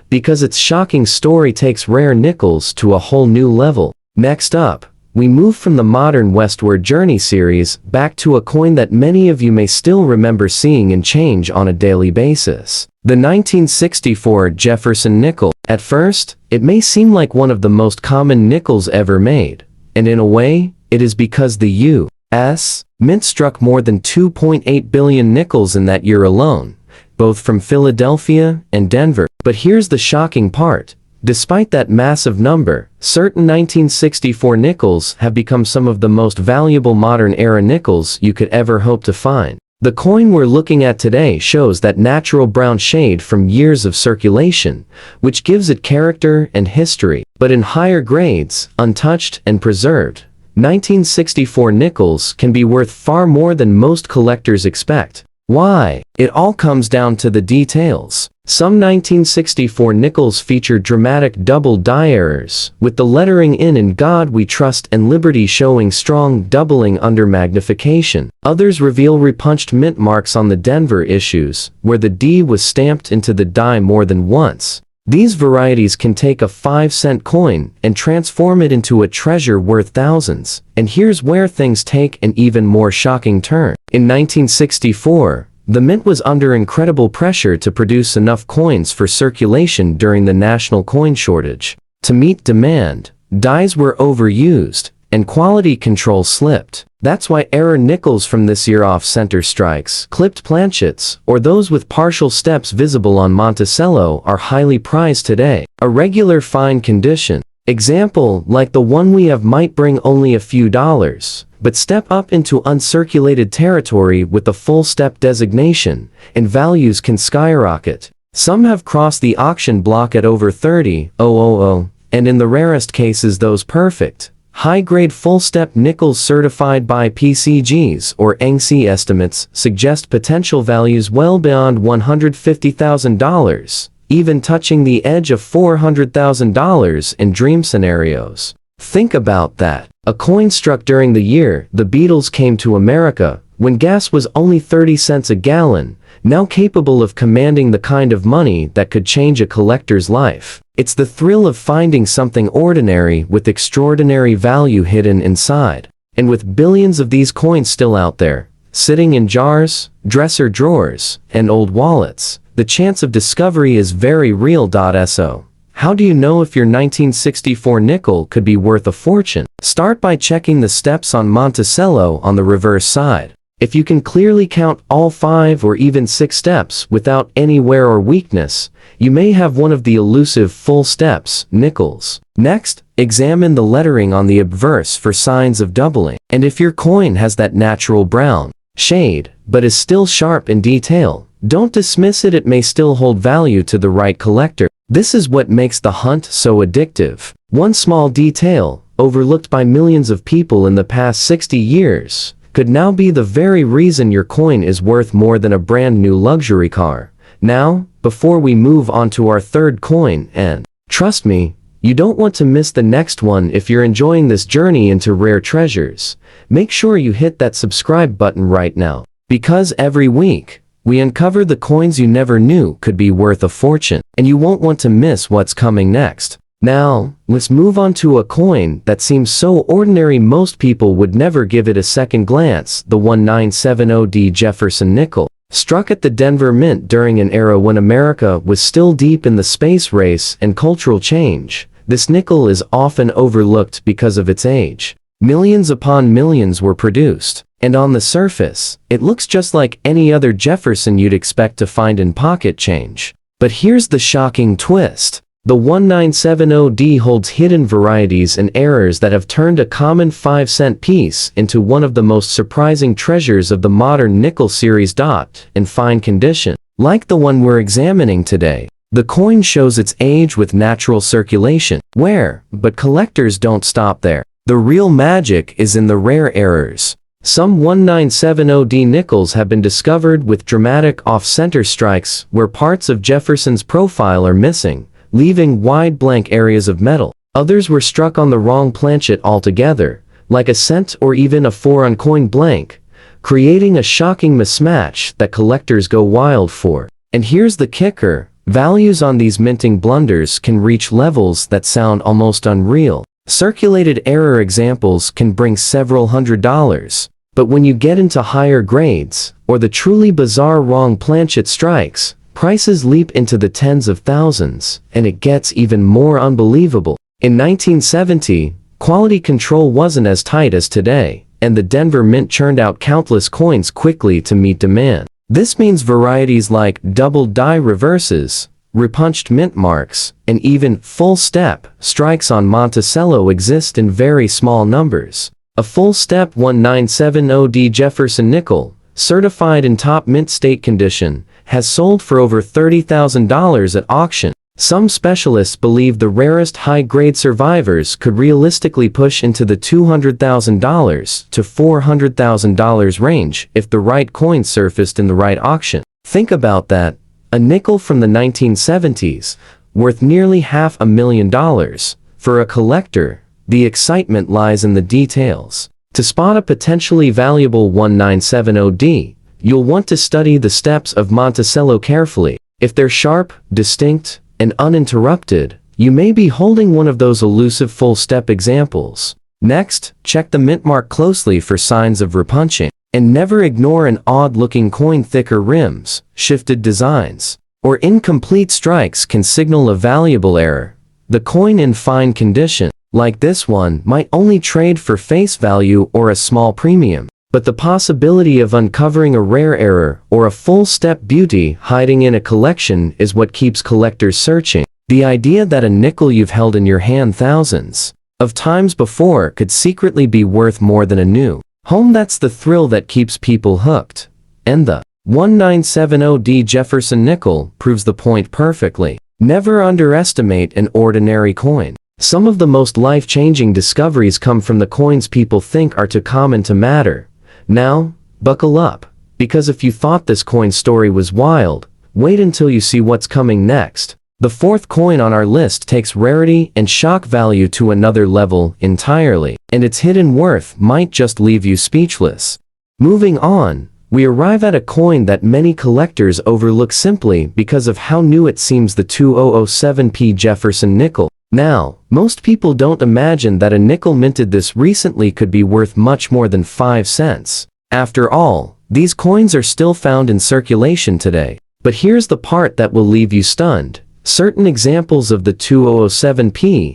because its shocking story takes rare nickels to a whole new level. Next up, we move from the modern westward journey series back to a coin that many of you may still remember seeing in change on a daily basis. The 1964 Jefferson nickel. At first, it may seem like one of the most common nickels ever made, and in a way, it is because the U.S. Mint struck more than 2.8 billion nickels in that year alone, both from Philadelphia and Denver. But here's the shocking part. Despite that massive number, certain 1964 nickels have become some of the most valuable modern-era nickels you could ever hope to find. The coin we're looking at today shows that natural brown shade from years of circulation, which gives it character and history. But in higher grades, untouched and preserved, 1964 nickels can be worth far more than most collectors expect. Why? It all comes down to the details. Some 1964 nickels feature dramatic double die errors, with the lettering "In God We Trust" and "Liberty" showing strong doubling under magnification. Others reveal repunched mint marks on the Denver issues, where the D was stamped into the die more than once. These varieties can take a 5-cent coin and transform it into a treasure worth thousands. And here's where things take an even more shocking turn. In 1964, the mint was under incredible pressure to produce enough coins for circulation during the national coin shortage. To meet demand, dies were overused, and quality control slipped. That's why error nickels from this year off-center strikes, clipped planchets, or those with partial steps visible on Monticello are highly prized today. A regular fine condition example like the one we have might bring only a few dollars, but step up into uncirculated territory with the full step designation, and values can skyrocket. Some have crossed the auction block at over $30,000, and in the rarest cases those perfect, high-grade full-step nickels certified by PCGs or NC estimates suggest potential values well beyond $150,000, even touching the edge of $400,000 in dream scenarios. Think about that. A coin struck during the year the Beatles came to America, when gas was only 30 cents a gallon, now capable of commanding the kind of money that could change a collector's life. It's the thrill of finding something ordinary with extraordinary value hidden inside. And with billions of these coins still out there, sitting in jars, dresser drawers, and old wallets, the chance of discovery is very real. So, how do you know if your 1964 nickel could be worth a fortune? Start by checking the steps on Monticello on the reverse side. If you can clearly count all 5 or even 6 steps without any wear or weakness, you may have one of the elusive full steps nickels. Next, examine the lettering on the obverse for signs of doubling. And if your coin has that natural brown shade, but is still sharp in detail, don't dismiss it. It may still hold value to the right collector. This is what makes the hunt so addictive. One small detail, overlooked by millions of people in the past 60 years, could now be the very reason your coin is worth more than a brand new luxury car. Now, before we move on to our third coin, and trust me, you don't want to miss the next one. If you're enjoying this journey into rare treasures, make sure you hit that subscribe button right now, because every week, we uncover the coins you never knew could be worth a fortune, and you won't want to miss what's coming next. Now, let's move on to a coin that seems so ordinary most people would never give it a second glance, the 1970 Jefferson Nickel. Struck at the Denver Mint during an era when America was still deep in the space race and cultural change, this nickel is often overlooked because of its age. Millions upon millions were produced, and on the surface, it looks just like any other Jefferson you'd expect to find in pocket change. But here's the shocking twist. The 1970 holds hidden varieties and errors that have turned a common 5-cent piece into one of the most surprising treasures of the modern nickel series. In fine condition, like the one we're examining today, the coin shows its age with natural circulation. But collectors don't stop there. The real magic is in the rare errors. Some 1970 nickels have been discovered with dramatic off-center strikes where parts of Jefferson's profile are missing, leaving wide blank areas of metal. Others were struck on the wrong planchet altogether, like a cent or even a 4 coin blank, creating a shocking mismatch that collectors go wild for. And here's the kicker, values on these minting blunders can reach levels that sound almost unreal. Circulated error examples can bring several $100s, but when you get into higher grades, or the truly bizarre wrong planchet strikes, prices leap into the tens of thousands, and it gets even more unbelievable. In 1970, quality control wasn't as tight as today, and the Denver Mint churned out countless coins quickly to meet demand. This means varieties like double die reverses, repunched mint marks, and even full-step strikes on Monticello exist in very small numbers. A full-step 1970 Jefferson nickel, certified in top mint state condition, has sold for over $30,000 at auction. Some specialists believe the rarest high-grade survivors could realistically push into the $200,000 to $400,000 range if the right coin surfaced in the right auction. Think about that. A nickel from the 1970s, worth nearly $500,000. For a collector, the excitement lies in the details. To spot a potentially valuable 1970, you'll want to study the steps of Monticello carefully. If they're sharp, distinct, and uninterrupted, you may be holding one of those elusive full-step examples. Next, check the mint mark closely for signs of repunching. And never ignore an odd-looking coin. Thicker rims, shifted designs, or incomplete strikes can signal a valuable error. The coin in fine condition, like this one, might only trade for face value or a small premium. But the possibility of uncovering a rare error or a full-step beauty hiding in a collection is what keeps collectors searching. The idea that a nickel you've held in your hand thousands of times before could secretly be worth more than a new home, that's the thrill that keeps people hooked. And the 1970 Jefferson nickel proves the point perfectly. Never underestimate an ordinary coin. Some of the most life-changing discoveries come from the coins people think are too common to matter. Now, buckle up, because if you thought this coin story was wild, wait until you see what's coming next. The fourth coin on our list takes rarity and shock value to another level entirely, and its hidden worth might just leave you speechless. Moving on, we arrive at a coin that many collectors overlook simply because of how new it seems, the 2007 Jefferson Nickel. Now, most people don't imagine that a nickel minted this recently could be worth much more than 5 cents. After all, these coins are still found in circulation today. But here's the part that will leave you stunned. Certain examples of the 2007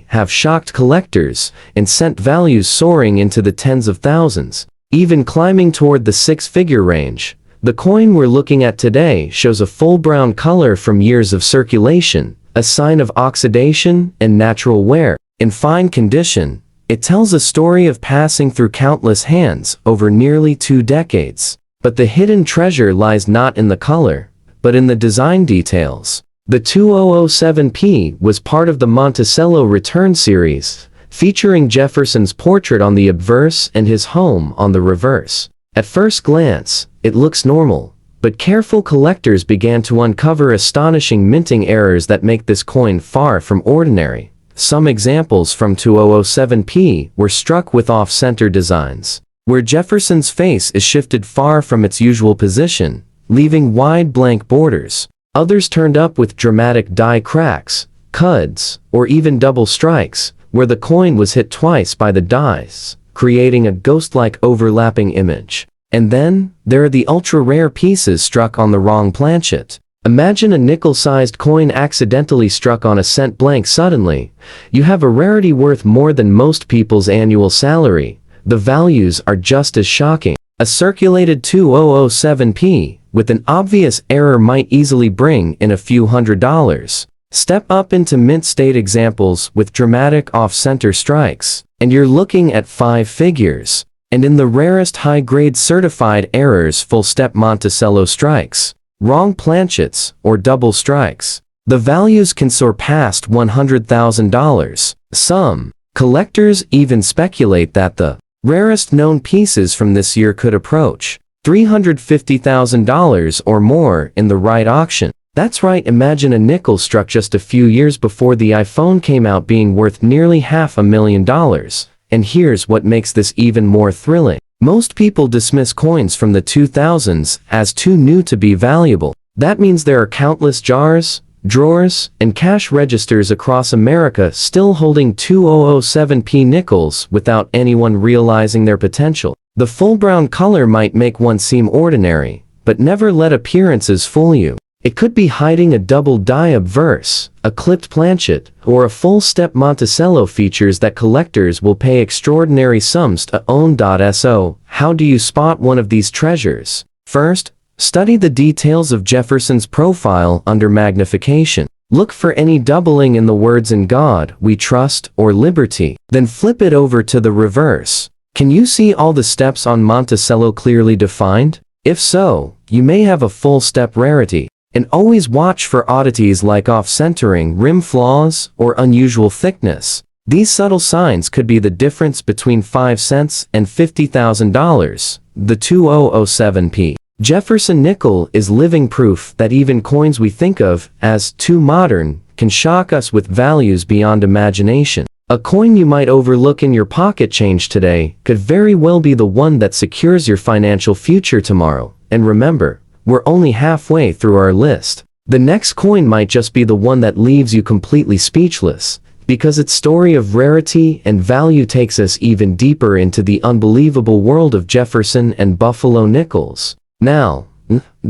have shocked collectors and sent values soaring into the tens of thousands, even climbing toward the six-figure range. The coin we're looking at today shows a full brown color from years of circulation, a sign of oxidation and natural wear. In fine condition, it tells a story of passing through countless hands over nearly 2 decades. But the hidden treasure lies not in the color, but in the design details. The 2007 was part of the Monticello Return series, featuring Jefferson's portrait on the obverse and his home on the reverse. At first glance, it looks normal, but careful collectors began to uncover astonishing minting errors that make this coin far from ordinary. Some examples from 2007 were struck with off-center designs, where Jefferson's face is shifted far from its usual position, leaving wide blank borders. Others turned up with dramatic die cracks, cuds, or even double strikes, where the coin was hit twice by the dice, creating a ghost-like overlapping image. And then, there are the ultra-rare pieces struck on the wrong planchet. Imagine a nickel-sized coin accidentally struck on a cent blank suddenly. You have a rarity worth more than most people's annual salary. The values are just as shocking. A circulated 2007p, with an obvious error might easily bring in a few $100s. Step up into mint state examples with dramatic off-center strikes, and you're looking at 5 figures. And in the rarest high-grade certified errors, full-step Monticello strikes, wrong planchets, or double strikes, the values can soar past $100,000. Some collectors even speculate that the rarest known pieces from this year could approach $350,000 or more in the right auction. That's right, imagine a nickel struck just a few years before the iPhone came out being worth nearly $500,000. And here's what makes this even more thrilling. Most people dismiss coins from the 2000s as too new to be valuable. That means there are countless jars, drawers, and cash registers across America still holding 2007p nickels without anyone realizing their potential. The full brown color might make one seem ordinary, but never let appearances fool you. It could be hiding a double die obverse, a clipped planchet, or a full-step Monticello features that collectors will pay extraordinary sums to own. So, how do you spot one of these treasures? First, study the details of Jefferson's profile under magnification. Look for any doubling in the words "In God We Trust" or "Liberty." Then flip it over to the reverse. Can you see all the steps on Monticello clearly defined? If so, you may have a full-step rarity. And always watch for oddities like off-centering, rim flaws, or unusual thickness. These subtle signs could be the difference between 5 cents and $50,000. The 2007p Jefferson nickel is living proof that even coins we think of as too modern can shock us with values beyond imagination. A coin you might overlook in your pocket change today could very well be the one that secures your financial future tomorrow. And remember, we're only halfway through our list. The next coin might just be the one that leaves you completely speechless, because its story of rarity and value takes us even deeper into the unbelievable world of Jefferson and Buffalo nickels. Now,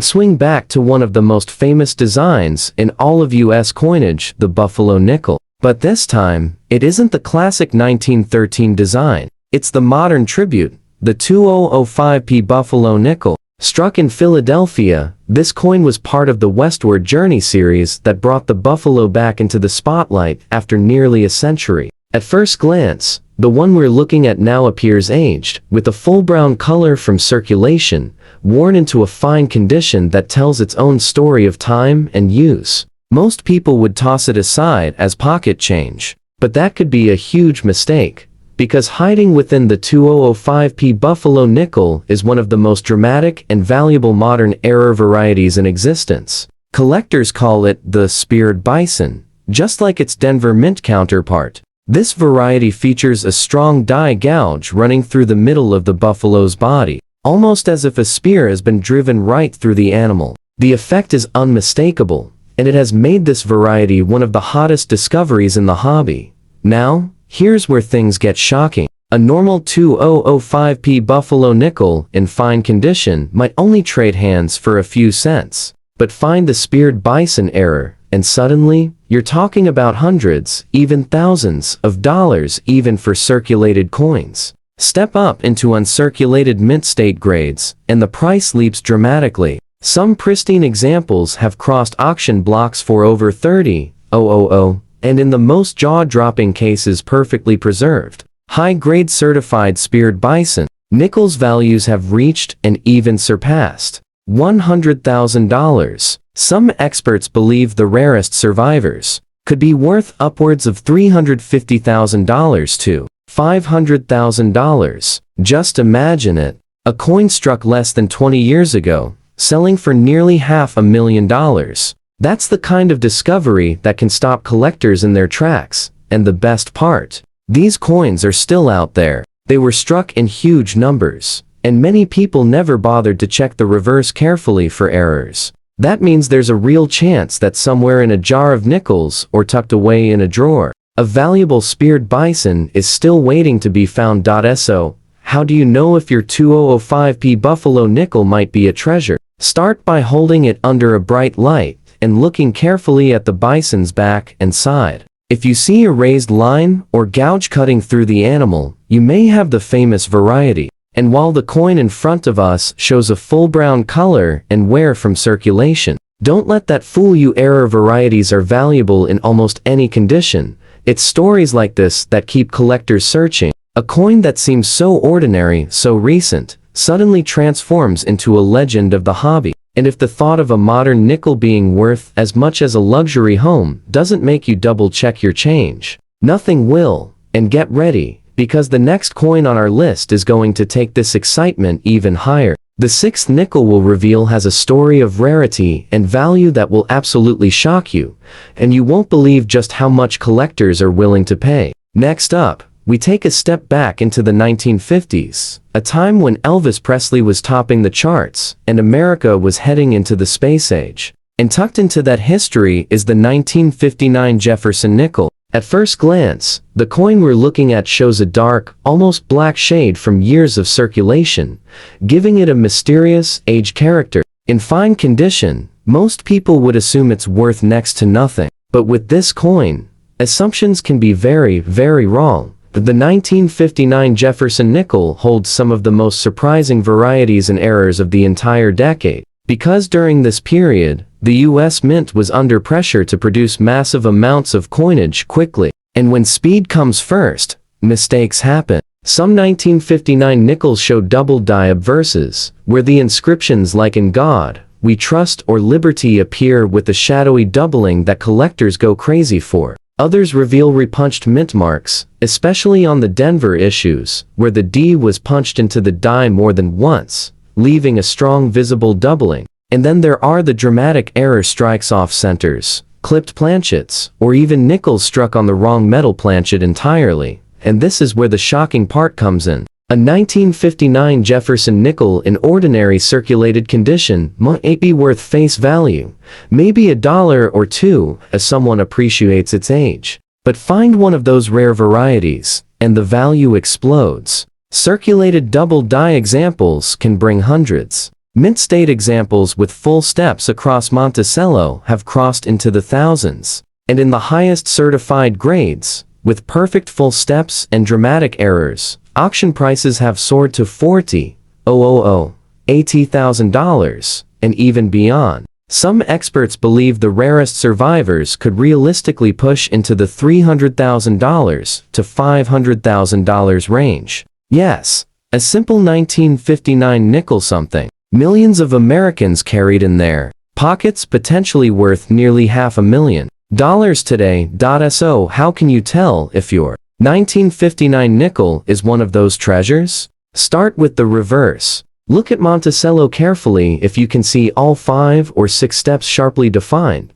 swing back to one of the most famous designs in all of U.S. coinage, the Buffalo nickel. But this time, it isn't the classic 1913 design. It's the modern tribute, the 2005p Buffalo nickel. Struck in Philadelphia, this coin was part of the Westward Journey series that brought the buffalo back into the spotlight after nearly a century. At first glance, the one we're looking at now appears aged, with a full brown color from circulation, worn into a fine condition that tells its own story of time and use. Most people would toss it aside as pocket change, but that could be a huge mistake, because hiding within the 2005p Buffalo nickel is one of the most dramatic and valuable modern era varieties in existence. Collectors call it the speared bison, just like its Denver mint counterpart. This variety features a strong die gouge running through the middle of the buffalo's body, almost as if a spear has been driven right through the animal. The effect is unmistakable, and it has made this variety one of the hottest discoveries in the hobby. Now, here's where things get shocking. A normal 2005p Buffalo nickel in fine condition might only trade hands for a few cents. But find the speared bison error, and suddenly, you're talking about hundreds, even thousands of dollars even for circulated coins. Step up into uncirculated mint state grades, and the price leaps dramatically. Some pristine examples have crossed auction blocks for over $30,000. And in the most jaw-dropping cases perfectly preserved, high-grade certified speared bison nickels values have reached and even surpassed $100,000. Some experts believe the rarest survivors could be worth upwards of $350,000 to $500,000. Just imagine it. A coin struck less than 20 years ago, selling for nearly $500,000. That's the kind of discovery that can stop collectors in their tracks. And the best part, these coins are still out there. They were struck in huge numbers, and many people never bothered to check the reverse carefully for errors. that means there's a real chance that somewhere in a jar of nickels or tucked away in a drawer, a valuable speared bison is still waiting to be found. So, how do you know if your 2005p Buffalo nickel might be a treasure? Start by holding it under a bright light and looking carefully at the bison's back and side. If you see a raised line or gouge cutting through the animal, you may have the famous variety. And while the coin in front of us shows a full brown color and wear from circulation, don't let that fool you. Rare varieties are valuable in almost any condition. It's stories like this that keep collectors searching. A coin that seems so ordinary, so recent, suddenly transforms into a legend of the hobby. And if the thought of a modern nickel being worth as much as a luxury home doesn't make you double-check your change, nothing will. And get ready, because the next coin on our list is going to take this excitement even higher. The sixth nickel we'll reveal has a story of rarity and value that will absolutely shock you, and you won't believe just how much collectors are willing to pay. Next up, we take a step back into the 1950s, a time when Elvis Presley was topping the charts and America was heading into the space age. And tucked into that history is the 1959 Jefferson nickel. At first glance, the coin we're looking at shows a dark, almost black shade from years of circulation, giving it a mysterious, aged character. In fine condition, most people would assume it's worth next to nothing. But with this coin, assumptions can be very, very wrong. The 1959 Jefferson nickel holds some of the most surprising varieties and errors of the entire decade. Because during this period, the U.S. Mint was under pressure to produce massive amounts of coinage quickly. And when speed comes first, mistakes happen. Some 1959 nickels show double-die obverses, where the inscriptions like "In God We Trust" or "Liberty" appear with the shadowy doubling that collectors go crazy for. Others reveal repunched mint marks, especially on the Denver issues, where the D was punched into the die more than once, leaving a strong visible doubling. And then there are the dramatic error strikes off centers, clipped planchets, or even nickels struck on the wrong metal planchet entirely. And this is where the shocking part comes in. A 1959 Jefferson nickel in ordinary circulated condition might be worth face value, maybe $1 or $2 as someone appreciates its age. But find one of those rare varieties, and the value explodes. Circulated double-die examples can bring hundreds. Mint state examples with full steps across Monticello have crossed into the thousands. And in the highest certified grades, with perfect full steps and dramatic errors, auction prices have soared to $40,000, $80,000, and even beyond. Some experts believe the rarest survivors could realistically push into the $300,000 to $500,000 range. Yes, a simple 1959 nickel something. Millions of Americans carried in their pockets, potentially worth nearly $500,000 today. So how can you tell if your 1959 nickel is one of those treasures? Start with the reverse. Look at Monticello carefully. If you can see all 5 or 6 steps sharply defined,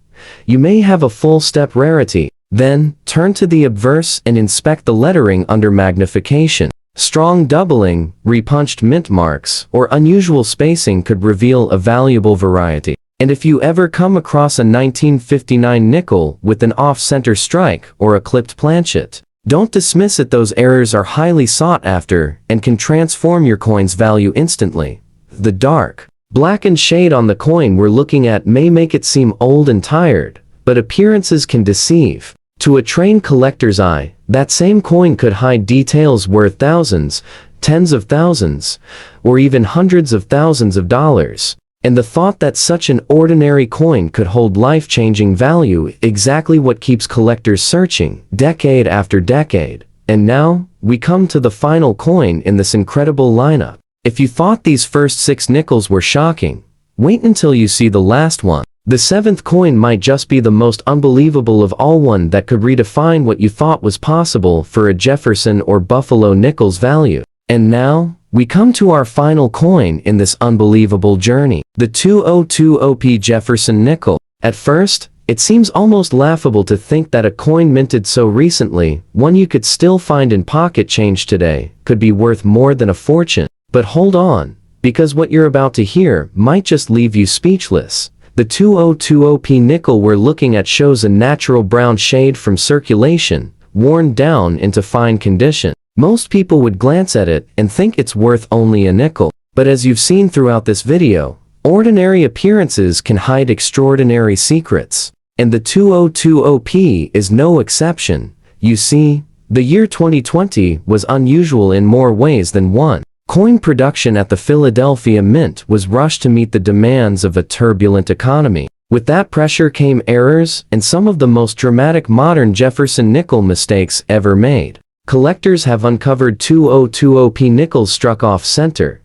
you may have a full step rarity. Then, turn to the obverse and inspect the lettering under magnification. Strong doubling, repunched mint marks, or unusual spacing could reveal a valuable variety. And if you ever come across a 1959 nickel with an off-center strike or a clipped planchet, don't dismiss it. Those errors are highly sought after and can transform your coin's value instantly. The dark, blackened shade on the coin we're looking at may make it seem old and tired, but appearances can deceive. To a trained collector's eye, that same coin could hide details worth thousands, tens of thousands, or even hundreds of thousands of dollars. And the thought that such an ordinary coin could hold life-changing value is exactly what keeps collectors searching, decade after decade. And now, we come to the final coin in this incredible lineup. If you thought these first 6 nickels were shocking, wait until you see the last one. The 7th coin might just be the most unbelievable of all, one that could redefine what you thought was possible for a Jefferson or Buffalo nickel's value. And now, we come to our final coin in this unbelievable journey, the 2020p Jefferson nickel. At first, it seems almost laughable to think that a coin minted so recently, one you could still find in pocket change today, could be worth more than a fortune. But hold on, because what you're about to hear might just leave you speechless. The 2020p nickel we're looking at shows a natural brown shade from circulation, worn down into fine condition. Most people would glance at it and think it's worth only a nickel. But as you've seen throughout this video, ordinary appearances can hide extraordinary secrets. And the 2020p is no exception. You see, the year 2020 was unusual in more ways than one. Coin production at the Philadelphia Mint was rushed to meet the demands of a turbulent economy. With that pressure came errors and some of the most dramatic modern Jefferson nickel mistakes ever made. Collectors have uncovered 2020p nickels struck off-center,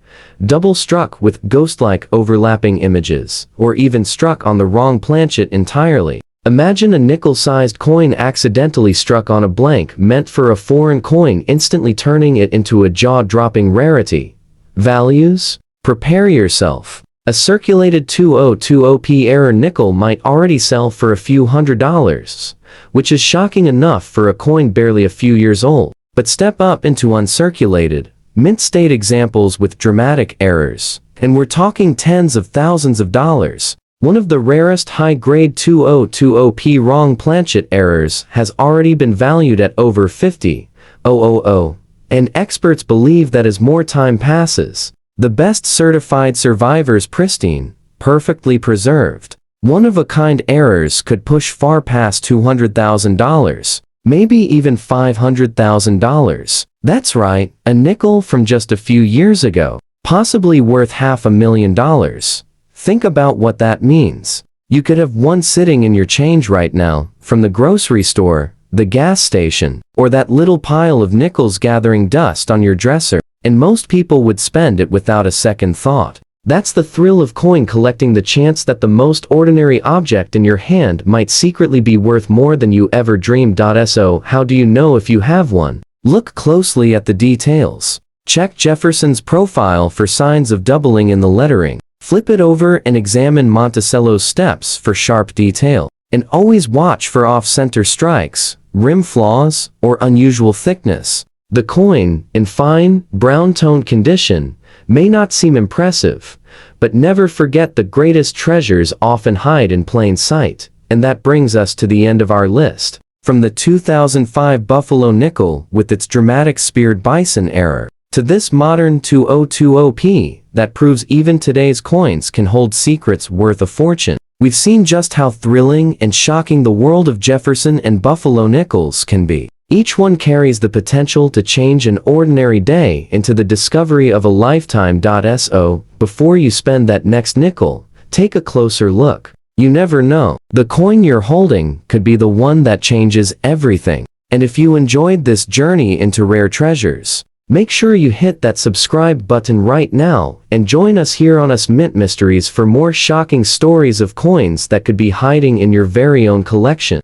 double struck with ghost-like overlapping images, or even struck on the wrong planchet entirely. Imagine a nickel-sized coin accidentally struck on a blank meant for a foreign coin, instantly turning it into a jaw-dropping rarity. Values? Prepare yourself. A circulated 2020p error nickel might already sell for a few $100s, which is shocking enough for a coin barely a few years old. But step up into uncirculated, mint-state examples with dramatic errors, and we're talking tens of thousands of dollars. One of the rarest high-grade 2020p wrong planchet errors has already been valued at over $50,000, and experts believe that as more time passes, the best certified survivors pristine, perfectly preserved, one-of-a-kind errors could push far past $200,000, maybe even $500,000. That's right, a nickel from just a few years ago, possibly worth $500,000. Think about what that means. You could have one sitting in your change right now, from the grocery store, the gas station, or that little pile of nickels gathering dust on your dresser, and most people would spend it without a second thought. That's the thrill of coin collecting, the chance that the most ordinary object in your hand might secretly be worth more than you ever dreamed. So, how do you know if you have one? Look closely at the details. Check Jefferson's profile for signs of doubling in the lettering. Flip it over and examine Monticello's steps for sharp detail. And always watch for off-center strikes, rim flaws, or unusual thickness. The coin, in fine, brown-toned condition, may not seem impressive, but never forget the greatest treasures often hide in plain sight. And that brings us to the end of our list. From the 2005 Buffalo nickel with its dramatic speared bison error, to this modern 2020p that proves even today's coins can hold secrets worth a fortune. We've seen just how thrilling and shocking the world of Jefferson and Buffalo nickels can be. Each one carries the potential to change an ordinary day into the discovery of a lifetime. So, before you spend that next nickel, take a closer look. You never know. The coin you're holding could be the one that changes everything. And if you enjoyed this journey into rare treasures, make sure you hit that subscribe button right now and join us here on Us Mint Mysteries for more shocking stories of coins that could be hiding in your very own collection.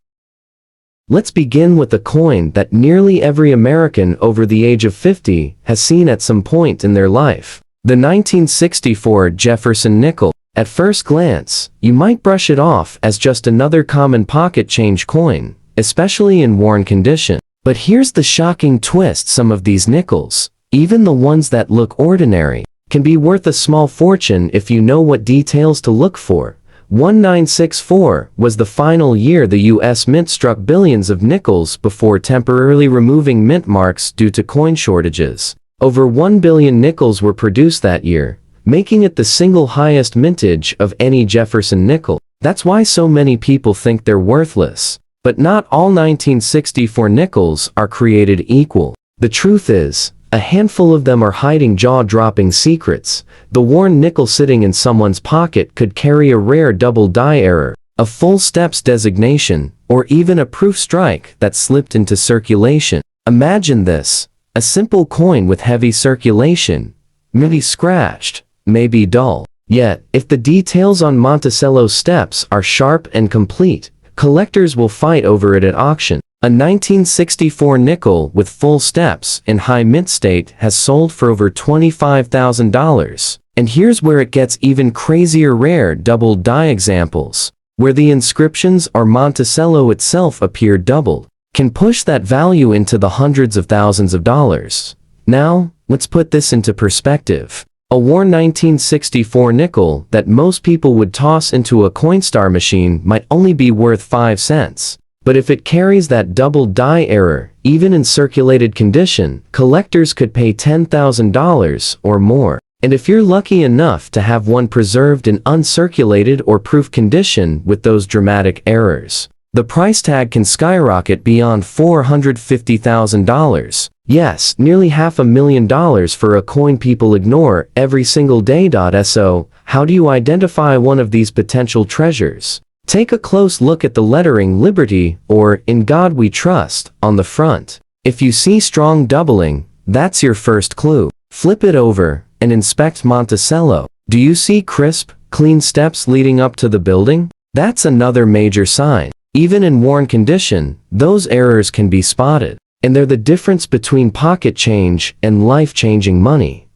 Let's begin with a coin that nearly every American over the age of 50 has seen at some point in their life. The 1964 Jefferson nickel. At first glance, you might brush it off as just another common pocket change coin, especially in worn condition. But here's the shocking twist: some of these nickels, even the ones that look ordinary, can be worth a small fortune if you know what details to look for. 1964 was the final year the U.S. Mint struck billions of nickels before temporarily removing mint marks due to coin shortages. Over 1 billion nickels were produced that year, making it the single highest mintage of any Jefferson nickel. That's why so many people think they're worthless. But not all 1964 nickels are created equal. The truth is, a handful of them are hiding jaw-dropping secrets. The worn nickel sitting in someone's pocket could carry a rare double die error, a full steps designation, or even a proof strike that slipped into circulation. Imagine this: a simple coin with heavy circulation, maybe scratched, maybe dull. Yet, if the details on Monticello's steps are sharp and complete, collectors will fight over it at auction. A 1964 nickel with full steps in high mint state has sold for over $25,000. And here's where it gets even crazier: rare double die examples, where the inscriptions or Monticello itself appear doubled, can push that value into the hundreds of thousands of dollars. Now, let's put this into perspective. A worn 1964 nickel that most people would toss into a Coinstar machine might only be worth 5 cents. But if it carries that double die error, even in circulated condition, collectors could pay $10,000 or more. And if you're lucky enough to have one preserved in uncirculated or proof condition with those dramatic errors, the price tag can skyrocket beyond $450,000. Yes, nearly $500,000 for a coin people ignore every single day. So, how do you identify one of these potential treasures? Take a close look at the lettering Liberty, or In God We Trust, on the front. If you see strong doubling, that's your first clue. Flip it over and inspect Monticello. Do you see crisp, clean steps leading up to the building? That's another major sign. Even in worn condition, those errors can be spotted. And they're the difference between pocket change and life-changing money.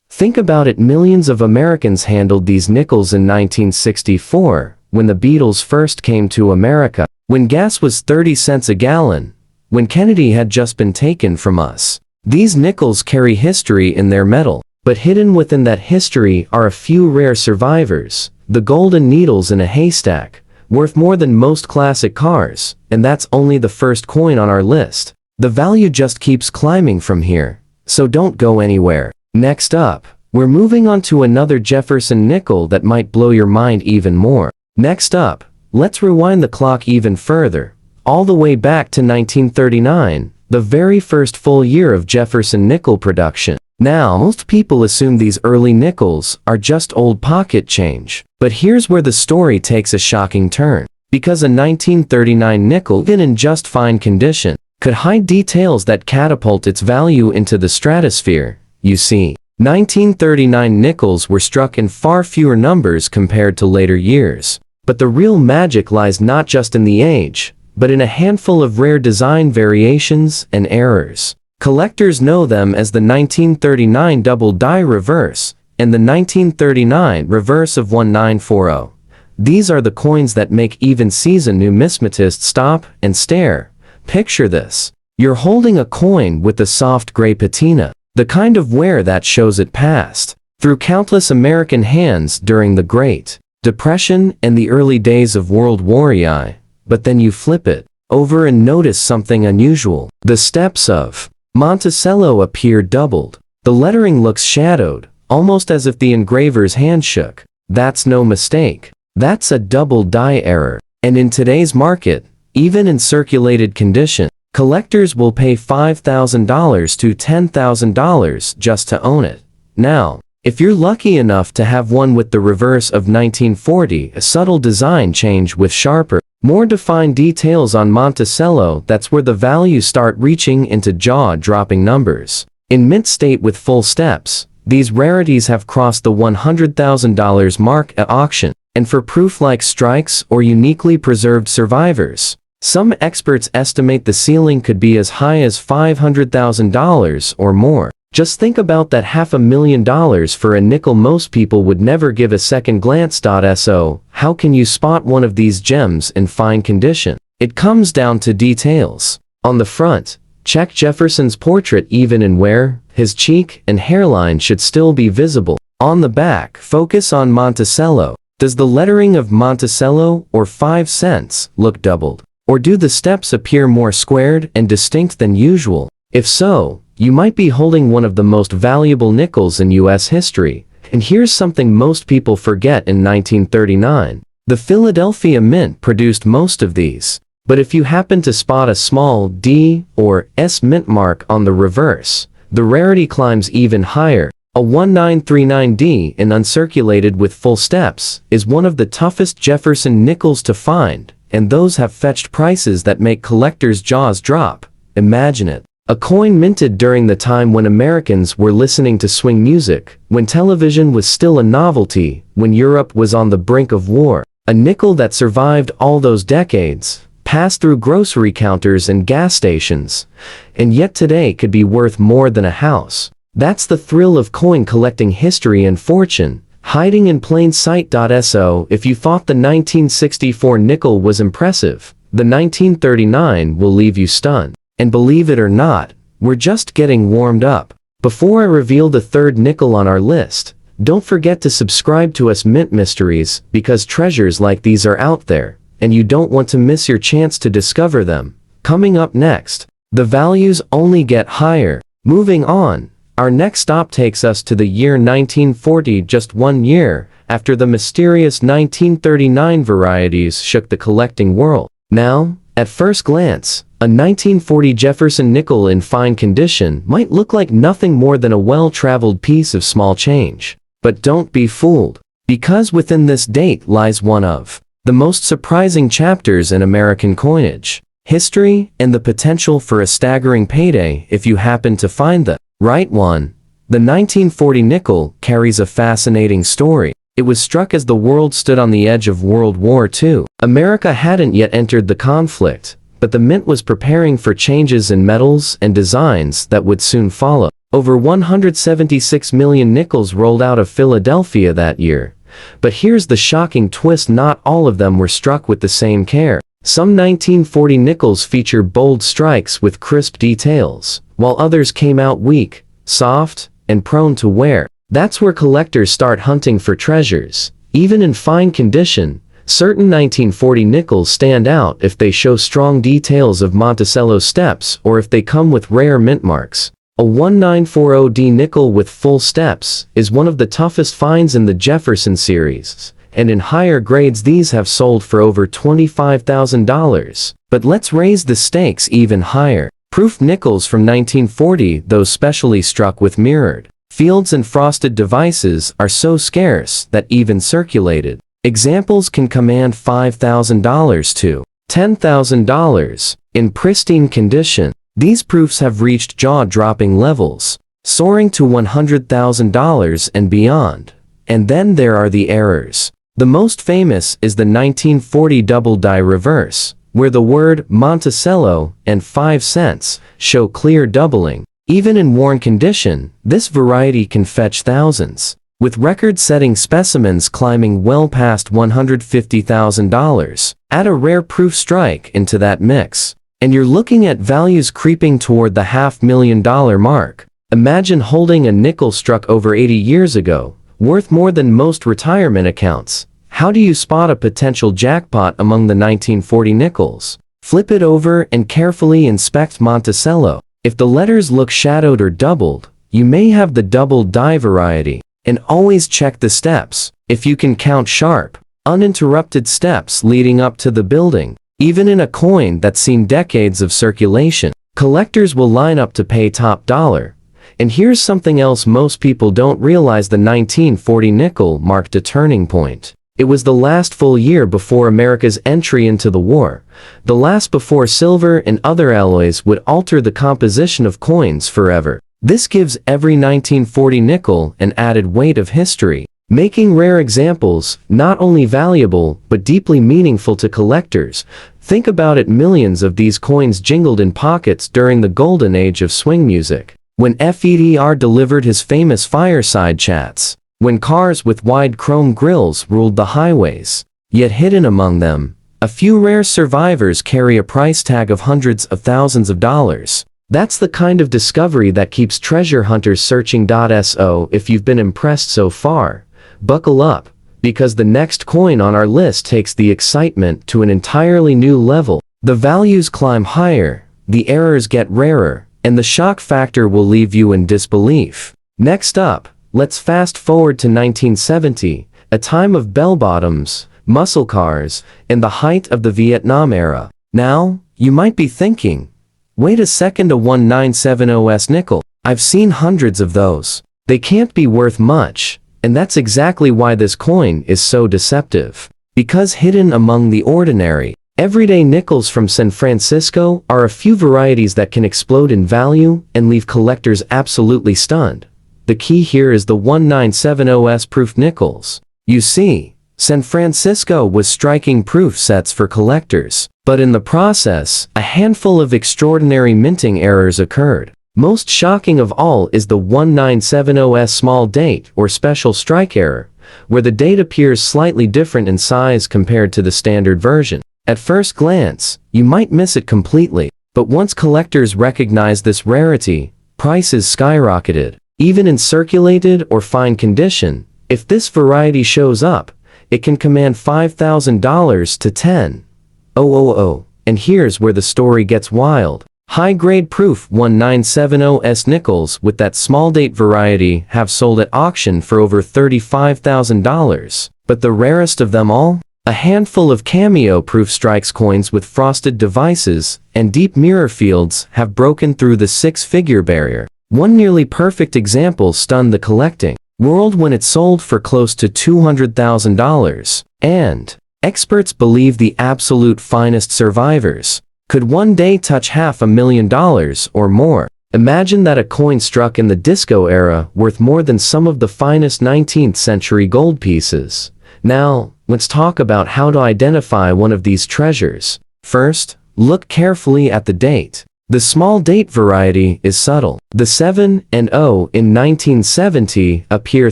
Think about it, millions of Americans handled these nickels in 1964, when the Beatles first came to America, when gas was 30 cents a gallon, when Kennedy had just been taken from us. These nickels carry history in their metal, but hidden within that history are a few rare survivors, the golden needles in a haystack, worth more than most classic cars, and that's only the first coin on our list. The value just keeps climbing from here, so don't go anywhere. Next up, we're moving on to another Jefferson nickel that might blow your mind even more. Next up, let's rewind the clock even further, all the way back to 1939, the very first full year of Jefferson nickel production. Now, most people assume these early nickels are just old pocket change, but here's where the story takes a shocking turn. Because a 1939 nickel, even in just fine condition, could hide details that catapult its value into the stratosphere. You see, 1939 nickels were struck in far fewer numbers compared to later years. But the real magic lies not just in the age, but in a handful of rare design variations and errors. Collectors know them as the 1939 double die reverse and the 1939 reverse of 1940. These are the coins that make even seasoned numismatists stop and stare. Picture this. You're holding a coin with a soft gray patina, the kind of wear that shows it passed through countless American hands during the Great Depression and the early days of World War I. But then you flip it over and notice something unusual. The steps of Monticello appear doubled. The lettering looks shadowed, almost as if the engraver's hand shook. That's no mistake. That's a double die error. And in today's market, even in circulated condition, collectors will pay $5,000 to $10,000 just to own it. Now, if you're lucky enough to have one with the reverse of 1940, a subtle design change with sharper, more defined details on Monticello, that's where the values start reaching into jaw-dropping numbers. In mint state with full steps, these rarities have crossed the $100,000 mark at auction, and for proof-like strikes or uniquely preserved survivors, some experts estimate the ceiling could be as high as $500,000 or more. Just think about that $500,000 for a nickel most people would never give a second glance. So, how can you spot one of these gems in fine condition? It comes down to details. On the front, check Jefferson's portrait. Even in wear, his cheek and hairline should still be visible. On the back, focus on Monticello. Does the lettering of Monticello or 5 cents look doubled? Or do the steps appear more squared and distinct than usual? If so, you might be holding one of the most valuable nickels in U.S. history. And here's something most people forget: in 1939, the Philadelphia Mint produced most of these. But if you happen to spot a small D or S mint mark on the reverse, the rarity climbs even higher. A 1939D in uncirculated with full steps is one of the toughest Jefferson nickels to find, and those have fetched prices that make collectors' jaws drop. Imagine it. A coin minted during the time when Americans were listening to swing music, when television was still a novelty, when Europe was on the brink of war. A nickel that survived all those decades, passed through grocery counters and gas stations, and yet today could be worth more than a house. That's the thrill of coin collecting: history and fortune, hiding in plain sight. So, if you thought the 1964 nickel was impressive, the 1939 will leave you stunned. And believe it or not, we're just getting warmed up. Before I reveal the third nickel on our list, Don't forget to subscribe to us Mint Mysteries, because treasures like these are out there, and you don't want to miss your chance to discover them. Coming up next, the values only get higher. Moving on, our next stop takes us to the year 1940, just 1 year after the mysterious 1939 varieties shook the collecting world. Now, at first glance, a 1940 Jefferson nickel in fine condition might look like nothing more than a well-traveled piece of small change. But don't be fooled, because within this date lies one of the most surprising chapters in American coinage history, and the potential for a staggering payday if you happen to find the right one. The 1940 nickel carries a fascinating story. It was struck as the world stood on the edge of World War II. America hadn't yet entered the conflict, but the mint was preparing for changes in metals and designs that would soon follow. Over 176 million nickels rolled out of Philadelphia that year. But here's the shocking twist: not all of them were struck with the same care. Some 1940 nickels feature bold strikes with crisp details, while others came out weak, soft, and prone to wear. That's where collectors start hunting for treasures. Even in fine condition, certain 1940 nickels stand out if they show strong details of Monticello steps or if they come with rare mint marks. A 1940D nickel with full steps is one of the toughest finds in the Jefferson series, and in higher grades these have sold for over $25,000. But let's raise the stakes even higher. Proof nickels from 1940, those specially struck with mirrored fields and frosted devices, are so scarce that even circulated examples can command $5,000 to $10,000 in pristine condition. These proofs have reached jaw-dropping levels, soaring to $100,000 and beyond. And then there are the errors. The most famous is the 1940 double die reverse, where the word Monticello and 5 cents show clear doubling. Even in worn condition, this variety can fetch thousands, with record-setting specimens climbing well past $150,000. Add a rare proof strike into that mix, and you're looking at values creeping toward the $500,000 mark. Imagine holding a nickel struck over 80 years ago, worth more than most retirement accounts. How do you spot a potential jackpot among the 1940 nickels? Flip it over and carefully inspect Monticello. If the letters look shadowed or doubled, you may have the double die variety. And always check the steps. If you can count sharp, uninterrupted steps leading up to the building, even in a coin that's seen decades of circulation, collectors will line up to pay top dollar. And here's something else most people don't realize: the 1940 nickel marked a turning point. It was the last full year before America's entry into the war, the last before silver and other alloys would alter the composition of coins forever. This gives every 1940 nickel an added weight of history, making rare examples not only valuable but deeply meaningful to collectors. Think about it: millions of these coins jingled in pockets during the golden age of swing music, when FDR delivered his famous fireside chats, when cars with wide chrome grills ruled the highways. Yet hidden among them, a few rare survivors carry a price tag of hundreds of thousands of dollars. That's the kind of discovery that keeps treasure hunters searching. So if you've been impressed so far, buckle up, because the next coin on our list takes the excitement to an entirely new level. The values climb higher, the errors get rarer, and the shock factor will leave you in disbelief. Next up, let's fast forward to 1970, a time of bell-bottoms, muscle cars, and the height of the Vietnam era. Now, you might be thinking, wait a second, a 1970S nickel? I've seen hundreds of those. They can't be worth much. And that's exactly why this coin is so deceptive. Because hidden among the ordinary, everyday nickels from San Francisco are a few varieties that can explode in value and leave collectors absolutely stunned. The key here is the 1970S proof nickels. You see, San Francisco was striking proof sets for collectors, but in the process, a handful of extraordinary minting errors occurred. Most shocking of all is the 1970S small date or special strike error, where the date appears slightly different in size compared to the standard version. At first glance, you might miss it completely, but once collectors recognized this rarity, prices skyrocketed. Even in circulated or fine condition, if this variety shows up, it can command $5,000 to $10,000. And here's where the story gets wild. High-grade proof 1970s Nickels with that small date variety have sold at auction for over $35,000. But the rarest of them all? A handful of cameo-proof strikes coins with frosted devices and deep mirror fields have broken through the six-figure barrier. One nearly perfect example stunned the collecting world when it sold for close to $200,000. And experts believe the absolute finest survivors could one day touch $500,000 or more. Imagine that a coin struck in the disco era worth more than some of the finest 19th century gold pieces. Now, let's talk about how to identify one of these treasures. First, look carefully at the date. The small date variety is subtle. The 7 and 0 in 1970 appear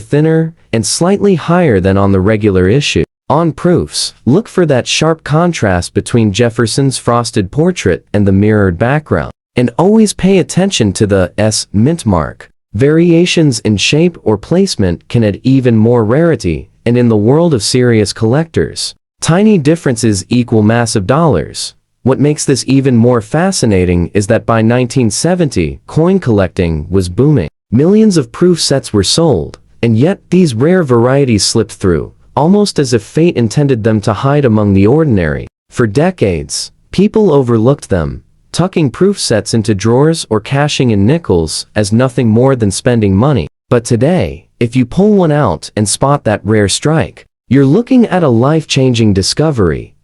thinner and slightly higher than on the regular issue. On proofs, look for that sharp contrast between Jefferson's frosted portrait and the mirrored background. And always pay attention to the S mint mark. Variations in shape or placement can add even more rarity, and in the world of serious collectors, tiny differences equal massive dollars. What makes this even more fascinating is that by 1970, coin collecting was booming. Millions of proof sets were sold, and yet these rare varieties slipped through, almost as if fate intended them to hide among the ordinary. For decades, people overlooked them, tucking proof sets into drawers or cashing in nickels as nothing more than spending money. But today, if you pull one out and spot that rare strike, you're looking at a life-changing discovery.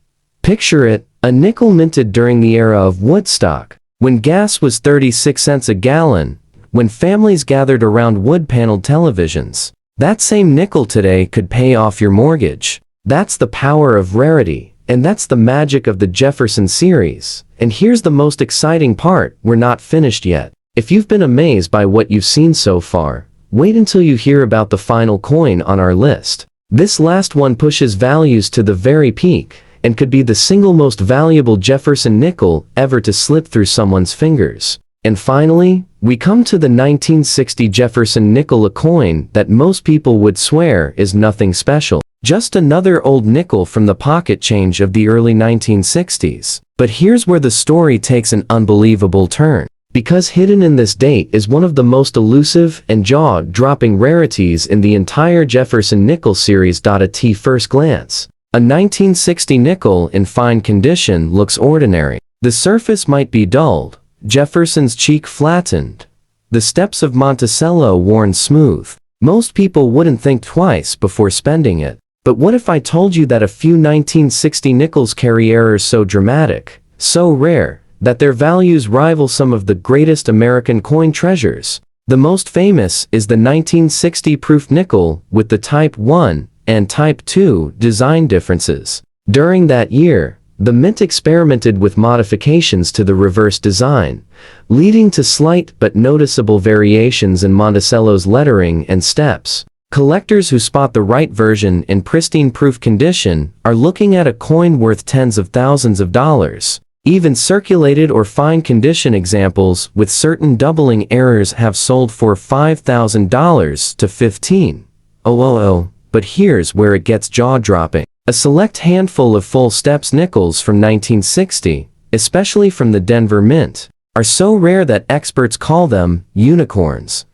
Picture it, a nickel minted during the era of Woodstock, when gas was 36 cents a gallon, when families gathered around wood-paneled televisions. That same nickel today could pay off your mortgage. That's the power of rarity, and that's the magic of the Jefferson series. And here's the most exciting part, we're not finished yet. If you've been amazed by what you've seen so far, wait until you hear about the final coin on our list. This last one pushes values to the very peak, and could be the single most valuable Jefferson nickel ever to slip through someone's fingers. And finally, we come to the 1960 Jefferson nickel, a coin that most people would swear is nothing special. Just another old nickel from the pocket change of the early 1960s. But here's where the story takes an unbelievable turn. Because hidden in this date is one of the most elusive and jaw-dropping rarities in the entire Jefferson nickel series. At first glance, a 1960 nickel in fine condition looks ordinary. The surface might be dulled, Jefferson's cheek flattened, the steps of Monticello worn smooth. Most people wouldn't think twice before spending it. But what if I told you that a few 1960 nickels carry errors so dramatic, so rare, that their values rival some of the greatest American coin treasures? The most famous is the 1960 proof nickel with the Type 1 and Type 2 design differences. During that year, the mint experimented with modifications to the reverse design, leading to slight but noticeable variations in Monticello's lettering and steps. Collectors who spot the right version in pristine proof condition are looking at a coin worth tens of thousands of dollars. Even circulated or fine condition examples with certain doubling errors have sold for $5,000 to $15,000. But here's where it gets jaw-dropping. A select handful of full steps nickels from 1960, especially from the Denver Mint, are so rare that experts call them unicorns.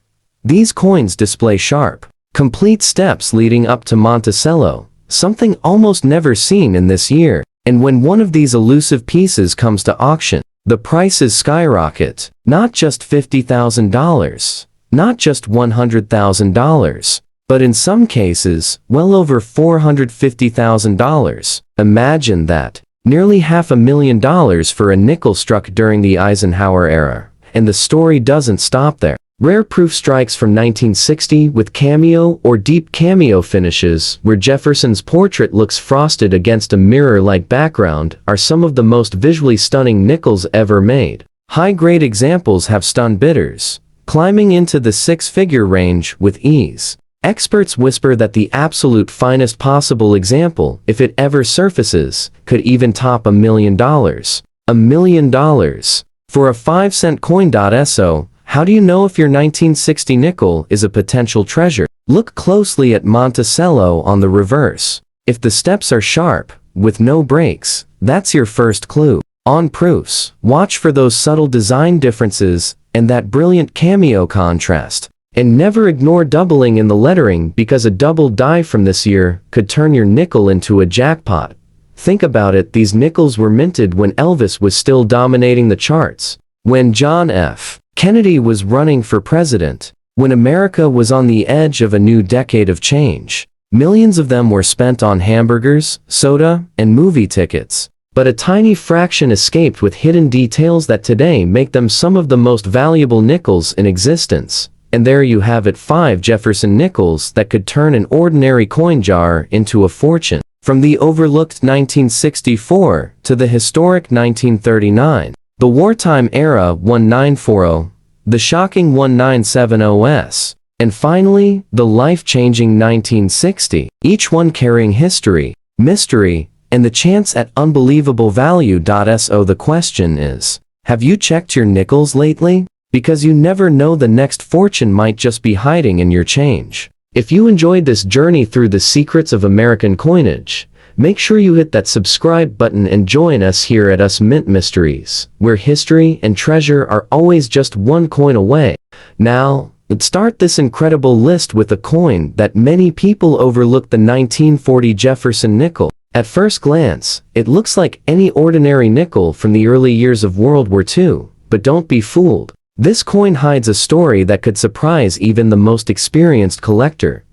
These coins display sharp, complete steps leading up to Monticello, something almost never seen in this year. And when one of these elusive pieces comes to auction, the prices skyrocket. Not just $50,000, not just $100,000, but in some cases, well over $450,000. Imagine that. Nearly $500,000 for a nickel struck during the Eisenhower era. And the story doesn't stop there. Rare proof strikes from 1960 with cameo or deep cameo finishes where Jefferson's portrait looks frosted against a mirror-like background are some of the most visually stunning nickels ever made. High-grade examples have stunned bidders, climbing into the six-figure range with ease. Experts whisper that the absolute finest possible example, if it ever surfaces, could even top $1 million. $1 million. For a 5-cent coin. So, How do you know if your 1960 nickel is a potential treasure? Look closely at Monticello on the reverse. If the steps are sharp, with no breaks, that's your first clue. On proofs, watch for those subtle design differences and that brilliant cameo contrast. And never ignore doubling in the lettering, because a double die from this year could turn your nickel into a jackpot. Think about it, these nickels were minted when Elvis was still dominating the charts, when John F. Kennedy was running for president, when America was on the edge of a new decade of change. Millions of them were spent on hamburgers, soda, and movie tickets. But a tiny fraction escaped with hidden details that today make them some of the most valuable nickels in existence. And there you have it, 5 Jefferson nickels that could turn an ordinary coin jar into a fortune. From the overlooked 1964 to the historic 1939, the wartime era 1940, the shocking 1970s, and finally, the life-changing 1960, each one carrying history, mystery, and the chance at unbelievable value. So the question is, have you checked your nickels lately? Because you never know, the next fortune might just be hiding in your change. If you enjoyed this journey through the secrets of American coinage, make sure you hit that subscribe button and join us here at Us Mint Mysteries, where history and treasure are always just one coin away. Now, let's start this incredible list with a coin that many people overlook, the 1940 Jefferson nickel. At first glance, it looks like any ordinary nickel from the early years of World War II, but don't be fooled. This coin hides a story that could surprise even the most experienced collector.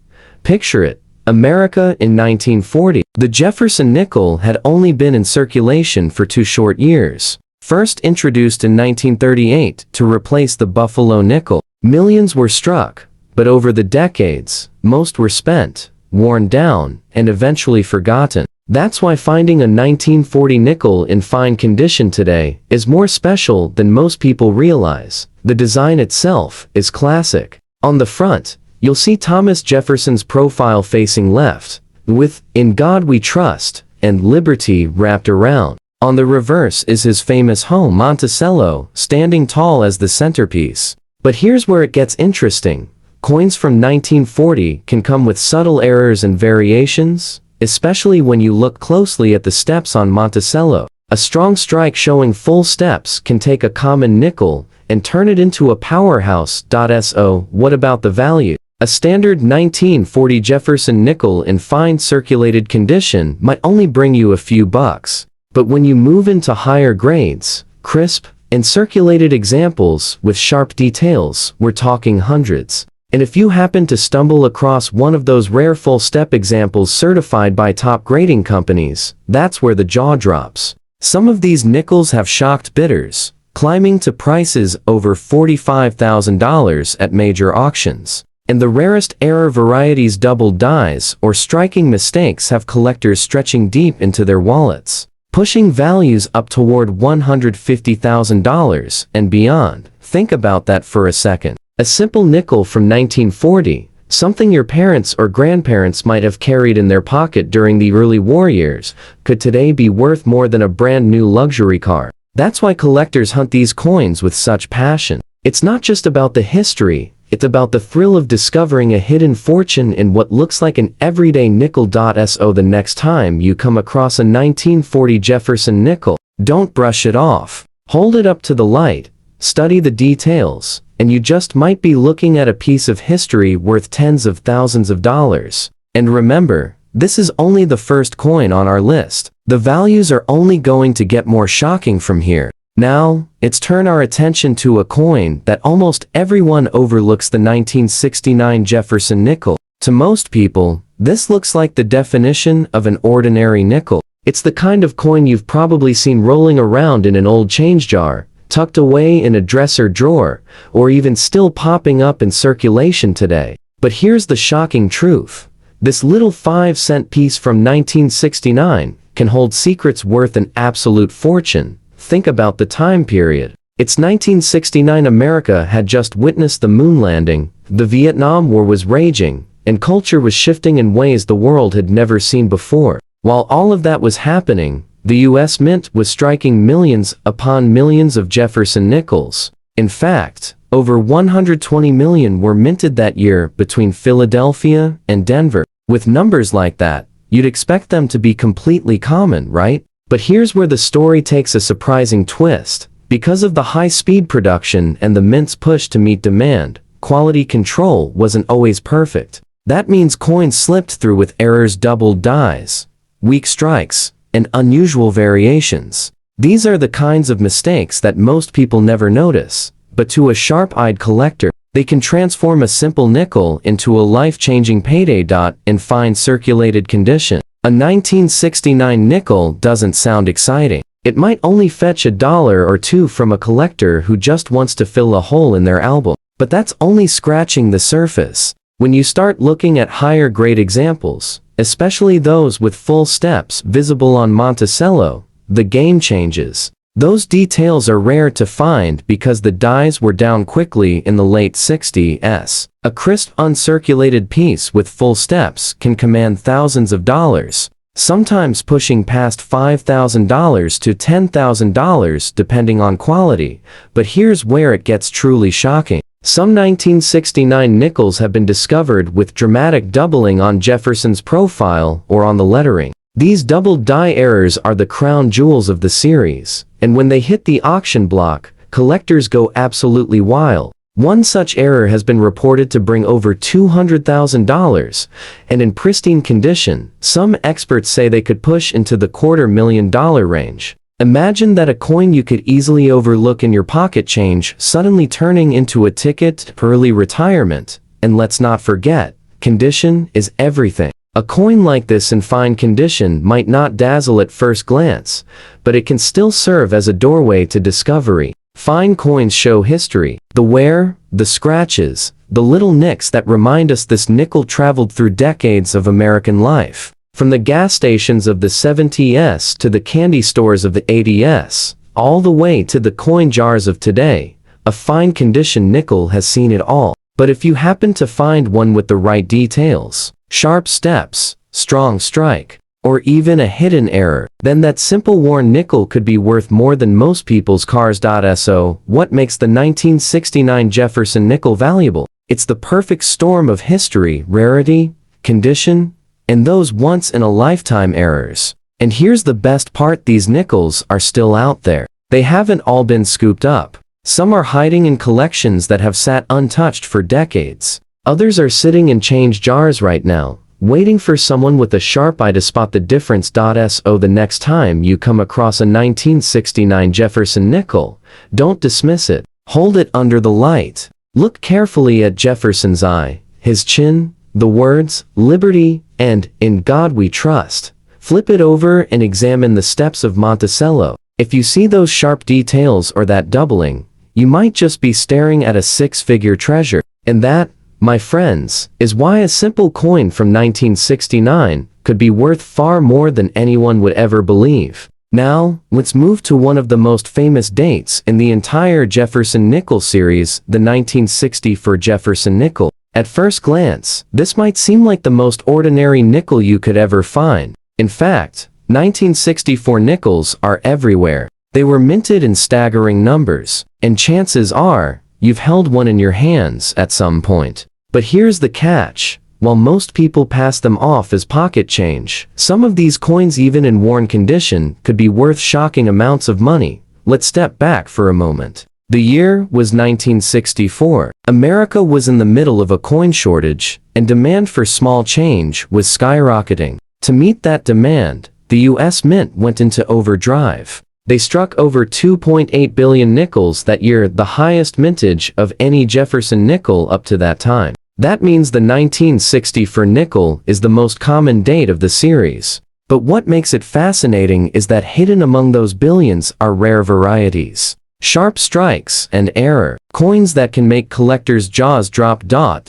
Picture it, America in 1940. The Jefferson nickel had only been in circulation for 2 short years. First introduced in 1938 to replace the Buffalo nickel, millions were struck, but over the decades, most were spent, worn down, and eventually forgotten. That's why finding a 1940 nickel in fine condition today is more special than most people realize. The design itself is classic. On the front, you'll see Thomas Jefferson's profile facing left, with "In God We Trust" and "Liberty" wrapped around. On the reverse is his famous home, Monticello, standing tall as the centerpiece. But here's where it gets interesting. Coins from 1940 can come with subtle errors and variations, especially when you look closely at the steps on Monticello. A strong strike showing full steps can take a common nickel and turn it into a powerhouse. So, what about the value? A standard 1940 Jefferson nickel in fine circulated condition might only bring you a few bucks. But when you move into higher grades, crisp, and circulated examples with sharp details, we're talking hundreds. And if you happen to stumble across one of those rare full step examples certified by top grading companies, that's where the jaw drops. Some of these nickels have shocked bidders, climbing to prices over $45,000 at major auctions. And the rarest error varieties, double dies, or striking mistakes have collectors stretching deep into their wallets, pushing values up toward $150,000 and beyond. Think about that for a second. A simple nickel from 1940, something your parents or grandparents might have carried in their pocket during the early war years, could today be worth more than a brand new luxury car. That's why collectors hunt these coins with such passion. It's not just about the history, it's about the thrill of discovering a hidden fortune in what looks like an everyday nickel. So the next time you come across a 1940 Jefferson nickel, don't brush it off. Hold it up to the light, study the details, and you just might be looking at a piece of history worth tens of thousands of dollars. And remember, this is only the first coin on our list. The values are only going to get more shocking from here. Now, let's turn our attention to a coin that almost everyone overlooks, the 1969 Jefferson nickel. To most people, this looks like the definition of an ordinary nickel. It's the kind of coin you've probably seen rolling around in an old change jar, tucked away in a dresser drawer, or even still popping up in circulation today. But here's the shocking truth. This little 5-cent piece from 1969 can hold secrets worth an absolute fortune. Think about the time period. It's 1969. America had just witnessed the moon landing, the Vietnam War was raging, and culture was shifting in ways the world had never seen before. While all of that was happening, the U.S. Mint was striking millions upon millions of Jefferson nickels. In fact, Over 120 million were minted that year between Philadelphia and Denver. With numbers like that, you'd expect them to be completely common, right? But here's where the story takes a surprising twist. Because of the high-speed production and the mint's push to meet demand, quality control wasn't always perfect. That means coins slipped through with errors, doubled dies, weak strikes, and unusual variations. These are the kinds of mistakes that most people never notice, but to a sharp-eyed collector, they can transform a simple nickel into a life-changing payday. In fine circulated condition, a 1969 nickel doesn't sound exciting. It might only fetch $1 or $2 from a collector who just wants to fill a hole in their album. But that's only scratching the surface. When you start looking at higher grade examples, especially those with full steps visible on Monticello, the game changes. Those details are rare to find because the dies were down quickly in the late 60s. A crisp uncirculated piece with full steps can command thousands of dollars, sometimes pushing past $5,000 to $10,000 depending on quality. But here's where it gets truly shocking. Some 1969 nickels have been discovered with dramatic doubling on Jefferson's profile or on the lettering. These doubled die errors are the crown jewels of the series, and when they hit the auction block, collectors go absolutely wild. One such error has been reported to bring over $200,000, and in pristine condition, some experts say they could push into the $250,000 range. Imagine that a coin you could easily overlook in your pocket change suddenly turning into a ticket to early retirement. And let's not forget, condition is everything. A coin like this in fine condition might not dazzle at first glance, but it can still serve as a doorway to discovery. Fine coins show history, the wear, the scratches, the little nicks that remind us this nickel traveled through decades of American life. From the gas stations of the 70s to the candy stores of the 80s, all the way to the coin jars of today, a fine condition nickel has seen it all. But if you happen to find one with the right details, sharp steps, strong strike, or even a hidden error, then that simple worn nickel could be worth more than most people's cars. So, what makes the 1969 Jefferson nickel valuable? It's the perfect storm of history, rarity, condition, and those once-in-a-lifetime errors. And here's the best part: these nickels are still out there. They haven't all been scooped up. Some are hiding in collections that have sat untouched for decades. Others are sitting in change jars right now, waiting for someone with a sharp eye to spot the difference. So the next time you come across a 1969 Jefferson nickel, don't dismiss it. Hold it under the light. Look carefully at Jefferson's eye, his chin, the words, liberty, and in God we trust. Flip it over and examine the steps of Monticello. If you see those sharp details or that doubling, you might just be staring at a six-figure treasure. And that, my friends, is why a simple coin from 1969 could be worth far more than anyone would ever believe. Now, let's move to one of the most famous dates in the entire Jefferson Nickel series, the 1964 Jefferson Nickel. At first glance, this might seem like the most ordinary nickel you could ever find. In fact, 1964 nickels are everywhere. They were minted in staggering numbers, and chances are, you've held one in your hands at some point. But here's the catch. While most people pass them off as pocket change, some of these coins, even in worn condition, could be worth shocking amounts of money. Let's step back for a moment. The year was 1964. America was in the middle of a coin shortage, and demand for small change was skyrocketing. To meet that demand, the U.S. Mint went into overdrive. They struck over 2.8 billion nickels that year, the highest mintage of any Jefferson nickel up to that time. That means the 1964 nickel is the most common date of the series. But what makes it fascinating is that hidden among those billions are rare varieties. Sharp strikes and error, coins that can make collectors' jaws drop.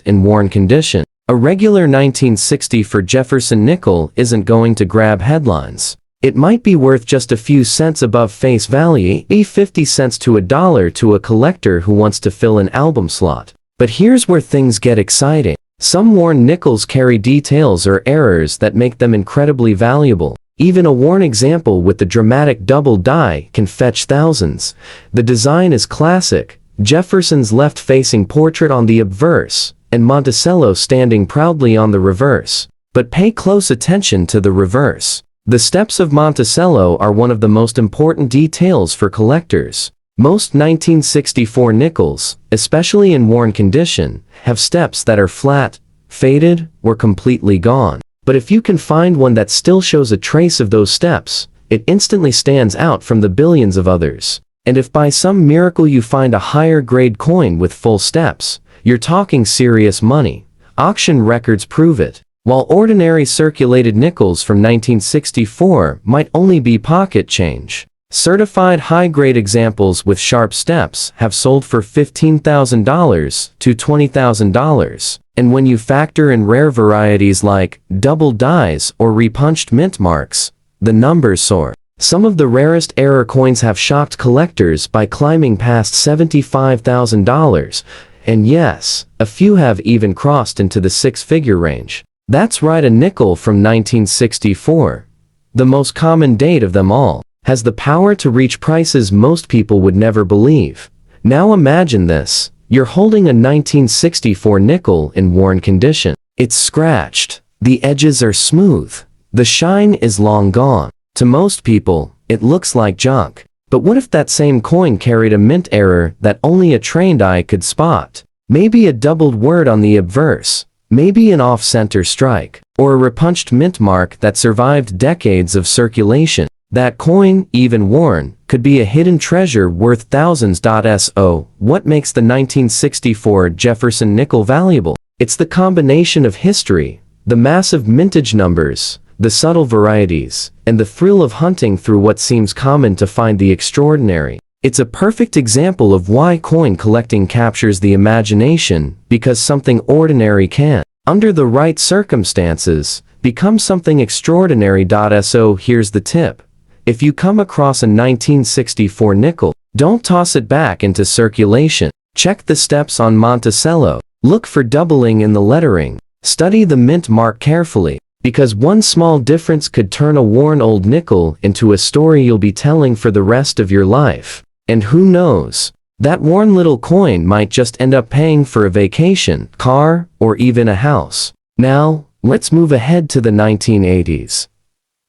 In worn condition, a regular 1964 Jefferson nickel isn't going to grab headlines. It might be worth just a few cents above face value, 50 cents to $1 to a collector who wants to fill an album slot. But here's where things get exciting. Some worn nickels carry details or errors that make them incredibly valuable. Even a worn example with the dramatic double die can fetch thousands. The design is classic, Jefferson's left-facing portrait on the obverse, and Monticello standing proudly on the reverse. But pay close attention to the reverse. The steps of Monticello are one of the most important details for collectors. Most 1964 nickels, especially in worn condition, have steps that are flat, faded, or completely gone. But if you can find one that still shows a trace of those steps, it instantly stands out from the billions of others. And if by some miracle you find a higher grade coin with full steps, you're talking serious money. Auction records prove it. While ordinary circulated nickels from 1964 might only be pocket change, certified high-grade examples with sharp steps have sold for $15,000 to $20,000. And when you factor in rare varieties like double dies or repunched mint marks, the numbers soar. Some of the rarest error coins have shocked collectors by climbing past $75,000, and yes, a few have even crossed into the six-figure range. That's right, a nickel from 1964, the most common date of them all, has the power to reach prices most people would never believe. Now imagine this. You're holding a 1964 nickel in worn condition. It's scratched. The edges are smooth. The shine is long gone. To most people, it looks like junk. But what if that same coin carried a mint error that only a trained eye could spot? Maybe a doubled word on the obverse. Maybe an off-center strike, or a repunched mint mark that survived decades of circulation. That coin, even worn, could be a hidden treasure worth thousands. So, what makes the 1964 Jefferson nickel valuable? It's the combination of history, the massive mintage numbers, the subtle varieties, and the thrill of hunting through what seems common to find the extraordinary. It's a perfect example of why coin collecting captures the imagination, because something ordinary can, under the right circumstances, become something extraordinary. So here's the tip. If you come across a 1964 nickel, don't toss it back into circulation. Check the steps on Monticello. Look for doubling in the lettering. Study the mint mark carefully, because one small difference could turn a worn old nickel into a story you'll be telling for the rest of your life. And who knows? That worn little coin might just end up paying for a vacation, car, or even a house. Now, let's move ahead to the 1980s.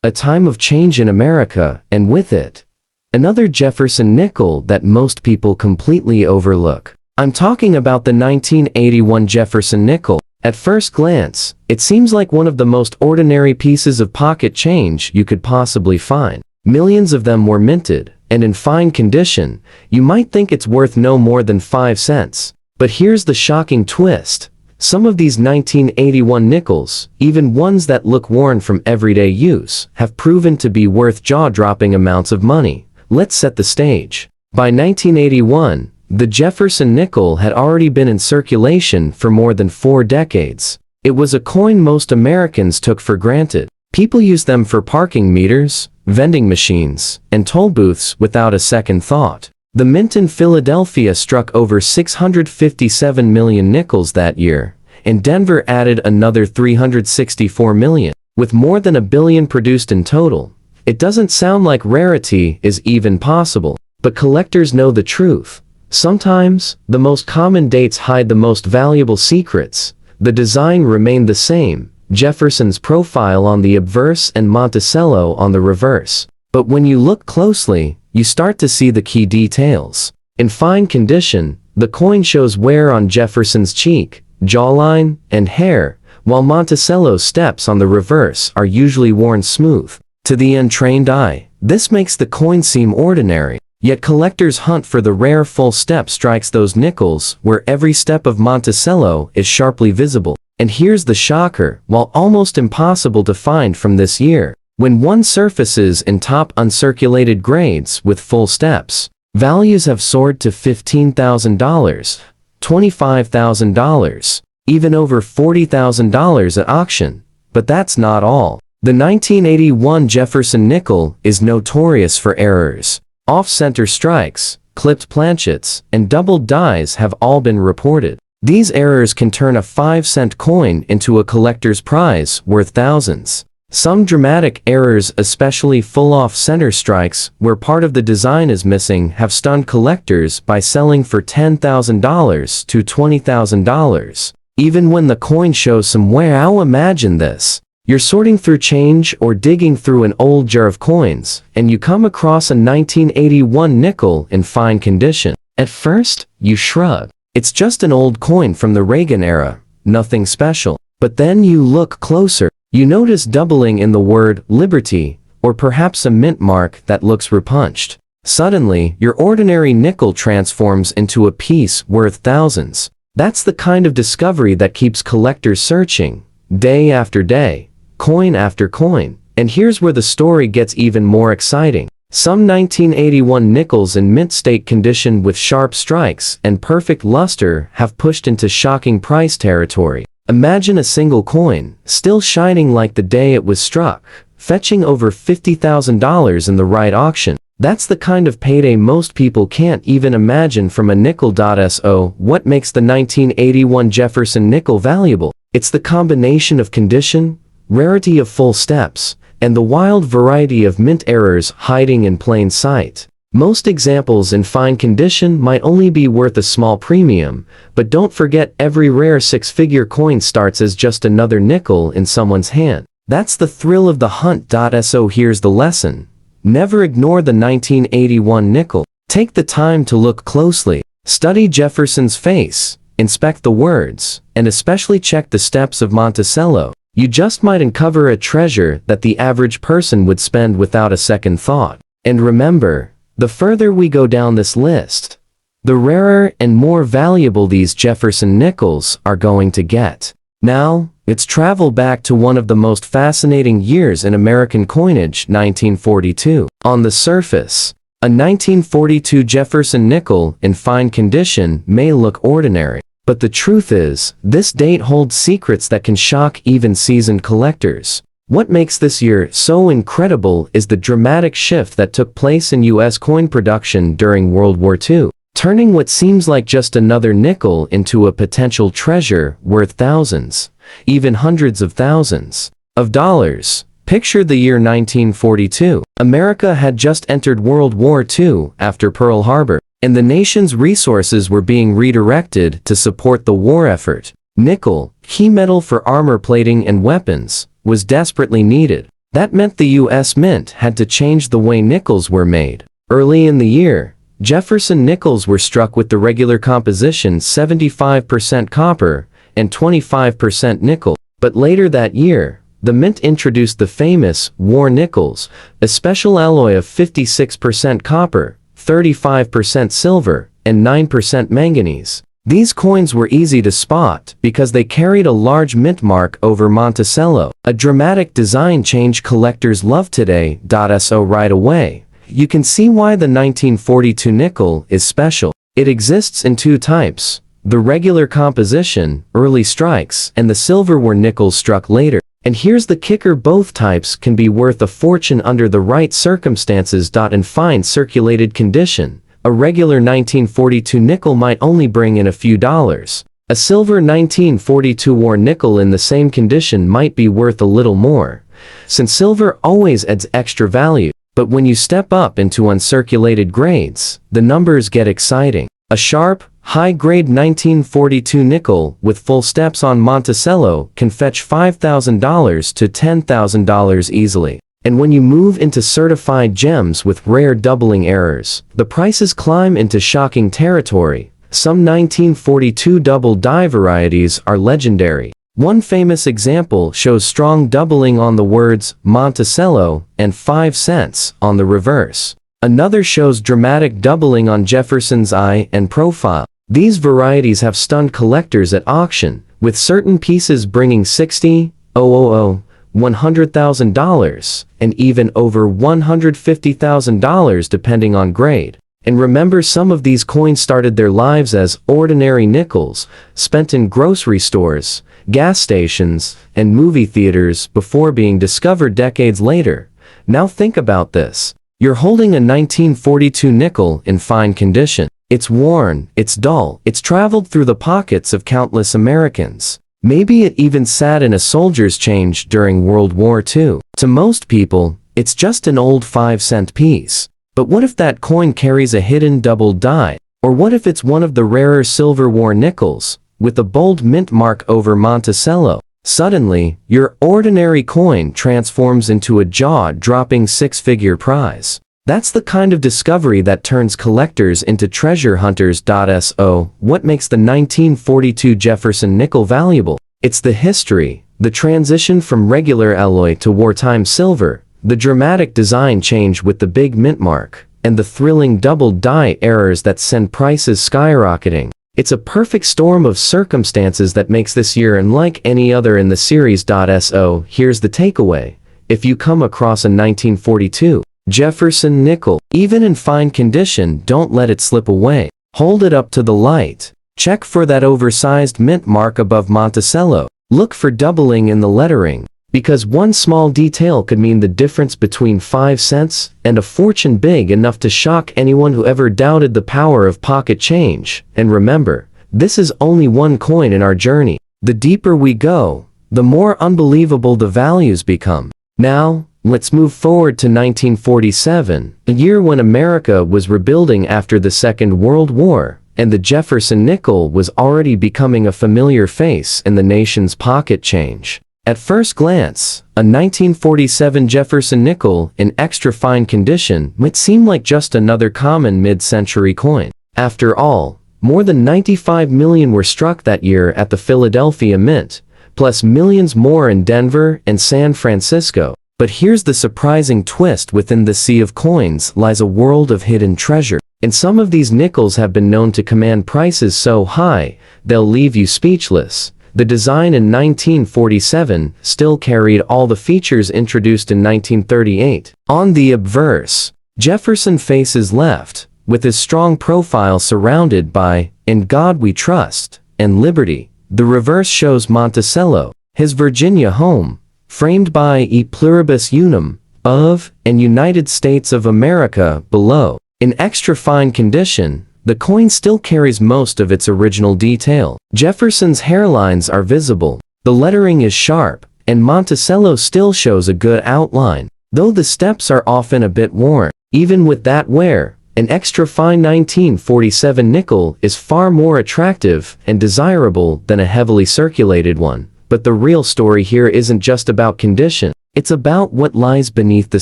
A time of change in America, and with it, another Jefferson nickel that most people completely overlook. I'm talking about the 1981 Jefferson nickel. At first glance, it seems like one of the most ordinary pieces of pocket change you could possibly find. Millions of them were minted, and in fine condition. You might think it's worth no more than 5 cents. But here's the shocking twist. Some of these 1981 nickels, even ones that look worn from everyday use, have proven to be worth jaw-dropping amounts of money. Let's set the stage. By 1981, the Jefferson nickel had already been in circulation for more than 4 decades. It was a coin most Americans took for granted. People used them for parking meters, vending machines, and toll booths without a second thought. The mint in Philadelphia struck over 657 million nickels that year, and Denver added another 364 million, with more than $1 billion produced in total. It doesn't sound like rarity is even possible, but collectors know the truth. Sometimes, the most common dates hide the most valuable secrets. The design remained the same, Jefferson's profile on the obverse and Monticello on the reverse. But when you look closely, you start to see the key details. In fine condition, the coin shows wear on Jefferson's cheek, jawline, and hair, while Monticello's steps on the reverse are usually worn smooth. To the untrained eye, this makes the coin seem ordinary. Yet collectors hunt for the rare full step strikes, those nickels where every step of Monticello is sharply visible. And here's the shocker, while almost impossible to find from this year, when one surfaces in top uncirculated grades with full steps, values have soared to $15,000, $25,000, even over $40,000 at auction. But that's not all. The 1981 Jefferson nickel is notorious for errors. Off-center strikes, clipped planchets, and doubled dies have all been reported. These errors can turn a 5-cent coin into a collector's prize worth thousands. Some dramatic errors, especially full off-center strikes where part of the design is missing, have stunned collectors by selling for $10,000 to $20,000. Even when the coin shows some wow, imagine this. You're sorting through change or digging through an old jar of coins, and you come across a 1981 nickel in fine condition. At first, you shrug. It's just an old coin from the Reagan era, nothing special. But then you look closer. You notice doubling in the word liberty, or perhaps a mint mark that looks repunched. Suddenly, your ordinary nickel transforms into a piece worth thousands. That's the kind of discovery that keeps collectors searching, day after day, coin after coin. And here's where the story gets even more exciting. Some 1981 nickels in mint state condition with sharp strikes and perfect luster have pushed into shocking price territory. Imagine a single coin, still shining like the day it was struck, fetching over $50,000 in the right auction. That's the kind of payday most people can't even imagine from a nickel. So, what makes the 1981 Jefferson nickel valuable? It's the combination of condition, rarity of full steps, and the wild variety of mint errors hiding in plain sight. Most examples in fine condition might only be worth a small premium, but don't forget every rare six-figure coin starts as just another nickel in someone's hand. That's the thrill of the hunt. So here's the lesson. Never ignore the 1981 nickel. Take the time to look closely. Study Jefferson's face, inspect the words, and especially check the steps of Monticello. You just might uncover a treasure that the average person would spend without a second thought. And remember, the further we go down this list, the rarer and more valuable these Jefferson nickels are going to get. Now, let's travel back to one of the most fascinating years in American coinage, 1942. On the surface, a 1942 Jefferson nickel in fine condition may look ordinary. But the truth is, this date holds secrets that can shock even seasoned collectors. What makes this year so incredible is the dramatic shift that took place in U.S. coin production during World War II, turning what seems like just another nickel into a potential treasure worth thousands, even hundreds of thousands of dollars. Picture the year 1942. America had just entered World War II after Pearl Harbor, and the nation's resources were being redirected to support the war effort. Nickel, key metal for armor plating and weapons, was desperately needed. That meant the U.S. Mint had to change the way nickels were made. Early in the year, Jefferson nickels were struck with the regular composition 75% copper and 25% nickel. But later that year, the Mint introduced the famous war nickels, a special alloy of 56% copper, 35% silver, and 9% manganese. These coins were easy to spot because they carried a large mint mark over Monticello, a dramatic design change collectors love today. So right away, you can see why the 1942 nickel is special. It exists in two types: the regular composition, early strikes, and the silverware nickels struck later. And here's the kicker: both types can be worth a fortune under the right circumstances. In fine circulated condition, a regular 1942 nickel might only bring in a few dollars. A silver 1942 war nickel in the same condition might be worth a little more, since silver always adds extra value. But when you step up into uncirculated grades, the numbers get exciting. A sharp, high-grade 1942 nickel with full steps on Monticello can fetch $5,000 to $10,000 easily. And when you move into certified gems with rare doubling errors, the prices climb into shocking territory. Some 1942 double die varieties are legendary. One famous example shows strong doubling on the words Monticello and 5 cents on the reverse. Another shows dramatic doubling on Jefferson's eye and profile. These varieties have stunned collectors at auction, with certain pieces bringing $60,000, $100,000, and even over $150,000 depending on grade. And remember, some of these coins started their lives as ordinary nickels, spent in grocery stores, gas stations, and movie theaters before being discovered decades later. Now think about this. You're holding a 1942 nickel in fine condition. It's worn, it's dull, it's traveled through the pockets of countless Americans. Maybe it even sat in a soldier's change during World War II. To most people, it's just an old 5-cent piece. But what if that coin carries a hidden double die? Or what if it's one of the rarer Silver War nickels, with a bold mint mark over Monticello? Suddenly, your ordinary coin transforms into a jaw-dropping 6-figure prize. That's the kind of discovery that turns collectors into treasure hunters. So, what makes the 1942 Jefferson nickel valuable? It's the history, the transition from regular alloy to wartime silver, the dramatic design change with the big mint mark, and the thrilling double die errors that send prices skyrocketing. It's a perfect storm of circumstances that makes this year unlike any other in the series. So, here's the takeaway. If you come across a 1942 Jefferson nickel, even in fine condition, don't let it slip away. Hold it up to the light. Check for that oversized mint mark above Monticello. Look for doubling in the lettering, because one small detail could mean the difference between 5 cents and a fortune big enough to shock anyone who ever doubted the power of pocket change. And remember, this is only one coin in our journey. The deeper we go, the more unbelievable the values become. Now, let's move forward to 1947, a year when America was rebuilding after the Second World War, and the Jefferson nickel was already becoming a familiar face in the nation's pocket change. At first glance, a 1947 Jefferson nickel in extra fine condition might seem like just another common mid-century coin. After all, more than 95 million were struck that year at the Philadelphia Mint, plus millions more in Denver and San Francisco. But here's the surprising twist: within the sea of coins lies a world of hidden treasure. And some of these nickels have been known to command prices so high, they'll leave you speechless. The design in 1947 still carried all the features introduced in 1938. On the obverse, Jefferson faces left, with his strong profile surrounded by "In God We Trust" and "Liberty." The reverse shows Monticello, his Virginia home, framed by "E Pluribus Unum" above and "United States of America" below. In extra fine condition, the coin still carries most of its original detail. Jefferson's hairlines are visible, the lettering is sharp, and Monticello still shows a good outline, though the steps are often a bit worn. Even with that wear, an extra fine 1947 nickel is far more attractive and desirable than a heavily circulated one. But the real story here isn't just about condition, it's about what lies beneath the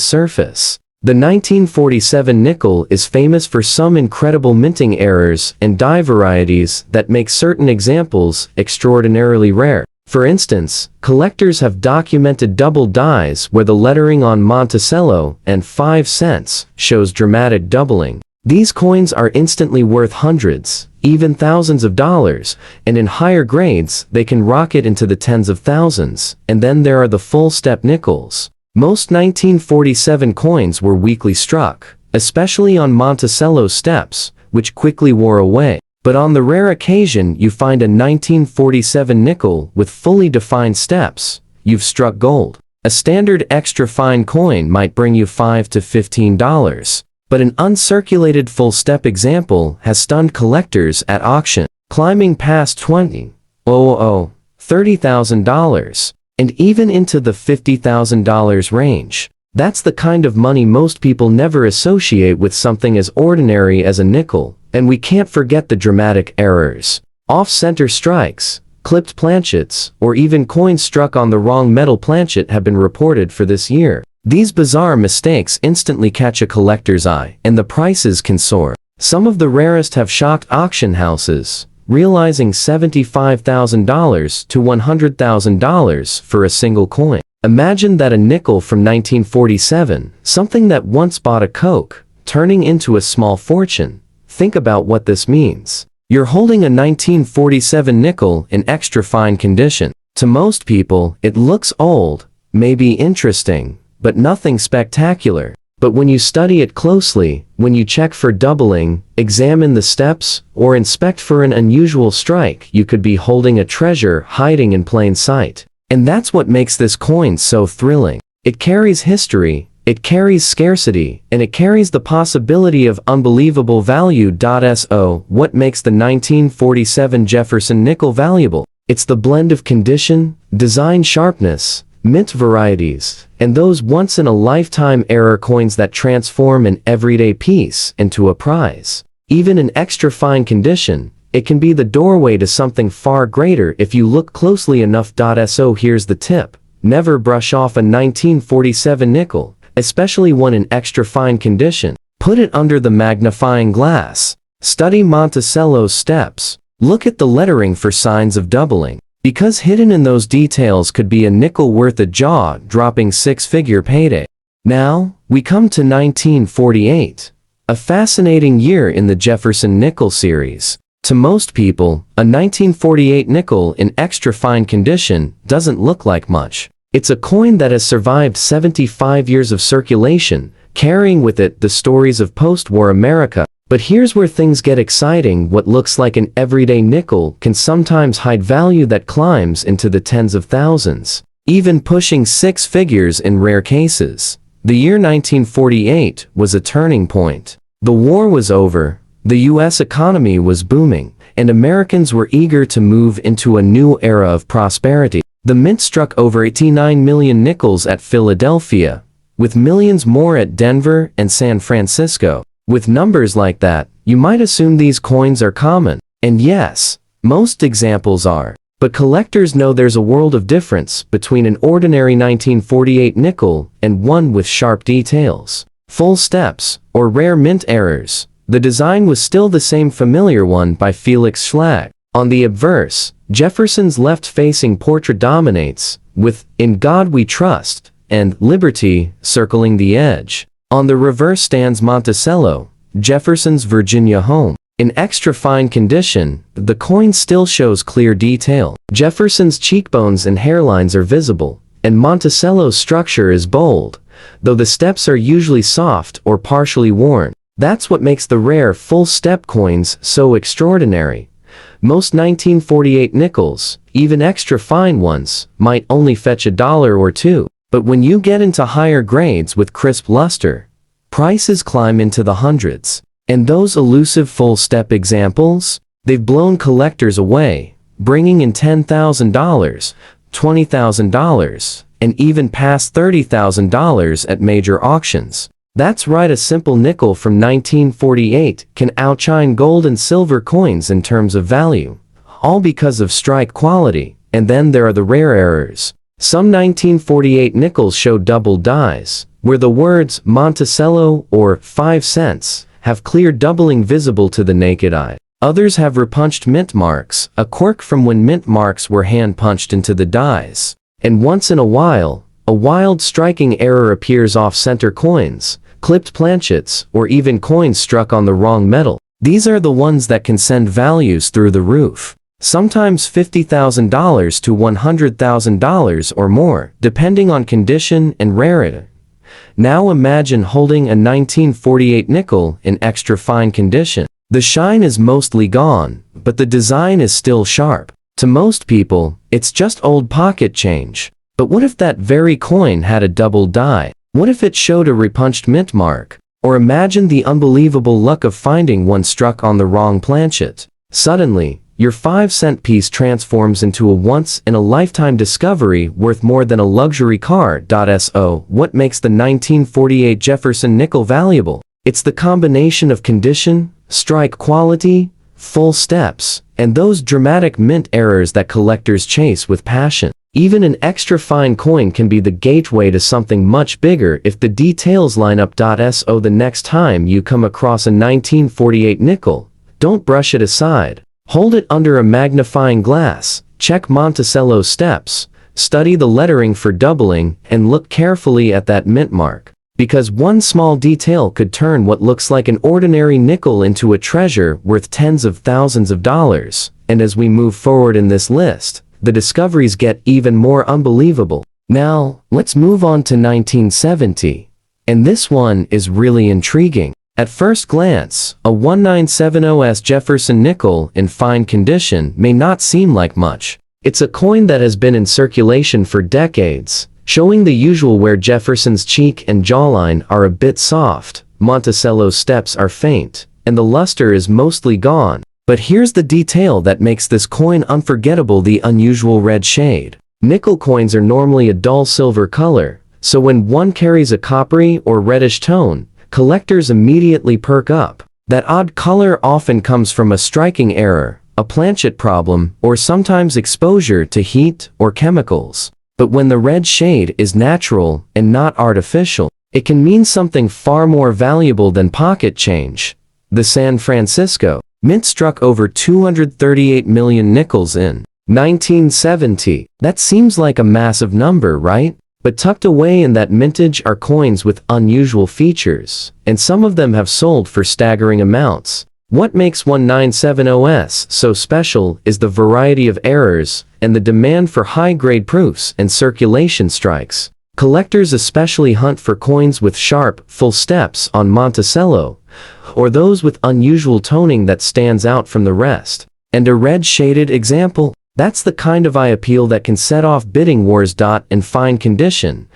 surface. The 1947 nickel is famous for some incredible minting errors and die varieties that make certain examples extraordinarily rare. For instance, collectors have documented double dies where the lettering on Monticello and 5 cents shows dramatic doubling. These coins are instantly worth hundreds, even thousands of dollars, and in higher grades they can rocket into the tens of thousands. And then there are the full-step nickels. Most 1947 coins were weakly struck, especially on Monticello's steps, which quickly wore away. But on the rare occasion you find a 1947 nickel with fully defined steps, you've struck gold. A standard extra fine coin might bring you $5 to $15. But an uncirculated full-step example has stunned collectors at auction, climbing past $30,000, and even into the $50,000 range. That's the kind of money most people never associate with something as ordinary as a nickel. And we can't forget the dramatic errors. Off-center strikes, clipped planchets, or even coins struck on the wrong metal planchet have been reported for this year. These bizarre mistakes instantly catch a collector's eye, and the prices can soar. Some of the rarest have shocked auction houses, realizing $75,000 to $100,000 for a single coin. Imagine that: a nickel from 1947, something that once bought a Coke, turning into a small fortune. Think about what this means. You're holding a 1947 nickel in extra fine condition. To most people, it looks old, maybe interesting, but nothing spectacular. But when you study it closely, when you check for doubling, examine the steps, or inspect for an unusual strike, you could be holding a treasure hiding in plain sight. And that's what makes this coin so thrilling. It carries history, it carries scarcity, and it carries the possibility of unbelievable value. So, what makes the 1947 Jefferson nickel valuable? It's the blend of condition, design sharpness, mint varieties, and those once-in-a-lifetime error coins that transform an everyday piece into a prize. Even in extra fine condition, it can be the doorway to something far greater if you look closely enough. So here's the tip. Never brush off a 1947 nickel, especially one in extra fine condition. Put it under the magnifying glass. Study Monticello's steps. Look at the lettering for signs of doubling, because hidden in those details could be a nickel worth a jaw-dropping six-figure payday. Now, we come to 1948, a fascinating year in the Jefferson Nickels series. To most people, a 1948 nickel in extra fine condition doesn't look like much. It's a coin that has survived 75 years of circulation, carrying with it the stories of post-war America. But here's where things get exciting. What looks like an everyday nickel can sometimes hide value that climbs into the tens of thousands, even pushing six figures in rare cases. The year 1948 was a turning point. The war was over, the U.S. economy was booming, and Americans were eager to move into a new era of prosperity. The mint struck over 89 million nickels at Philadelphia, with millions more at Denver and San Francisco. With numbers like that, you might assume these coins are common. And yes, most examples are. But collectors know there's a world of difference between an ordinary 1948 nickel and one with sharp details, full steps, or rare mint errors. The design was still the same familiar one by Felix Schlag. On the obverse, Jefferson's left-facing portrait dominates, with "In God We Trust" and "Liberty" circling the edge. On the reverse stands Monticello, Jefferson's Virginia home. In extra fine condition, the coin still shows clear detail. Jefferson's cheekbones and hairlines are visible, and Monticello's structure is bold, though the steps are usually soft or partially worn. That's what makes the rare full-step coins so extraordinary. Most 1948 nickels, even extra fine ones, might only fetch $1 or $2. But when you get into higher grades with crisp luster, prices climb into the hundreds. And those elusive full-step examples, they've blown collectors away, bringing in $10,000, $20,000, and even past $30,000 at major auctions. That's right, a simple nickel from 1948 can outshine gold and silver coins in terms of value, all because of strike quality. And then there are the rare errors. Some 1948 nickels show double dies, where the words Monticello or 5 cents have clear doubling visible to the naked eye. Others have repunched mint marks, a quirk from when mint marks were hand-punched into the dies. And once in a while, a wild striking error appears off-center coins, clipped planchets, or even coins struck on the wrong metal. These are the ones that can send values through the roof. Sometimes $50,000 to $100,000 or more, depending on condition and rarity. Now imagine holding a 1948 nickel in extra fine condition. The shine is mostly gone, but the design is still sharp. To most people, it's just old pocket change. But what if that very coin had a double die? What if it showed a repunched mint mark? Or imagine the unbelievable luck of finding one struck on the wrong planchet. Suddenly, your 5-cent piece transforms into a once-in-a-lifetime discovery worth more than a luxury car. So, what makes the 1948 Jefferson nickel valuable? It's the combination of condition, strike quality, full steps, and those dramatic mint errors that collectors chase with passion. Even an extra fine coin can be the gateway to something much bigger if the details line up. So the next time you come across a 1948 nickel, don't brush it aside. Hold it under a magnifying glass, check Monticello's steps, study the lettering for doubling, and look carefully at that mint mark. Because one small detail could turn what looks like an ordinary nickel into a treasure worth tens of thousands of dollars. And as we move forward in this list, the discoveries get even more unbelievable. Now, let's move on to 1970. And this one is really intriguing. At first glance, a 1970s Jefferson nickel in fine condition may not seem like much. It's a coin that has been in circulation for decades, showing the usual where Jefferson's cheek and jawline are a bit soft, Monticello's steps are faint, and the luster is mostly gone. But here's the detail that makes this coin unforgettable: the unusual red shade. Nickel coins are normally a dull silver color, so when one carries a coppery or reddish tone, collectors immediately perk up. That odd color often comes from a striking error, a planchet problem, or sometimes exposure to heat or chemicals. But when the red shade is natural and not artificial, it can mean something far more valuable than pocket change. The San Francisco Mint struck over 238 million nickels in 1970. That seems like a massive number, right? But tucked away in that mintage are coins with unusual features, and some of them have sold for staggering amounts. What makes 1970s so special is the variety of errors and the demand for high-grade proofs and circulation strikes. Collectors especially hunt for coins with sharp, full steps on Monticello, or those with unusual toning that stands out from the rest. And a red-shaded example? That's the kind of eye appeal that can set off bidding wars. In fine condition,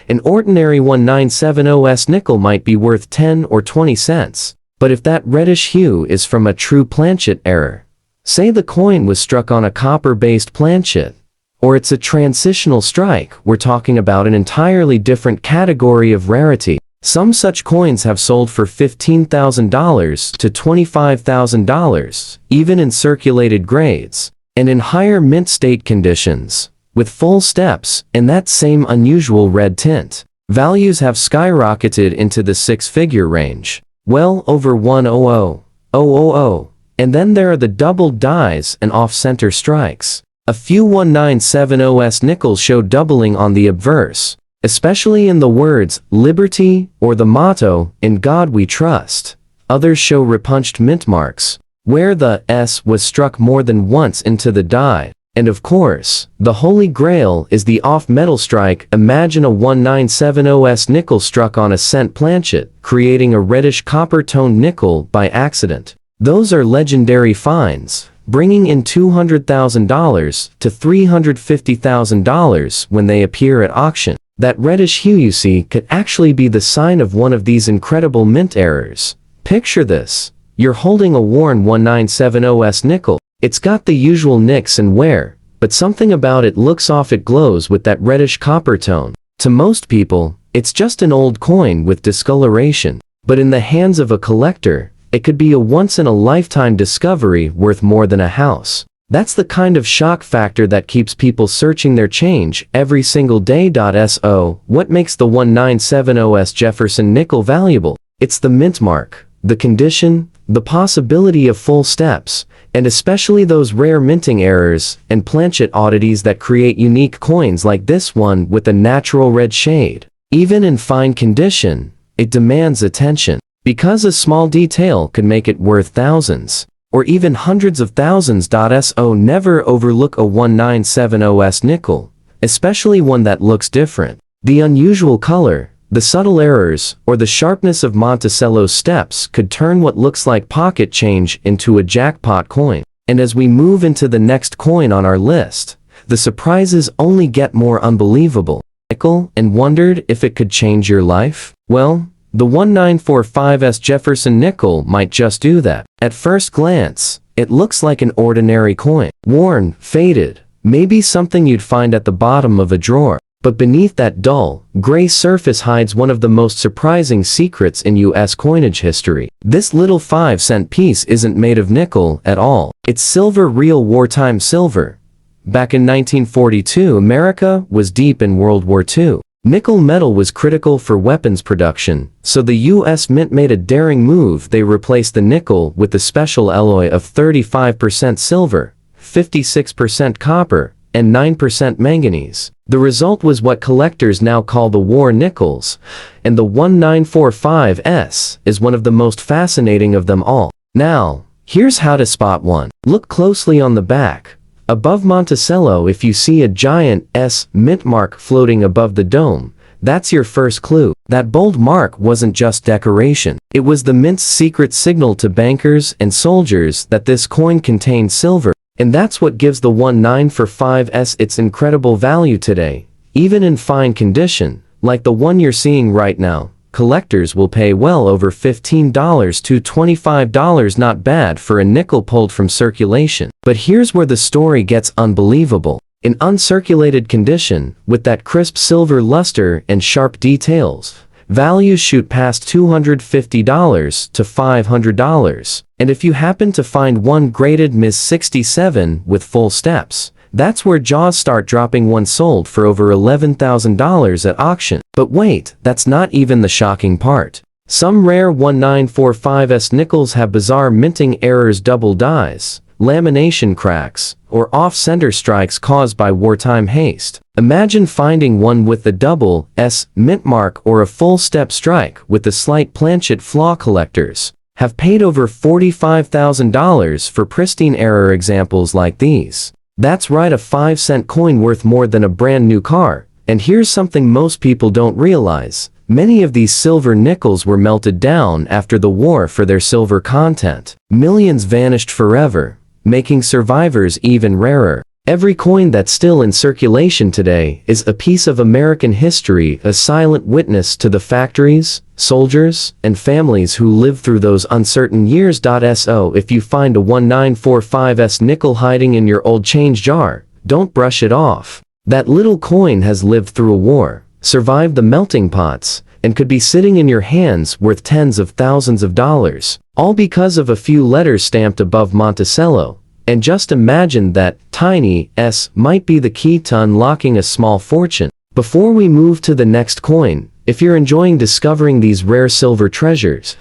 an ordinary 1970s nickel might be worth 10 or 20 cents. But if that reddish hue is from a true planchet error, say the coin was struck on a copper-based planchet, or it's a transitional strike, we're talking about an entirely different category of rarity. Some such coins have sold for $15,000 to $25,000, even in circulated grades, and in higher mint state conditions, with full steps and that same unusual red tint. Values have skyrocketed into the six-figure range, well over 100,000. And then there are the doubled dies and off-center strikes. A few 1970s nickels show doubling on the obverse, especially in the words "Liberty" or the motto "In God We Trust." Others show repunched mint marks, where the S was struck more than once into the die. And of course, the holy grail is the off-metal strike. Imagine a 1970s nickel struck on a cent planchet, creating a reddish copper-toned nickel by accident. Those are legendary finds, bringing in $200,000 to $350,000 when they appear at auction. That reddish hue you see could actually be the sign of one of these incredible mint errors. Picture this. You're holding a worn 1970s nickel. It's got the usual nicks and wear, but something about it looks off. It glows with that reddish copper tone. To most people, it's just an old coin with discoloration. But in the hands of a collector, it could be a once-in-a-lifetime discovery worth more than a house. That's the kind of shock factor that keeps people searching their change every single day. So, what makes the 1970s Jefferson nickel valuable? It's the mint mark, the condition, the possibility of full steps, and especially those rare minting errors and planchet oddities that create unique coins like this one with a natural red shade. Even in fine condition, it demands attention, because a small detail could make it worth thousands, or even hundreds of thousands. So never overlook a 1970s nickel, especially one that looks different. The unusual color, the subtle errors, or the sharpness of Monticello's steps could turn what looks like pocket change into a jackpot coin. And as we move into the next coin on our list, the surprises only get more unbelievable. Nickel, and wondered if it could change your life? Well, the 1945s Jefferson nickel might just do that. At first glance, it looks like an ordinary coin. Worn, faded, maybe something you'd find at the bottom of a drawer. But beneath that dull, gray surface hides one of the most surprising secrets in U.S. coinage history. This little 5-cent piece isn't made of nickel at all. It's silver, real wartime silver. Back in 1942, America was deep in World War II. Nickel metal was critical for weapons production, so the U.S. Mint made a daring move. They replaced the nickel with a special alloy of 35% silver, 56% copper, and 9% manganese. The result was what collectors now call the war nickels, and the 1945s is one of the most fascinating of them all. Now, here's how to spot one. Look closely on the back. Above Monticello, if you see a giant S mint mark floating above the dome, that's your first clue. That bold mark wasn't just decoration. It was the mint's secret signal to bankers and soldiers that this coin contained silver. And that's what gives the 1945s its incredible value today, even in fine condition, like the one you're seeing right now. collectors will pay well over $15 to $25. Not bad for a nickel pulled from circulation. But here's where the story gets unbelievable. In uncirculated condition, with that crisp silver luster and sharp details, values shoot past $250 to $500. And if you happen to find one graded Ms. 67 with full steps, that's where jaws start dropping. One sold for over $11,000 at auction. But wait, that's not even the shocking part. Some rare 1945S nickels have bizarre minting errors, double dies, lamination cracks, or off-center strikes caused by wartime haste. Imagine finding one with the double S mint mark or a full step strike with a slight planchet flaw. Collectors have paid over $45,000 for pristine error examples like these. That's right, a 5-cent coin worth more than a brand new car. And here's something most people don't realize. Many of these silver nickels were melted down after the war for their silver content. Millions vanished forever, making survivors even rarer. Every coin that's still in circulation today is a piece of American history, a silent witness to the factories, soldiers, and families who lived through those uncertain years. So if you find a 1945S nickel hiding in your old change jar, don't brush it off. That little coin has lived through a war, survived the melting pots, and could be sitting in your hands worth tens of thousands of dollars, all because of a few letters stamped above Monticello. And just imagine that tiny S might be the key to unlocking a small fortune. Before we move to the next coin, if you're enjoying discovering these rare silver treasures,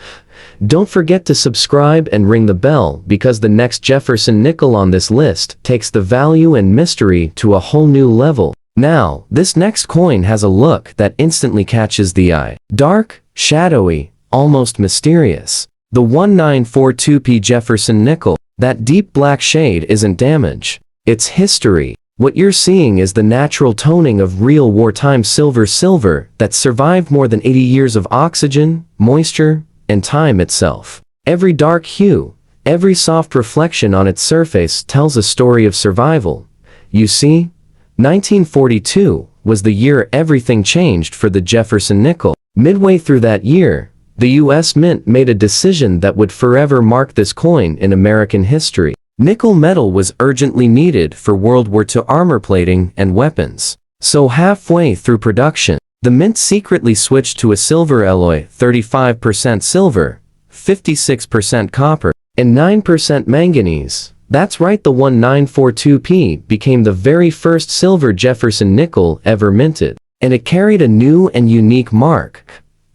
don't forget to subscribe and ring the bell, because the next Jefferson nickel on this list takes the value and mystery to a whole new level. Now, this next coin has a look that instantly catches the eye. Dark, shadowy, almost mysterious. The 1942P Jefferson nickel. That deep black shade isn't damage. It's history. What you're seeing is the natural toning of real wartime silver that survived more than 80 years of oxygen, moisture, and time itself. Every dark hue, every soft reflection on its surface tells a story of survival. You see, 1942 was the year everything changed for the Jefferson nickel. Midway through that year, the U.S. Mint made a decision that would forever mark this coin in American history. Nickel metal was urgently needed for World War II armor plating and weapons. So halfway through production, the Mint secretly switched to a silver alloy, 35% silver, 56% copper, and 9% manganese. That's right, the 1942P became the very first silver Jefferson nickel ever minted. And it carried a new and unique mark.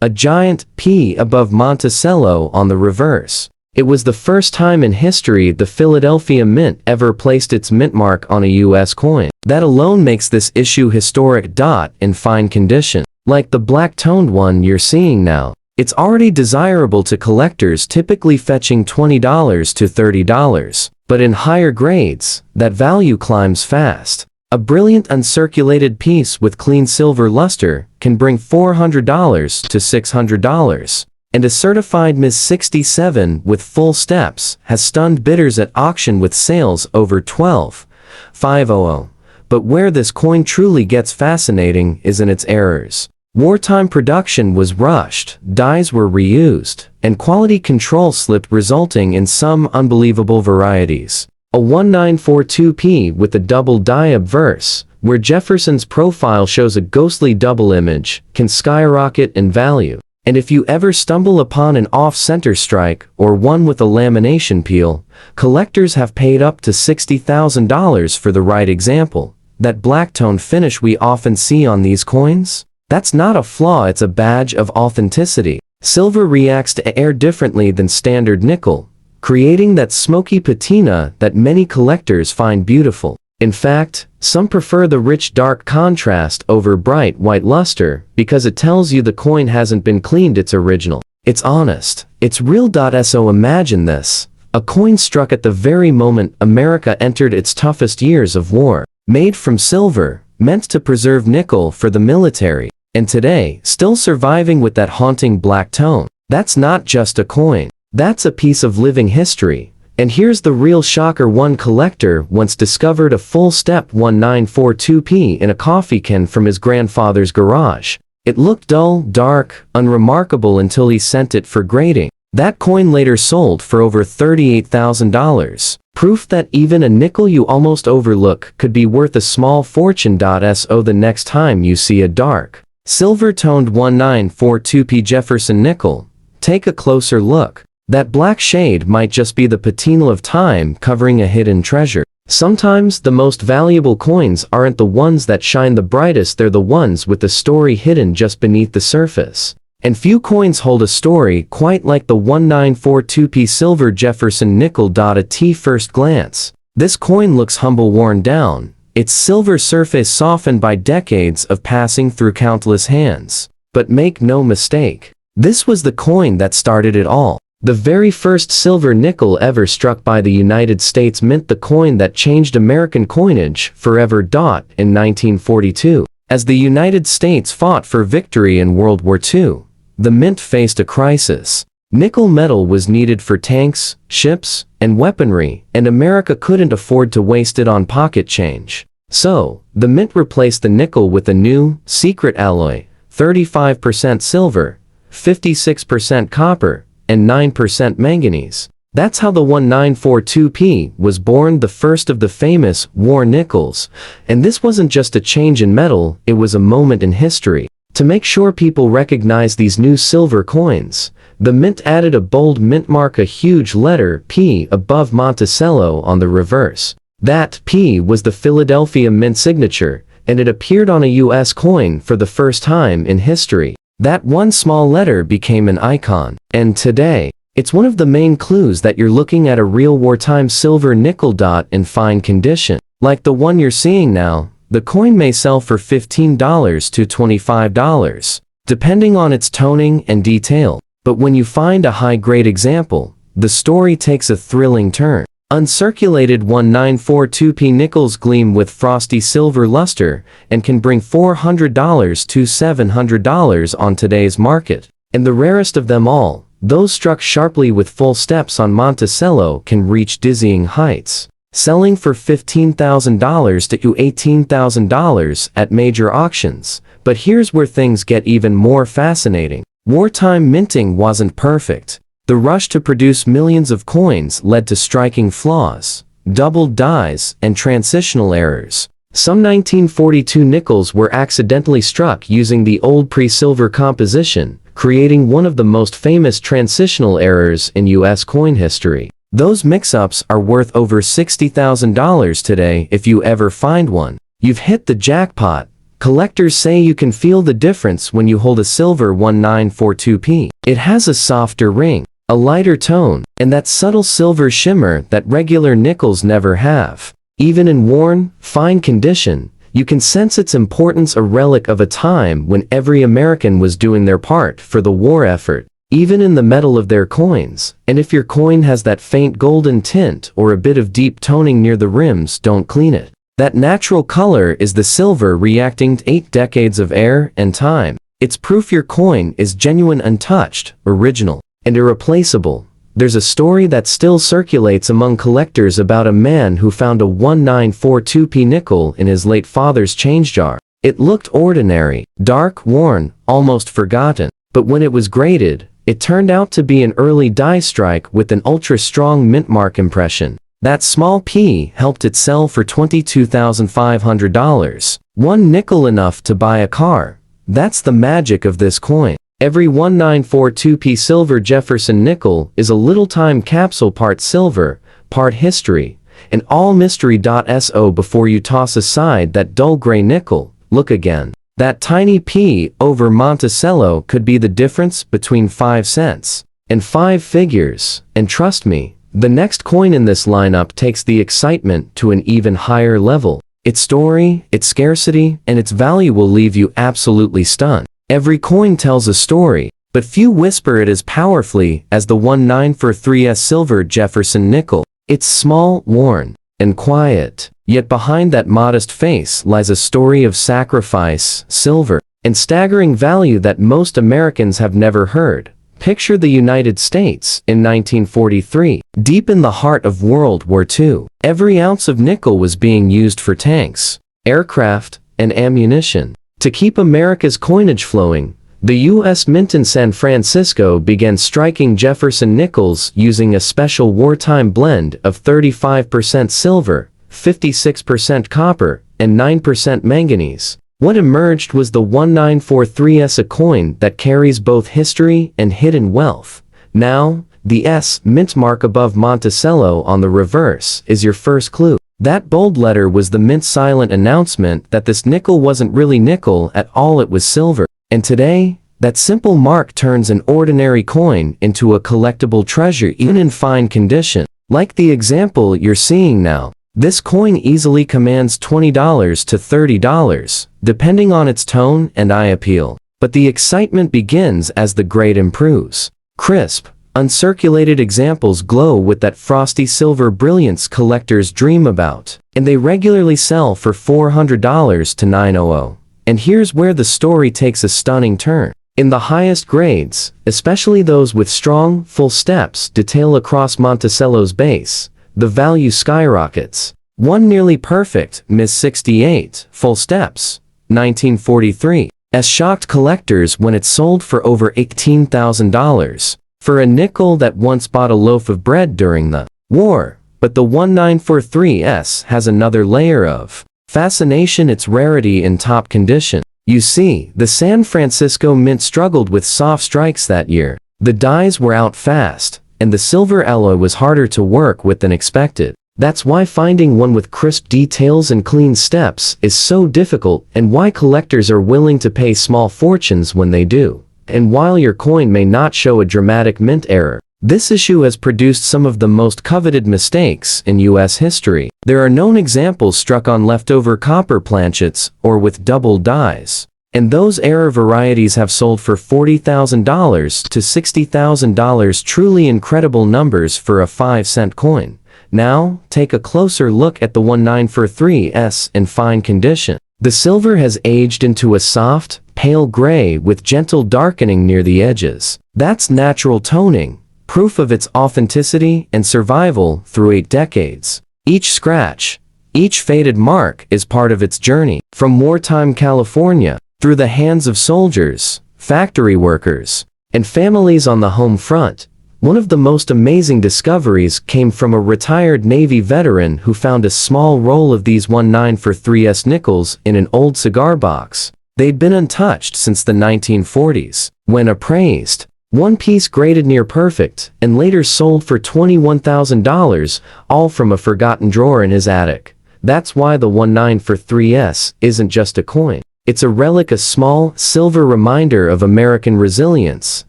A giant P above Monticello on the reverse. It was the first time in history the Philadelphia Mint ever placed its mint mark on a U.S. coin. That alone makes this issue historic. In fine condition, like the black-toned one you're seeing now, it's already desirable to collectors, typically fetching $20 to $30. But in higher grades, that value climbs fast. A brilliant uncirculated piece with clean silver luster can bring $400 to $600. And a certified Ms. 67 with full steps has stunned bidders at auction with sales over $12,500. But where this coin truly gets fascinating is in its errors. Wartime production was rushed, dyes were reused, and quality control slipped, resulting in some unbelievable varieties. A 1942P with a double die obverse, where Jefferson's profile shows a ghostly double image, can skyrocket in value. And if you ever stumble upon an off-center strike or one with a lamination peel, collectors have paid up to $60,000 for the right example. That black-tone finish we often see on these coins? That's not a flaw, it's a badge of authenticity. Silver reacts to air differently than standard nickel, creating that smoky patina that many collectors find beautiful. In fact, some prefer the rich dark contrast over bright white luster because it tells you the coin hasn't been cleaned, it's original. It's honest. It's real. So imagine this. A coin struck at the very moment America entered its toughest years of war. Made from silver, meant to preserve nickel for the military. And today, still surviving with that haunting black tone. That's not just a coin. That's a piece of living history. And here's the real shocker. One collector once discovered a full-step 1942P in a coffee can from his grandfather's garage. It looked dull, dark, unremarkable until he sent it for grading. That coin later sold for over $38,000. Proof that even a nickel you almost overlook could be worth a small fortune. So the next time you see a dark, silver-toned 1942p Jefferson nickel, take a closer look. That black shade might just be the patina of time covering a hidden treasure. Sometimes the most valuable coins aren't the ones that shine the brightest, they're the ones with the story hidden just beneath the surface. And few coins hold a story quite like the 1942p silver Jefferson nickel. At first glance, this coin looks humble, worn down, its silver surface softened by decades of passing through countless hands. But make no mistake, this was the coin that started it all. The very first silver nickel ever struck by the United States Mint, the coin that changed American coinage forever. In 1942, as the United States fought for victory in World War II, the Mint faced a crisis. Nickel metal was needed for tanks, ships, and weaponry, and America couldn't afford to waste it on pocket change. So, the Mint replaced the nickel with a new, secret alloy, 35% silver, 56% copper, and 9% manganese. That's how the 1942p was born, the first of the famous war nickels. And this wasn't just a change in metal, it was a moment in history. To make sure people recognize these new silver coins, the Mint added a bold mint mark, a huge letter P above Monticello on the reverse. That P was the Philadelphia Mint signature, and it appeared on a U.S. coin for the first time in history. That one small letter became an icon, and today, it's one of the main clues that you're looking at a real wartime silver nickel. In fine condition, like the one you're seeing now, the coin may sell for $15 to $25, depending on its toning and detail. But when you find a high-grade example, the story takes a thrilling turn. Uncirculated 1942p nickels gleam with frosty silver luster and can bring $400 to $700 on today's market. And the rarest of them all, those struck sharply with full steps on Monticello, can reach dizzying heights, selling for $15,000 to $18,000 at major auctions. But here's where things get even more fascinating. Wartime minting wasn't perfect. The rush to produce millions of coins led to striking flaws, doubled dies, and transitional errors. Some 1942 nickels were accidentally struck using the old pre-silver composition, creating one of the most famous transitional errors in U.S. coin history. Those mix-ups are worth over $60,000 today if you ever find one. You've hit the jackpot. Collectors say you can feel the difference when you hold a silver 1942p. It has a softer ring, a lighter tone, and that subtle silver shimmer that regular nickels never have. Even in worn, fine condition, you can sense its importance, a relic of a time when every American was doing their part for the war effort, even in the metal of their coins. And if your coin has that faint golden tint or a bit of deep toning near the rims, don't clean it. That natural color is the silver reacting to 8 decades of air and time. It's proof your coin is genuine, untouched, original, and irreplaceable. There's a story that still circulates among collectors about a man who found a 1942p nickel in his late father's change jar. It looked ordinary, dark, worn, almost forgotten. But when it was graded, it turned out to be an early die strike with an ultra-strong mint mark impression. That small P helped it sell for $22,500. One nickel enough to buy a car. That's the magic of this coin. Every 1942p silver Jefferson nickel is a little time capsule, part silver, part history, and all mystery. So before you toss aside that dull gray nickel, look again. That tiny P over Monticello could be the difference between 5 cents and 5 figures, and trust me, the next coin in this lineup takes the excitement to an even higher level. Its story, its scarcity, and its value will leave you absolutely stunned. Every coin tells a story, but few whisper it as powerfully as the 1943s silver Jefferson nickel. It's small, worn, and quiet, yet behind that modest face lies a story of sacrifice, silver, and staggering value that most Americans have never heard. Picture the United States in 1943, deep in the heart of World War II. Every ounce of nickel was being used for tanks, aircraft, and ammunition. To keep America's coinage flowing, the U.S. Mint in San Francisco began striking Jefferson nickels using a special wartime blend of 35% silver, 56% copper, and 9% manganese. What emerged was the 1943S, a coin that carries both history and hidden wealth. Now, the S mint mark above Monticello on the reverse is your first clue. That bold letter was the mint's silent announcement that this nickel wasn't really nickel at all, it was silver. And today, that simple mark turns an ordinary coin into a collectible treasure even in fine condition. Like the example you're seeing now, this coin easily commands $20 to $30, depending on its tone and eye appeal. But the excitement begins as the grade improves. Crisp, uncirculated examples glow with that frosty silver brilliance collectors dream about, and they regularly sell for $400 to $900. And here's where the story takes a stunning turn. In the highest grades, especially those with strong, full steps detail across Monticello's base, the value skyrockets. One nearly perfect Ms. 68 full steps, 1943, as shocked collectors when it sold for over $18,000 for a nickel that once bought a loaf of bread during the war. But the 1943S has another layer of fascination: its rarity in top condition. You see, the San Francisco Mint struggled with soft strikes that year. The dies were out fast, and the silver alloy was harder to work with than expected. That's why finding one with crisp details and clean steps is so difficult, and why collectors are willing to pay small fortunes when they do. And while your coin may not show a dramatic mint error, this issue has produced some of the most coveted mistakes in U.S. history. There are known examples struck on leftover copper planchets or with double dies. And those error varieties have sold for $40,000 to $60,000, truly incredible numbers for a 5-cent coin. Now, take a closer look at the 1943S in fine condition. The silver has aged into a soft, pale gray with gentle darkening near the edges. That's natural toning, proof of its authenticity and survival through 8 decades. Each scratch, each faded mark is part of its journey, from wartime California, through the hands of soldiers, factory workers, and families on the home front. One of the most amazing discoveries came from a retired Navy veteran who found a small roll of these 1943S nickels in an old cigar box. They'd been untouched since the 1940s. When appraised, one piece graded near perfect, and later sold for $21,000, all from a forgotten drawer in his attic. That's why the 1943S isn't just a coin. It's a relic, a small, silver reminder of American resilience,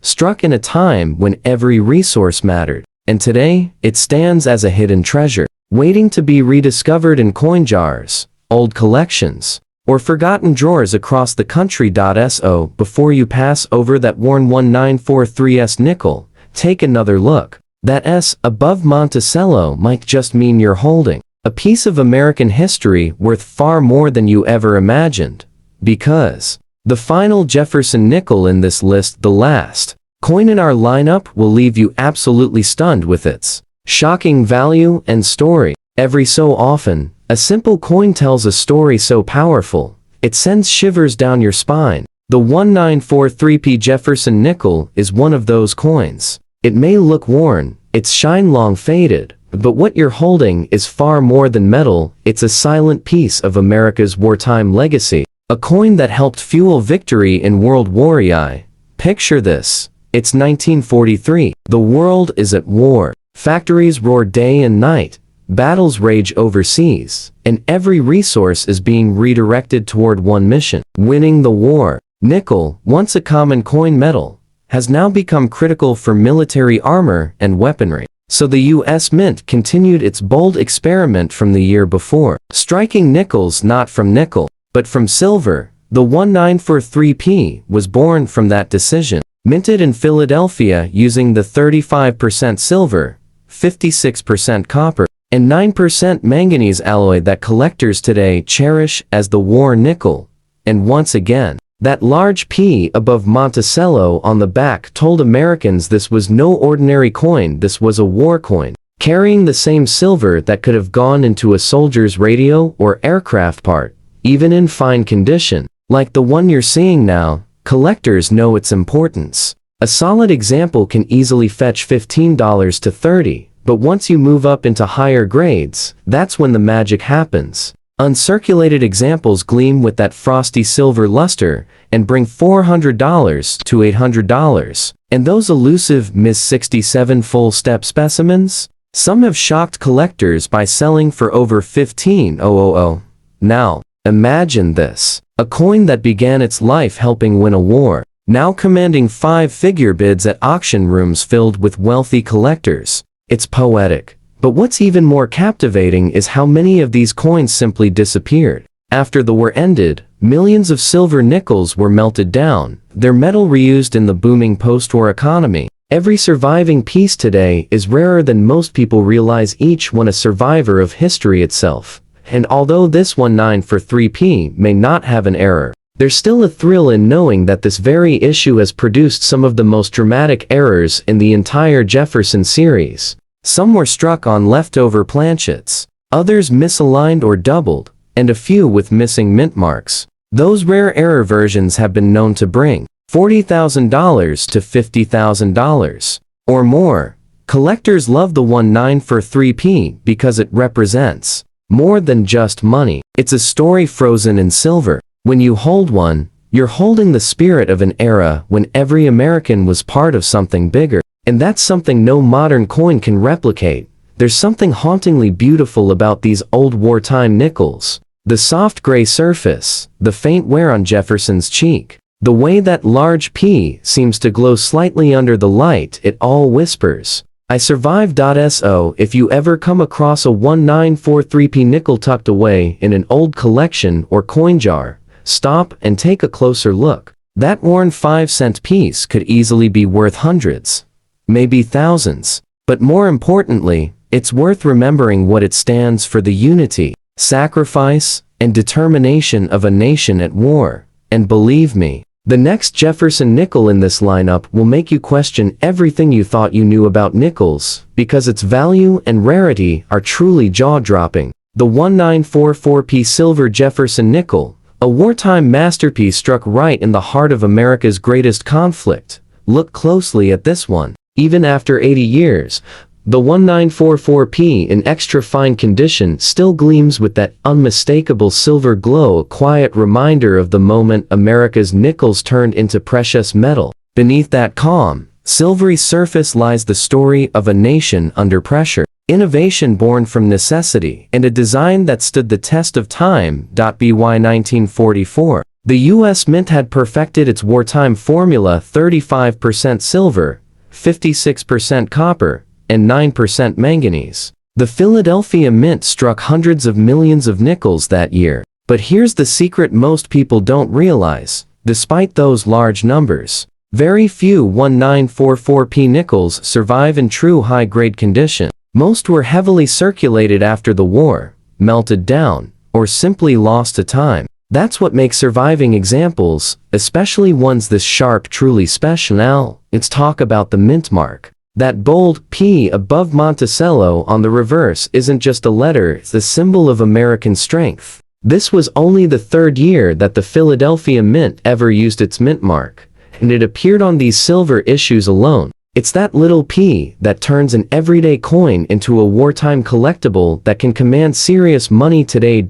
struck in a time when every resource mattered. And today, it stands as a hidden treasure, waiting to be rediscovered in coin jars, old collections, or forgotten drawers across the country. So, before you pass over that worn 1943S nickel, take another look. That S above Monticello might just mean you're holding a piece of American history worth far more than you ever imagined. Because the final Jefferson nickel in this list, the last coin in our lineup, will leave you absolutely stunned with its shocking value and story. Every so often, a simple coin tells a story so powerful, it sends shivers down your spine. The 1943P Jefferson nickel is one of those coins. It may look worn, its shine long faded, but what you're holding is far more than metal. It's a silent piece of America's wartime legacy. A coin that helped fuel victory in World War I. Picture this. It's 1943. The world is at war. Factories roar day and night. Battles rage overseas. And every resource is being redirected toward one mission: winning the war. Nickel, once a common coin metal, has now become critical for military armor and weaponry. So the U.S. Mint continued its bold experiment from the year before, striking nickels not from nickel, but from silver. The 1943P was born from that decision. Minted in Philadelphia using the 35% silver, 56% copper, and 9% manganese alloy that collectors today cherish as the war nickel. And once again, that large P above Monticello on the back told Americans this was no ordinary coin, this was a war coin, carrying the same silver that could have gone into a soldier's radio or aircraft part. Even in fine condition, Like the one you're seeing now, collectors know its importance. A solid example can easily fetch $15 to $30, but once you move up into higher grades, that's when the magic happens. Uncirculated examples gleam with that frosty silver luster and bring $400 to $800. And those elusive Ms. 67 full-step specimens? Some have shocked collectors by selling for over $15,000. Now, imagine this. A coin that began its life helping win a war, now commanding five-figure bids at auction rooms filled with wealthy collectors. It's poetic. But what's even more captivating is how many of these coins simply disappeared. After the war ended, millions of silver nickels were melted down, their metal reused in the booming post-war economy. Every surviving piece today is rarer than most people realize, each one a survivor of history itself. And although this 1943p may not have an error, there's still a thrill in knowing that this very issue has produced some of the most dramatic errors in the entire Jefferson series. Some were struck on leftover planchets, others misaligned or doubled, and a few with missing mint marks. Those rare error versions have been known to bring $40,000 to $50,000 or more. Collectors love the 1943p because it represents more than just money. It's a story frozen in silver. When you hold one, you're holding the spirit of an era when every American was part of something bigger. And that's something no modern coin can replicate. There's something hauntingly beautiful about these old wartime nickels. The soft gray surface, the faint wear on Jefferson's cheek, the way that large P seems to glow slightly under the light, it all whispers, "I survived." So if you ever come across a 1943p nickel tucked away in an old collection or coin jar, stop and take a closer look. That worn 5-cent piece could easily be worth hundreds, maybe thousands. But more importantly, it's worth remembering what it stands for: the unity, sacrifice, and determination of a nation at war. And believe me, the next Jefferson nickel in this lineup will make you question everything you thought you knew about nickels, because its value and rarity are truly jaw-dropping. The 1944p silver Jefferson nickel, a wartime masterpiece struck right in the heart of America's greatest conflict. Look closely at this one. Even after 80 years, the 1944p in extra fine condition still gleams with that unmistakable silver glow, a quiet reminder of the moment America's nickels turned into precious metal. Beneath that calm, silvery surface lies the story of a nation under pressure, innovation born from necessity, and a design that stood the test of time. By 1944, the U.S. Mint had perfected its wartime formula: 35% silver, 56% copper, and 9% manganese. The Philadelphia Mint struck hundreds of millions of nickels that year. But here's the secret most people don't realize. Despite those large numbers, very few 1944p nickels survive in true high-grade condition. Most were heavily circulated after the war, melted down, or simply lost to time. That's what makes surviving examples, especially ones this sharp, truly special. Now, let's talk about the mint mark. That bold P above Monticello on the reverse isn't just a letter, it's a symbol of American strength. This was only the third year that the Philadelphia Mint ever used its mint mark, and it appeared on these silver issues alone. It's that little P that turns an everyday coin into a wartime collectible that can command serious money today.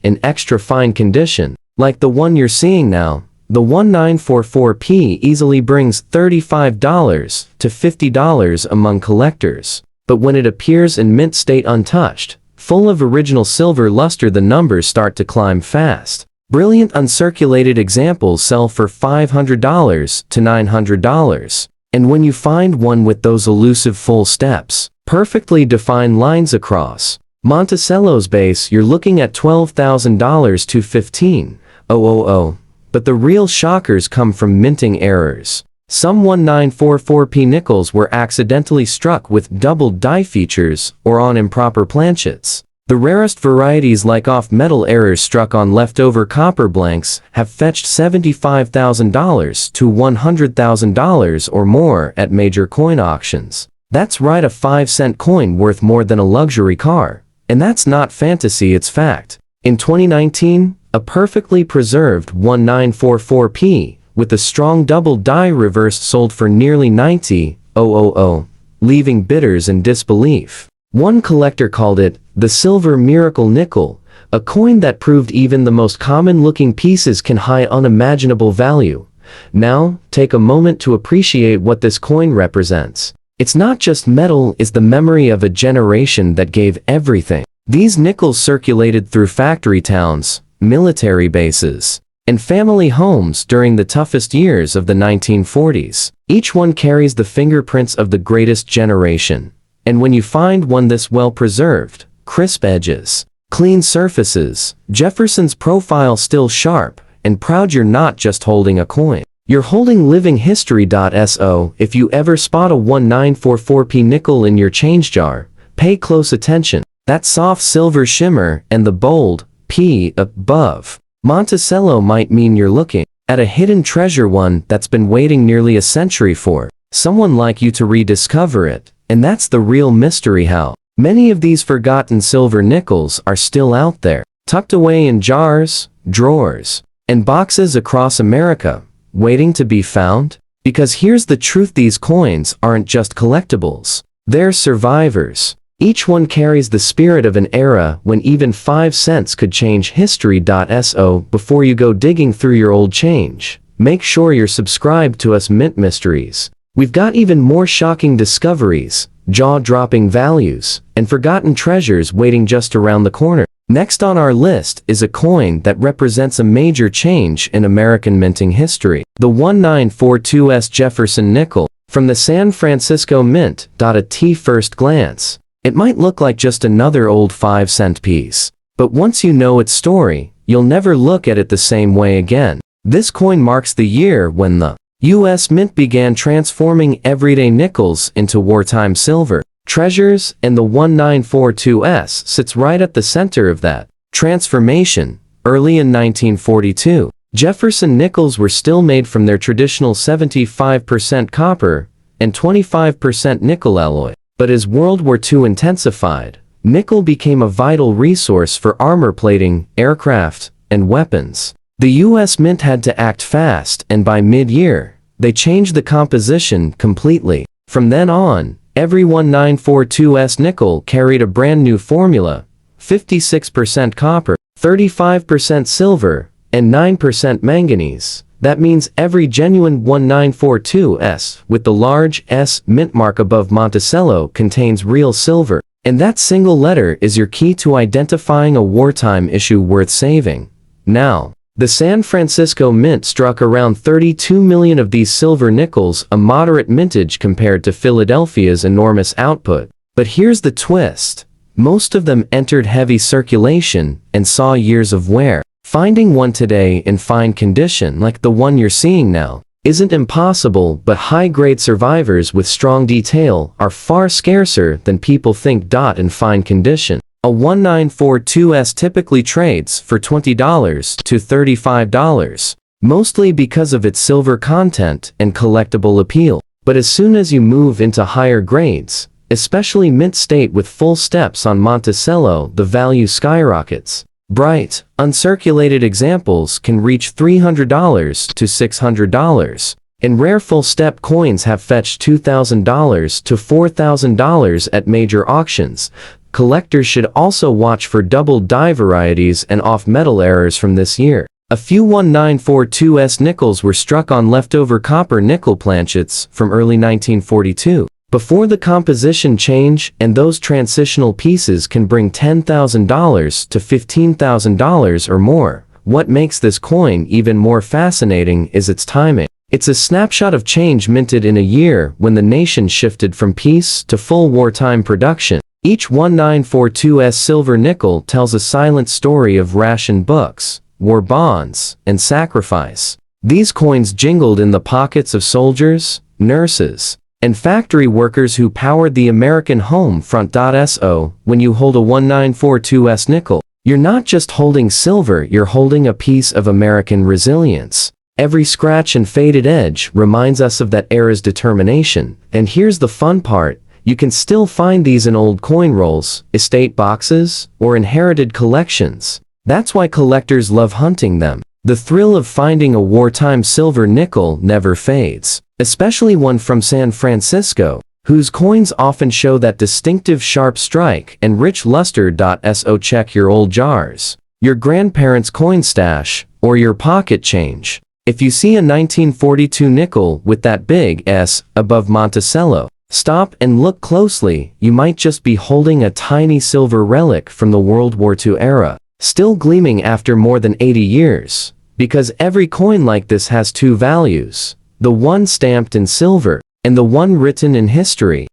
In extra fine condition, like the one you're seeing now, the 1944p easily brings $35 to $50 among collectors. But when it appears in mint state untouched, full of original silver luster, the numbers start to climb fast. Brilliant uncirculated examples sell for $500 to $900. And when you find one with those elusive full steps, perfectly defined lines across Monticello's base, you're looking at $12,000 to $15,000. But the real shockers come from minting errors. Some 1944p nickels were accidentally struck with doubled die features or on improper planchets. The rarest varieties, like off-metal errors struck on leftover copper blanks, have fetched $75,000 to $100,000 or more at major coin auctions. That's right, a 5-cent coin worth more than a luxury car. And that's not fantasy, it's fact. In 2019, a perfectly preserved 1944p with a strong double die reverse sold for nearly $90,000, leaving bidders in disbelief. One collector called it the silver miracle nickel, a coin that proved even the most common-looking pieces can hide unimaginable value. Now, take a moment to appreciate what this coin represents. It's not just metal, it's the memory of a generation that gave everything. These nickels circulated through factory towns, military bases, and family homes during the toughest years of the 1940s. Each one carries the fingerprints of the greatest generation. And when you find one this well preserved, crisp edges, clean surfaces, Jefferson's profile still sharp, and proud, you're not just holding a coin. You're holding living history. So, if you ever spot a 1944p nickel in your change jar, pay close attention. That soft silver shimmer and the bold P above Monticello might mean you're looking at a hidden treasure, one that's been waiting nearly a century for someone like you to rediscover it. And that's the real mystery, how many of these forgotten silver nickels are still out there, tucked away in jars, drawers, and boxes across America, waiting to be found? Because here's the truth, these coins aren't just collectibles. They're survivors. Each one carries the spirit of an era when even 5 cents could change history. So, before you go digging through your old change, make sure you're subscribed to us Mint Mysteries. We've got even more shocking discoveries, jaw-dropping values, and forgotten treasures waiting just around the corner. Next on our list is a coin that represents a major change in American minting history. The 1942 Jefferson nickel from the San Francisco Mint. At first glance, it might look like just another old 5-cent piece. But once you know its story, you'll never look at it the same way again. This coin marks the year when the U.S. Mint began transforming everyday nickels into wartime silver treasures, and the 1942 sits right at the center of that transformation. Early in 1942, Jefferson nickels were still made from their traditional 75% copper and 25% nickel alloy. But as World War II intensified, nickel became a vital resource for armor plating, aircraft, and weapons. The U.S. Mint had to act fast, and by mid-year, they changed the composition completely. From then on, every 1942 nickel carried a brand new formula: 56% copper, 35% silver, and 9% manganese. That means every genuine 1942 with the large S mint mark above Monticello contains real silver. And that single letter is your key to identifying a wartime issue worth saving. Now, the San Francisco Mint struck around 32 million of these silver nickels, a moderate mintage compared to Philadelphia's enormous output. But here's the twist: most of them entered heavy circulation and saw years of wear. Finding one today in fine condition like the one you're seeing now isn't impossible, but high-grade survivors with strong detail are far scarcer than people think. In fine condition, a 1942 typically trades for $20 to $35, mostly because of its silver content and collectible appeal. But as soon as you move into higher grades, especially mint state with full steps on Monticello, the value skyrockets. Bright, uncirculated examples can reach $300 to $600, and rare full-step coins have fetched $2,000 to $4,000 at major auctions. Collectors should also watch for double die varieties and off-metal errors from this year. A few 1942 nickels were struck on leftover copper nickel planchets from early 1942. Before the composition change, and those transitional pieces can bring $10,000 to $15,000 or more. What makes this coin even more fascinating is its timing. It's a snapshot of change minted in a year when the nation shifted from peace to full wartime production. Each 1942 silver nickel tells a silent story of ration books, war bonds, and sacrifice. These coins jingled in the pockets of soldiers, nurses, and factory workers who powered the American home front. So, when you hold a 1942 nickel, you're not just holding silver, you're holding a piece of American resilience. Every scratch and faded edge reminds us of that era's determination. And here's the fun part: you can still find these in old coin rolls, estate boxes, or inherited collections. That's why collectors love hunting them. The thrill of finding a wartime silver nickel never fades, especially one from San Francisco, whose coins often show that distinctive sharp strike and rich luster. So check your old jars, your grandparents' coin stash, or your pocket change. If you see a 1942 nickel with that big S above Monticello, stop and look closely. You might just be holding a tiny silver relic from the World War II era, still gleaming after more than 80 years. Because every coin like this has two values, the one stamped in silver, and the one written in history.